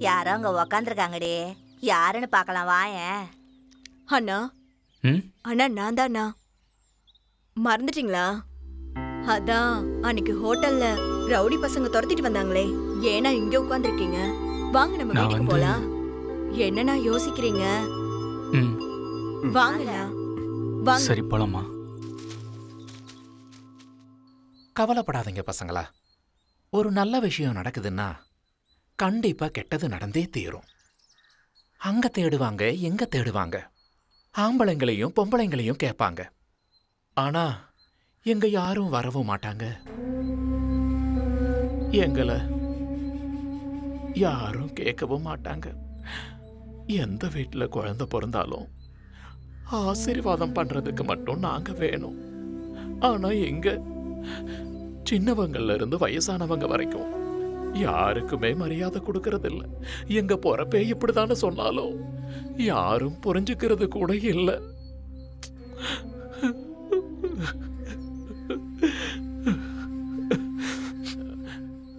யாரோ அங்க உக்காந்துருக்காங்கடி, யாருன்னு பாக்கலாம் வாயேன். அண்ணா, அண்ணா நான் தானா? மறந்துட்டீங்களா? அதான் அன்னைக்கு ஹோட்டல்ல ரவுடி பசங்க துரத்திட்டு வந்தாங்களே, ஏன்னா இங்க உட்கார்ந்திருக்கீங்க? வாங்க நம்ம வீட்டுக்கு போலாம். என்னன்னா யோசிக்கிறீங்க? வாங்கண்ணா வாங்க. சரி போலாமா? கவலைப்படாதீங்க பசங்களா. ஒரு நல்ல விஷயம் நடக்குதுன்னா கண்டிப்பா கெட்டது நடந்தே தீரும். அங்க தேடுவாங்க, எங்க தேடுவாங்க, ஆம்பளைங்களையும் பொம்பளைங்களையும் கேட்பாங்க. ஆனா எங்க யாரும் வரவும் மாட்டாங்க. எங்களை யாரும் கேட்கவும் மாட்டாங்க. எந்த வீட்டுல குழந்தை பிறந்தாலும் ஆசீர்வாதம் பண்றதுக்கு மட்டும் நாங்க வேணும். ஆனா எங்க சின்னவங்கள்ல இருந்து வயசானவங்க வரைக்கும் யாருக்குமே மரியாதை கொடுக்கறது இல்ல. எங்க பொறப்பே இப்படிதானே சொன்னாலும் யாரும் புரிஞ்சுக்கிறது கூட இல்ல.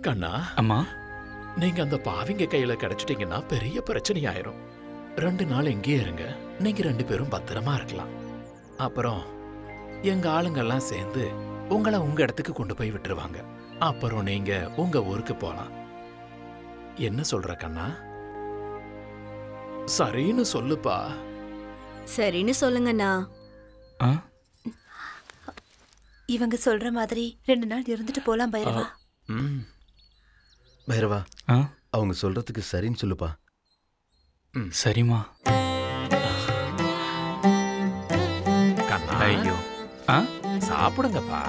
கண்ணா, அம்மா, நீங்க அந்த பாவிங்க கையில கிடைச்சிட்டீங்கன்னா பெரிய பிரச்சனை ஆயிரும். 2 நாள் எங்கே இருங்க, நீங்க 2 பேரும் பத்திரமா இருக்கலாம். அப்புறம் எங்க ஆளுங்கெல்லாம் சேர்ந்து உங்களை உங்க இடத்துக்கு கொண்டு போய் விட்டுருவாங்க. அப்புறம் நீங்க உங்க ஊருக்கு போலாம். என்ன சொல்ற கண்ணா? சரின்னு சொல்லுப்பா. சரின்னு சொல்லுங்கண்ணா. இவங்க சொல்ற மாதிரி 2 நாள் இருந்துட்டு போலாம் பைரவா. பைரவா, அவங்க சொல்றதுக்கு சரின்னு சொல்லுப்பா. சரிம்மா. கண்ணா, ஐயோ, சாப்பிடுங்கப்பா.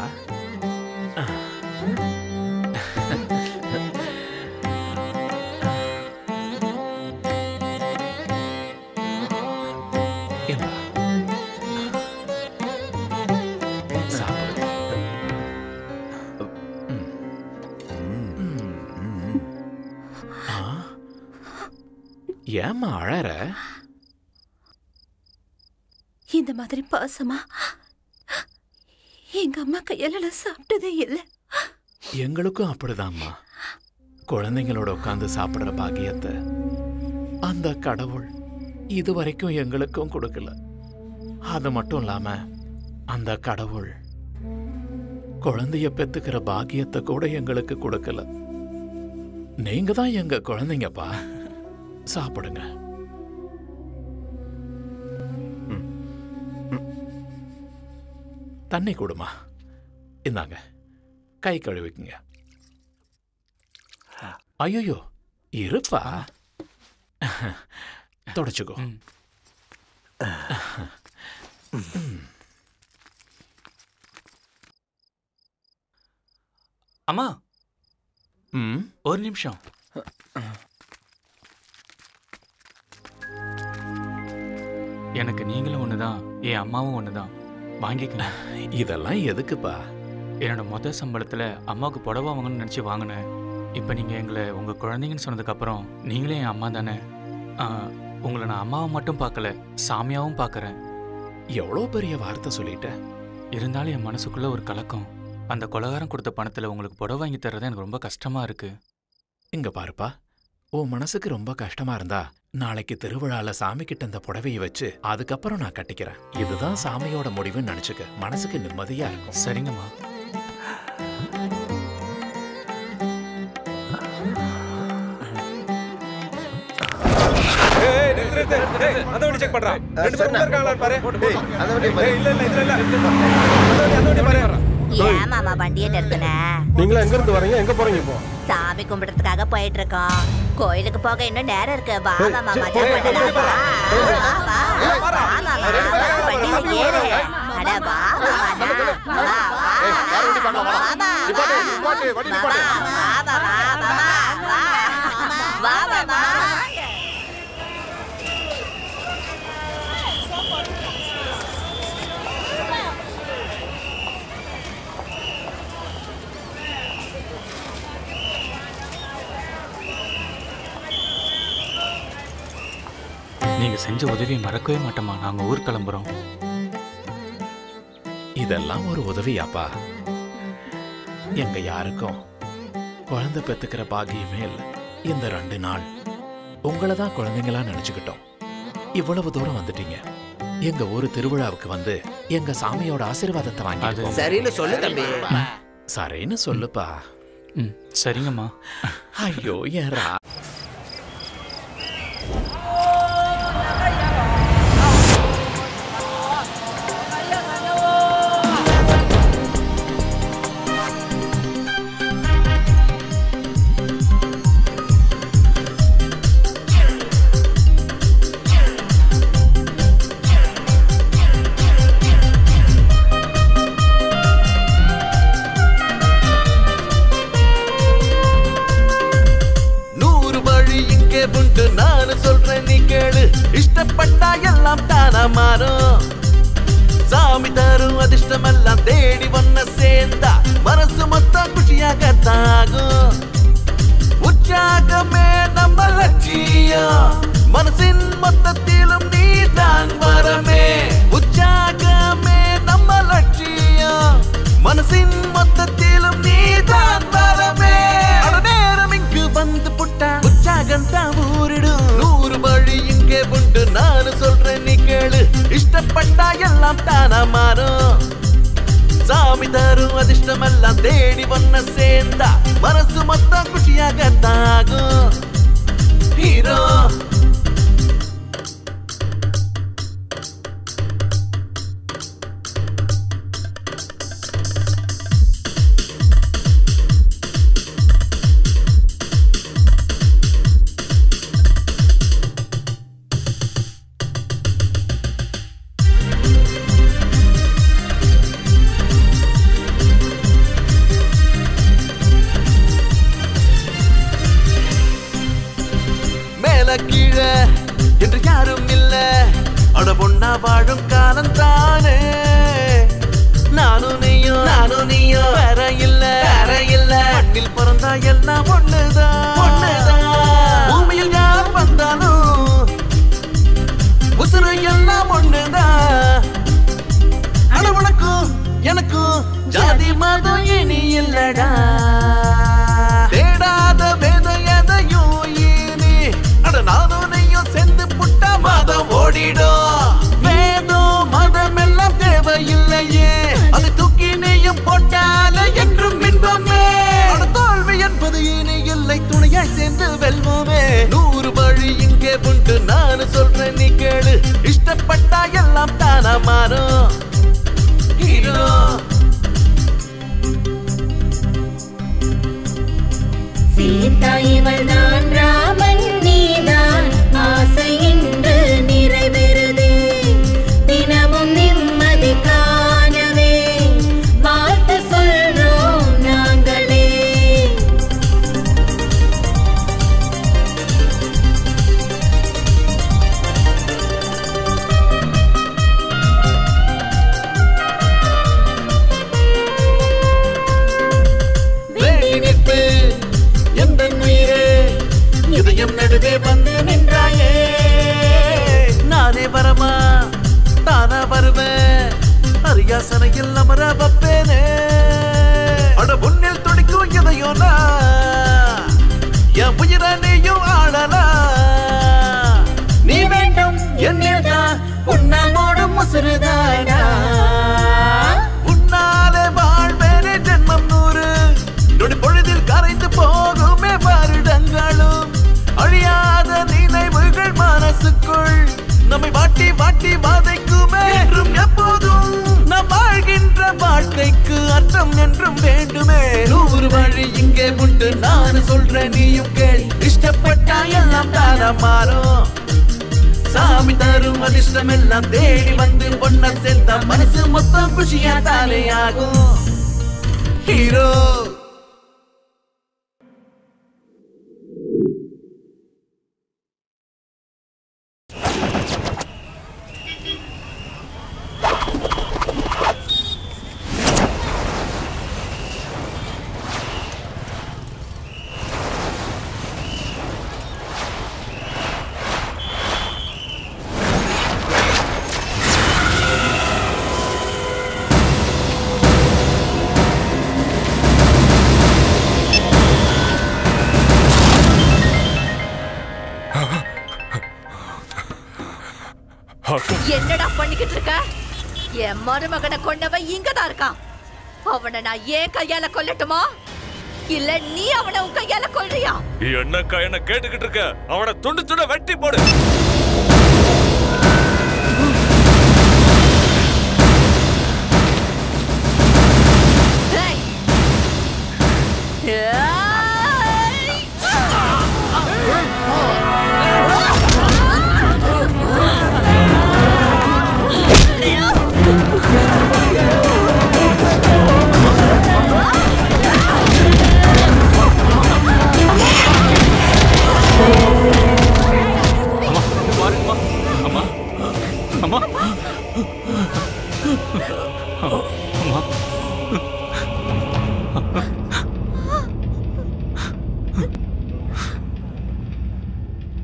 ஏம்மா அழற? இந்த மாதிரி பாசமா எங்க அம்மா கையால நான் சாப்பிட்டதே இல்லை. எங்களுக்கும் அப்படிதாம்மா. குழந்தைங்களோட உட்காந்து சாப்பிடுற பாக்கியத்தை அந்த கடவுள் இதுவரைக்கும் எங்களுக்கும் கொடுக்கல. அது மட்டும் இல்லாம அந்த கடவுள் குழந்தைய பெத்துக்கிற பாக்கியத்தை கூட எங்களுக்கு கொடுக்கல. நீங்க தான் எங்க குழந்தைங்கப்பா. சாப்பிடுங்க. தண்ணி கொடுமா. இந்தாங்க, கை கழுவிக்குங்க. ஐயோ, இருப்பா, தொடச்சுக்கோ. அம்மா, ஒரு நிமிஷம். எனக்கு நீங்களும் ஒண்ணுதான், என் அம்மாவும் ஒண்ணுதான். வாங்கிக்கலாம். இதெல்லாம் எதுக்குப்பா? என்னோட மொதல் சம்பளத்துல அம்மாவுக்கு புடவை வாங்கணும்னு நினைச்சு வாங்கினேன். இப்போ நீங்க எங்களை உங்க குழந்தைங்கன்னு சொன்னதுக்கு அப்புறம் நீங்களே என் அம்மா தானே. உங்களை நான் அம்மாவை மட்டும் பார்க்கல, சாமியாவும் பார்க்கறேன். எவ்வளோ பெரிய வார்த்தை சொல்லிட்ட. இருந்தாலும் என் மனசுக்குள்ள ஒரு கலக்கம். அந்த கொலகாரம் கொடுத்த பணத்துல உங்களுக்கு புடவை வாங்கி தர்றது எனக்கு ரொம்ப கஷ்டமா இருக்கு. இங்க பாருப்பா, உன் மனசுக்கு ரொம்ப கஷ்டமா இருந்தா நாளைக்கு திருவிழால சாமி கிட்ட இந்த புடவையை வச்சு அதுக்கப்புறம் நான் கட்டிக்கிறேன். இதுதான் சாமியோட முடிவுன்னு நினைச்சுக்க. மனசுக்கு நிம்மதியா இருக்கும். சரிங்கம்மா. ஏன் மாமா வண்டியை நிறுத்தின? நீங்களா எங்க இருந்து வரீங்க? எங்க போறீங்க இப்போ? சாமி கும்பிடுறதுக்காக போயிட்டு இருக்கோம். கோயிலுக்கு போக இன்னும் நேரம் இருக்கு. வா மாமா, மஜா பண்ணலாம். வண்டியில ஏறு. அட வா மாமா. நீங்க செஞ்ச உதவியை மறக்கவே மாட்டோமா. நாங்க ஊர் கிளம்புறோம். இதெல்லாம் ஒரு உதவியாப்பா? எங்க யாருக்கும் குழந்தை பெத்துக்கிற பாக்கியமே இல்லை. இந்த 2 நாள் உங்களை தான் குழந்தைங்களா நினைச்சுக்கிட்டோம். இவ்வளவு தூரம் வந்துட்டீங்க. எங்க ஊரு திருவிழாவுக்கு வந்து எங்க சாமியோட ஆசீர்வாதத்தை வாங்கி சரின்னு சொல்லு தம்பி. சரின்னு சொல்லுப்பா. சரிங்கம்மா. ஐயோ ஏறா. நான் சொல்றேன் நீ கேளு, இஷ்டப்பட்டா எல்லாம் தானா மாறும். சாமி தரும் அதிர்ஷ்டம் எல்லாம் தேடி வந்த சேர்ந்தா மனசு மொத்தம் குஷியாக தாகும். உற்சாகமே நம்ம லட்சியம், மனசின் மொத்தத்திலும் நீ தான் வரமே. உற்சாகமே நம்ம லட்சியம், மனசின் மொத்தத்திலும் நீ தான் வரமே. நேரம் இங்கு வந்து புட்டா உற்சாகம் தான் ஊரிடும். 100 வழி இங்கே உண்டு, நான் சொல்றேன் நீ கேளு, இஷ்டப்பட்டா எல்லாம் தானா மாறும். சாமி தரும் அதிர்ஷ்டம் எல்லாம் தேடி வந்த சேர்ந்தா மனசு மொத்தம் குஷியாக தாகும். ஹீரோ கீழே என்று யாரும் இல்ல, அட பொண்ணா வாழும் காலம் தானே. நானும் நீயும் வேற இல்ல. மண்ணில் பிறந்தா எல்லாம் ஒண்ணுதான். பூமியில் யார் வந்தாலும் உசுறு எல்லாம் ஒண்ணுதான். அட உனக்கும் எனக்கும் ஜாதி மதம் இனி இல்லடா. தேடாத வேதம் எதையும் நானும் நீயும் சேர்ந்து புட்டா மதம் ஓடிடும். வேதம் மதம் எல்லாம் தேவையில்லையே, அது தூக்கி நீயும் போட்டால என்றும் இன்பமே. தோல்வி என்பது இனி இல்லை, துணையாய் சேர்ந்து வெல்வோமே. 100 வழி இங்கே உண்டு, நான் சொல்றேன் நீ கேளு, இஷ்டப்பட்டா எல்லாம் தானா மாறும். ஹீரோ சீதா இவள் நான், ராமன் நீதான், ஆசை இன்று நிறைவேறுதே. தினமும் நிம்மதி காணவே வாழ்த்து சொல்றோம் நாங்களே. வேண்டி நிற்பு எந்த உயிரே, இதயம் நடுவே வந்து நின்றாயே. நானே வரமா தானா வருவேன், அரியாசனையில் அமர வப்பேனே. அட உன்னில் துடிக்கும் இதயம் என் உயிர நீயும் ஆளலாம். நீ வேண்டும் என்னதான் உன்னால் ஓடும் முசுறுதானா. உன்னாலே வாழ்வேனே ஜென்மம் 100, நொடி பொழுதில் கரைந்து போகுமே வருடங்களும். அழியாத நினைவுகள் மனசுக்குள் நம்மை வாட்டி வாட்டி வாதைக்குமே. என்றும் எப்போதும் நாம் வாழ்கின்ற வாழ்க்கைக்கு அர்த்தம் என்றும் வேண்டுமே. 100 வழி இங்கே உண்டு, நான் சொல்றேன் நீயும் கேள், இஷ்டப்பட்டா எல்லாம் தானா மாறும். சாமி தரும் அதிர்ஷ்டம் எல்லாம் தேடி வந்து பொண்ண சேர்த்தா மனசு மொத்தம் குஷியா தானே ஆகும். ஹீரோ பண்ணிக்கிட்டு இருக்க? என் மருமகனை கொண்டவன் இங்கதான் இருக்கான். அவனை நான் ஏன் கையால கொல்லட்டுமா, இல்ல நீ அவனை உன் கையால கொல்றியா? என்ன கேட்டுக்கிட்டு இருக்க? அவனை துண்டு துண்ட வெட்டி போடு.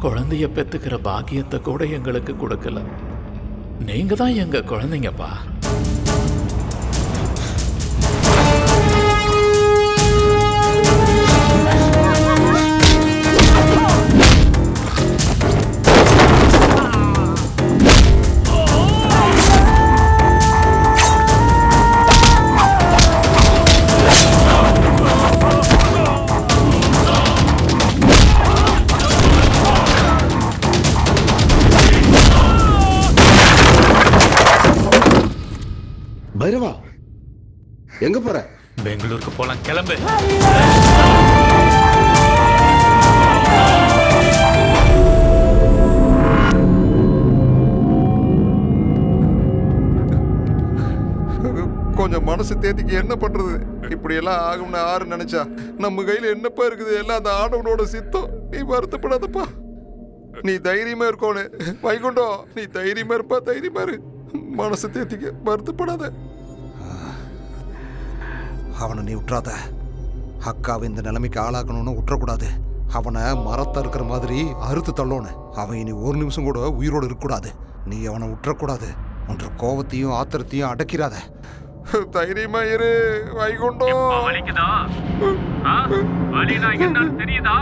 குழந்தைய பெத்துக்கிற பாக்கியத்தை கூட எங்களுக்கு கொடுக்கல. நீங்க தான் எங்க குழந்தைங்கப்பா. பைரவா, எங்க போற? பெங்களூருக்கு போலாம், கிளம்பு. கொஞ்சம் மனசு தேதிக்கு என்ன பண்றது? இப்படி எல்லாம் ஆகும்னு ஆறு நினைச்சா நம்ம கையில என்னப்பா இருக்குது? எல்லாம் அந்த ஆடவனோட சித்தம். நீ வருத்தப்படாதப்பா, நீ தைரியமா இருக்கோனு. வைகுண்டம், நீ தைரியமா இருப்பா, தைரியமா இரு. மனசு தேத்திக்க, வருத்தப்படாத. அவனை நீ விட்டுறாத. அக்காவை இந்த நிலைமைக்கு ஆளாக்கணும்னு விட்டுறக்கூடாது. அவனை மரத்தை இருக்கிற மாதிரி அறுத்து தள்ளோன்னு. அவன் இனி ஒரு நிமிஷம் கூட உயிரோடு இருக்கக்கூடாது. நீ அவனை விட்டுறக்கூடாது. ஒன்று கோவத்தையும் ஆத்திரத்தையும் அடக்கிறாத. தைரியமா இரு வைகுண்டம். வலிக்குதா? வலினா என்னன்னு தெரியுதா?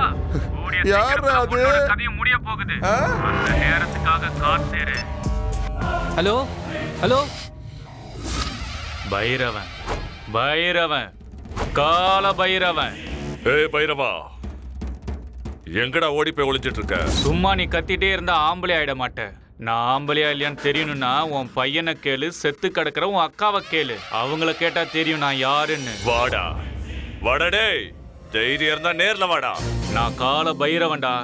யார் அது? கதையும் முடிய போகுது. அந்த நேரத்துக்காக காத்திரு. Hello hello. பைரவன், பைரவன், கால பைரவன். ஏய் பைரவா, எங்கடா ஓடி போய் ஒளிஞ்சிட்டு இருக்க? சும்மா நீ கத்திட்டே இருந்தா ஆம்பளை ஆயிட மாட்டேன். நான் ஆம்பளையா இல்லையான்னு தெரியணும்னா உன் பையனை கேளு, செத்து கிடக்குற உன் அக்காவை கேளு. அவங்கள கேட்டா தெரியும் நான் யாருன்னு. வாடா வாடா, தைரியம் இருந்தா நேர்ல வாடா. நான் கால பைரவன்டா.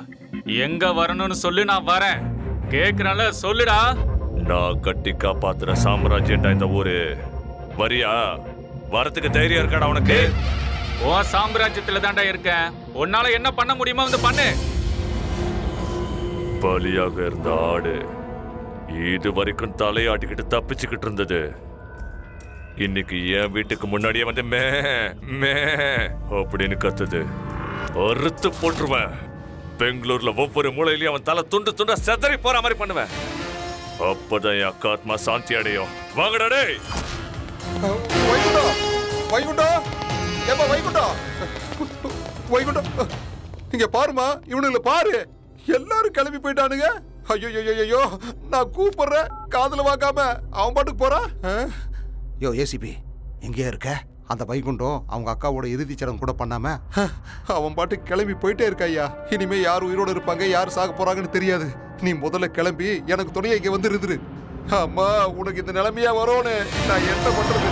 எங்க வரணும்னு சொல்லு, நான் வரேன். கேக்குறல, சொல்லுடா. நான் கட்டி காப்பாத்துற சாம்ராஜ்யம்டா இந்த ஊரு. வரியா? வரத்துக்கு தைரியம் இருக்காடா உனக்கு? உன் சாம்ராஜ்யத்துல தான்டா இருக்கேன். உன்னால என்ன பண்ண முடியுமோ வந்து பண்ணு. பலியாக இருந்த ஆடு இது வரைக்கும் தலையாட்டிக்கிட்டு தப்பிச்சுக்கிட்டு இருந்தது. இன்னைக்கு என் வீட்டுக்கு முன்னாடியே வந்து மே மே அப்படின்னு கத்துது. அறுத்து போட்டுருவேன். பெங்களூர்ல ஒவ்வொரு மூலையிலயும் அவன் தலை துண்டு துண்டா செதறி போற மாதிரி பண்ணுவேன். அப்பதான் என் அக்கா ஆத்மா சாந்தி அடையும். வாங்கடா டேய். இங்க பாருமா, இவனுங்களை பாரு. எல்லாரும் கிளம்பி போயிட்டானுங்க. ஐயோ, நான் கூப்பிடுறேன், காதுல வாங்காம அவன் பாட்டுக்கு போறான். யோ ஏசிபி, எங்கே இருக்க? அந்த வைகுண்டம் அவங்க அக்காவோட இறுதி சடங்கு கூட பண்ணாம அவன் பாட்டுக்கு கிளம்பி போயிட்டே இருக்க ஐயா. இனிமே யார் உயிரோடு இருப்பாங்க, யார் சாக போறாங்கன்னு தெரியாது. நீ முதல்ல கிளம்பி எனக்கு துணையை இங்க வந்து இருந்துரு. அம்மா, உனக்கு இந்த நிலைமையா வரும்னு நான் என்ன பண்றது?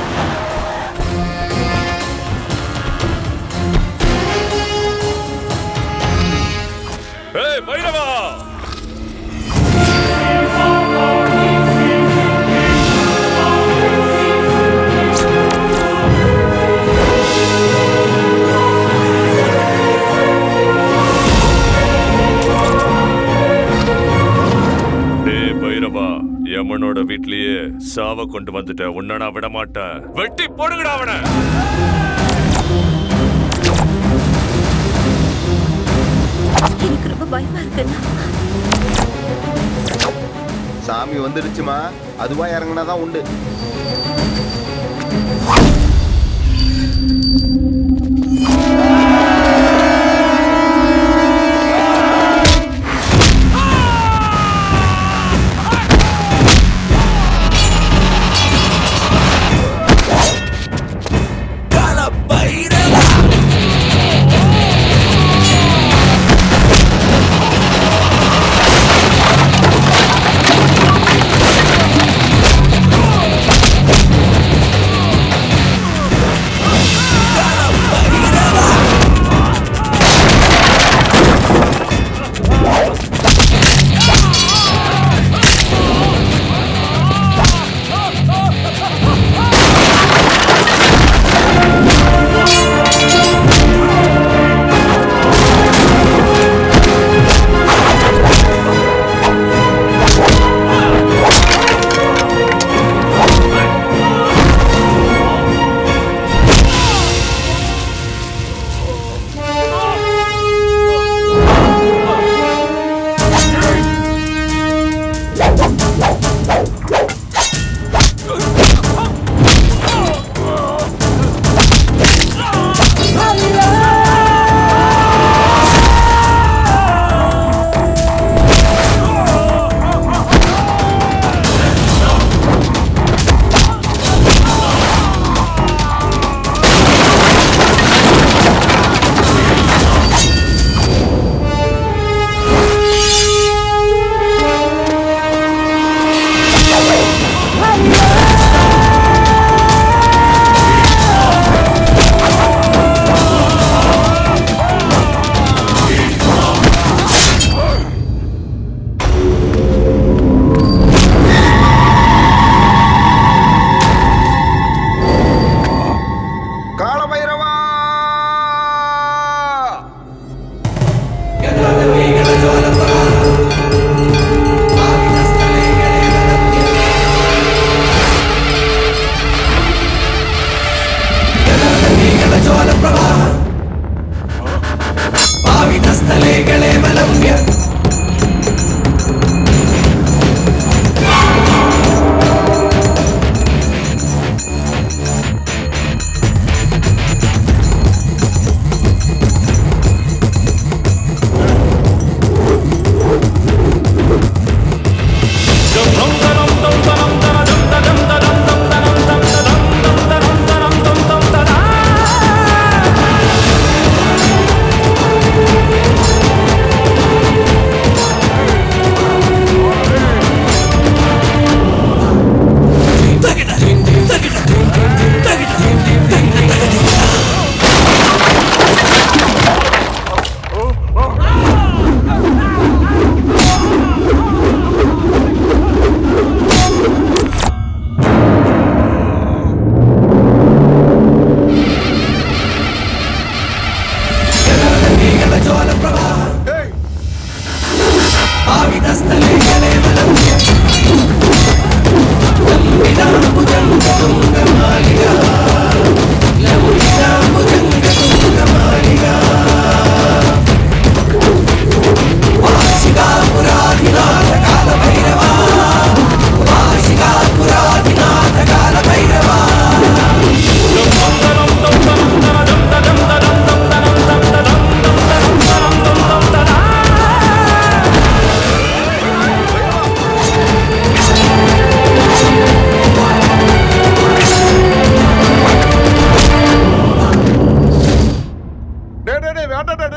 ஏய் பைரவா, யமனோட வீட்லயே சாவ கொண்டு வந்துட்ட. உன்னை நான் விட மாட்டேன். வெட்டி போடுங்கடா அவனை. எனக்கு ரொம்ப பயமா இருக்குண்ணா. சாமி வந்துடுச்சுமா, அதுவா இறங்கினாதான் உண்டு.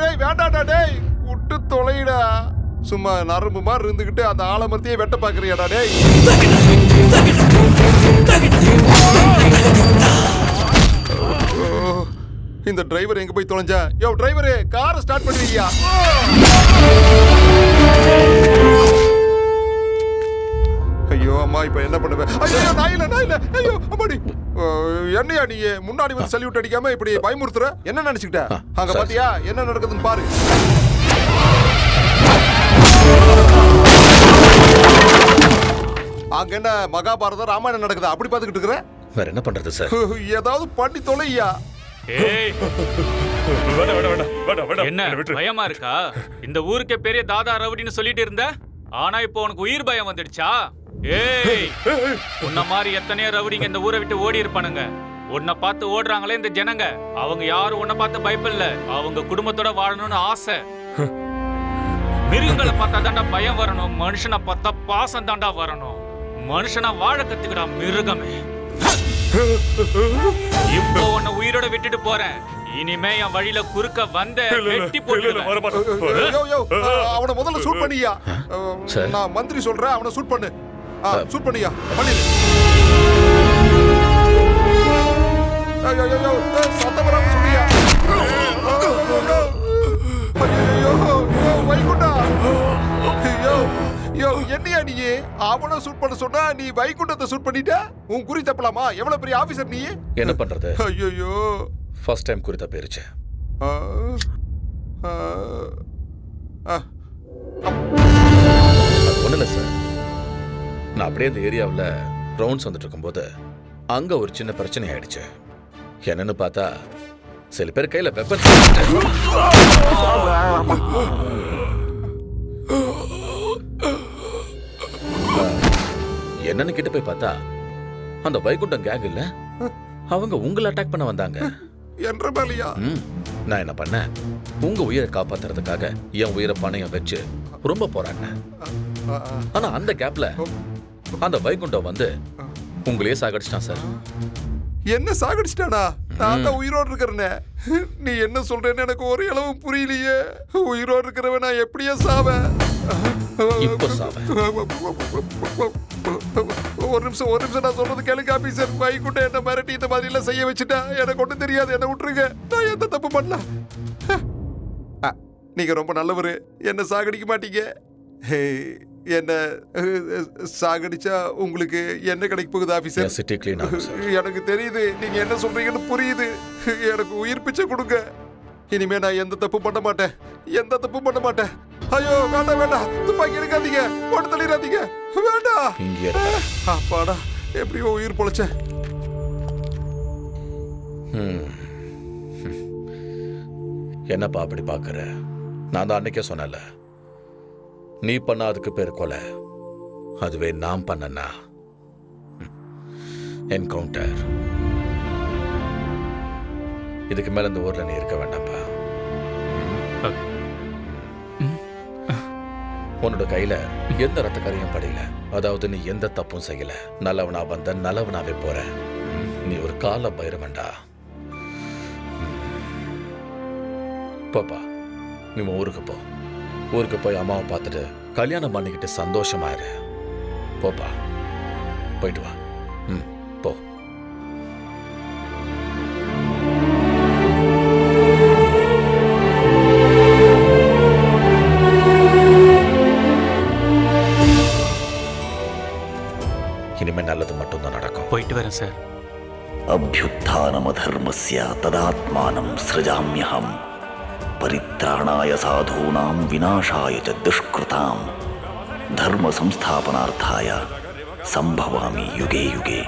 டேய் வேண்டாடா டேய் விட்டு தொலைடா. சும்மா நரம்பு மாதிரி இருந்துகிட்டு அந்த ஆலமரத்தையே வெட்ட பாக்குறியாடா டேய். இந்த டிரைவர் எங்க போய் தொலைஞ்சா? யோ டிரைவரே காரை ஸ்டார்ட் பண்ணுவீயா? ஐயோ அம்மா இப்ப என்ன பண்ணுவேன்? ஐயோ நாயில ஐயோ அம்மாடி. என்னையா நீ முன்னாடி வந்து சல்யூட் அடிக்காம இப்படி பயமுறுத்துற? என்ன நினைச்சுக்கிட்ட? அங்க பாத்தியா என்ன நடக்குதுன்னு பாரு. அங்க என்ன மகாபாரதம் ராமாயணம் நடக்குதா? அப்படி பாத்துக்கிட்டு இருக்கிற? வேற என்ன பண்றது சார்? ஏதாவது பண்ணி தொலையா. என்ன பயமா இருக்கா? இந்த ஊருக்கே பெரிய தாதா ரவுடின்னு சொல்லிட்டு இருந்த, ஆனா இப்போ உனக்கு உயிர் பயம் வந்துடுச்சா? ஏய், உன்ன மாதிரி எத்தனையோ ரவுடிங்க இந்த ஊரை விட்டு ஓடி இருப்பானுங்க. உன்னை பார்த்து ஓடுறாங்களே இந்த ஜனங்க, அவங்க யாரும் உன்னை பார்த்து பயப்படல. அவங்க குடும்பத்தோட வாழணும்னு ஆசை. மிருகங்களை பார்த்தா தாண்டா பயம் வரணும், மனுஷனை பார்த்தா பாசம் தாண்டா வரணும். மனுஷனா வாழ கத்துக்கடா மிருகமே. இப்போ உன்னை உயிரோட விட்டுட்டு போறேன். இனிமே என் வழியில குறுக்க வந்த வெட்டி போடுவேன். அவனை முதல்ல சூட் பண்ணியா. நான் மந்திரி சொல்றேன், அவனை சூட் பண்ணு. சூட் பண்ணியா பண்ணிடு. சத்தமரம் சொல்லியா. வைகுண்டா என்னையா நீ அவனை சூட் பண்ண சொன்னா நீ வைகுண்டத்தை சூட் பண்ணிட்ட? உன் குறி தப்பலாமா? எவ்வளவு பெரிய ஆபீசர் நீ. என்ன பண்றது? ஐயோ ஃபர்ஸ்ட் டைம் குறி தப்பிருச்சு. ஒண்ணு இல்ல சார், நான் அப்படியே இந்த ஏரியாவில் ரவுண்ட்ஸ் வந்துட்டு இருக்கும்போது அங்க ஒரு சின்ன பிரச்சனை ஆயிடுச்சு. என்னன்னு பார்த்தா சில பேர் கையில வெப்பன் என்னன்னு கிட்ட போய் பார்த்தா அந்த வைகுண்டம் கேங் இல்ல, அவங்க உங்களை அட்டாக் பண்ண வந்தாங்க. நான் என்ன பண்ணேன், உங்க உயிரை காப்பாத்துறதுக்காக என் உயிரை பணையம் வச்சு ரொம்ப போராடினேன். ஆனா அந்த கேப்ல அந்த வைகுண்டம் வந்து உங்களையே சாகடிச்சிட்டான் சார். என்ன சாகடிச்சிட்டானா? நான் தான் உயிரோடு இருக்கிறேனே. நீ என்ன சொல்றேன்னு எனக்கு ஒரு அளவும் புரியலையே. உயிரோடு இருக்கிறவன் நான் எப்படியே சாவேன்? இப்போ சாவேன். ஒரு நிமிஷம் நான் சொல்றது கேளுங்க ஆபீசர். வைகுண்டம் என்ன மிரட்டி இந்த மாதிரி எல்லாம் செய்ய வச்சுட்டா. எனக்கு ஒண்ணும் தெரியாது, என்ன விட்டுருங்க. நான் எந்த தப்பு பண்ணல. நீங்க ரொம்ப நல்லவரு, என்ன சாகடிக்க மாட்டீங்க. என்ன சாகடிச்சா உங்களுக்கு என்ன கிடைக்க போகுது ஆபீசர்? சிட்டி கிளீன் ஆகும் சார். எனக்கு தெரியுது நீங்க என்ன சொல்றீங்கன்னு புரியுது. எனக்கு உயிர் பிச்சை கொடுங்க. இனிமே நான் எந்த தப்பு பண்ண மாட்டேன், எந்த தப்பு பண்ண மாட்டேன். ஐயோ வேண்டாம், துப்பாக்கி எடுக்காதீங்க, போட்டு தள்ளிடாதீங்க, வேண்டாம். அப்பாடா எப்படியோ உயிர் பொழைச்சேன். என்னப்பா அப்படி பாக்குற? நான் தான் அன்னைக்கே சொன்னல, நீ பண்ண அதுக்கு பேர் கொலை, அதுவே நான் பண்ணனா என்கவுண்டர். இதுக்கு மேல இந்த ஊர்ல நீ இருக்க வேண்டாம்ப்பா. உன்னோட கையில எந்த ரத்த கரையும் படையில, அதாவது நீ எந்த தப்பும் செய்யல. நல்லவனா வந்த நல்லவனாவே போற. நீ ஒரு கால பைரவன்டா. பாப்பா நீ ஊருக்கு போ. ஊருக்கு போய் அம்மாவை பார்த்துட்டு கல்யாணம் பண்ணிக்கிட்டு சந்தோஷமா இரு. போப்பா, போயிட்டு வா. போ. இனிமே நல்லது மட்டும்தான் நடக்கும். போயிட்டு வரேன் சார். அபியுத்தானமதர்மஸ்ய ததாத்மானம் ஸ்ருஜாம்யஹம் परित्राणाय साधूनां विनाशाय च दुष्कृतां धर्म संस्थापनार्थाय संभवामि युगे युगे.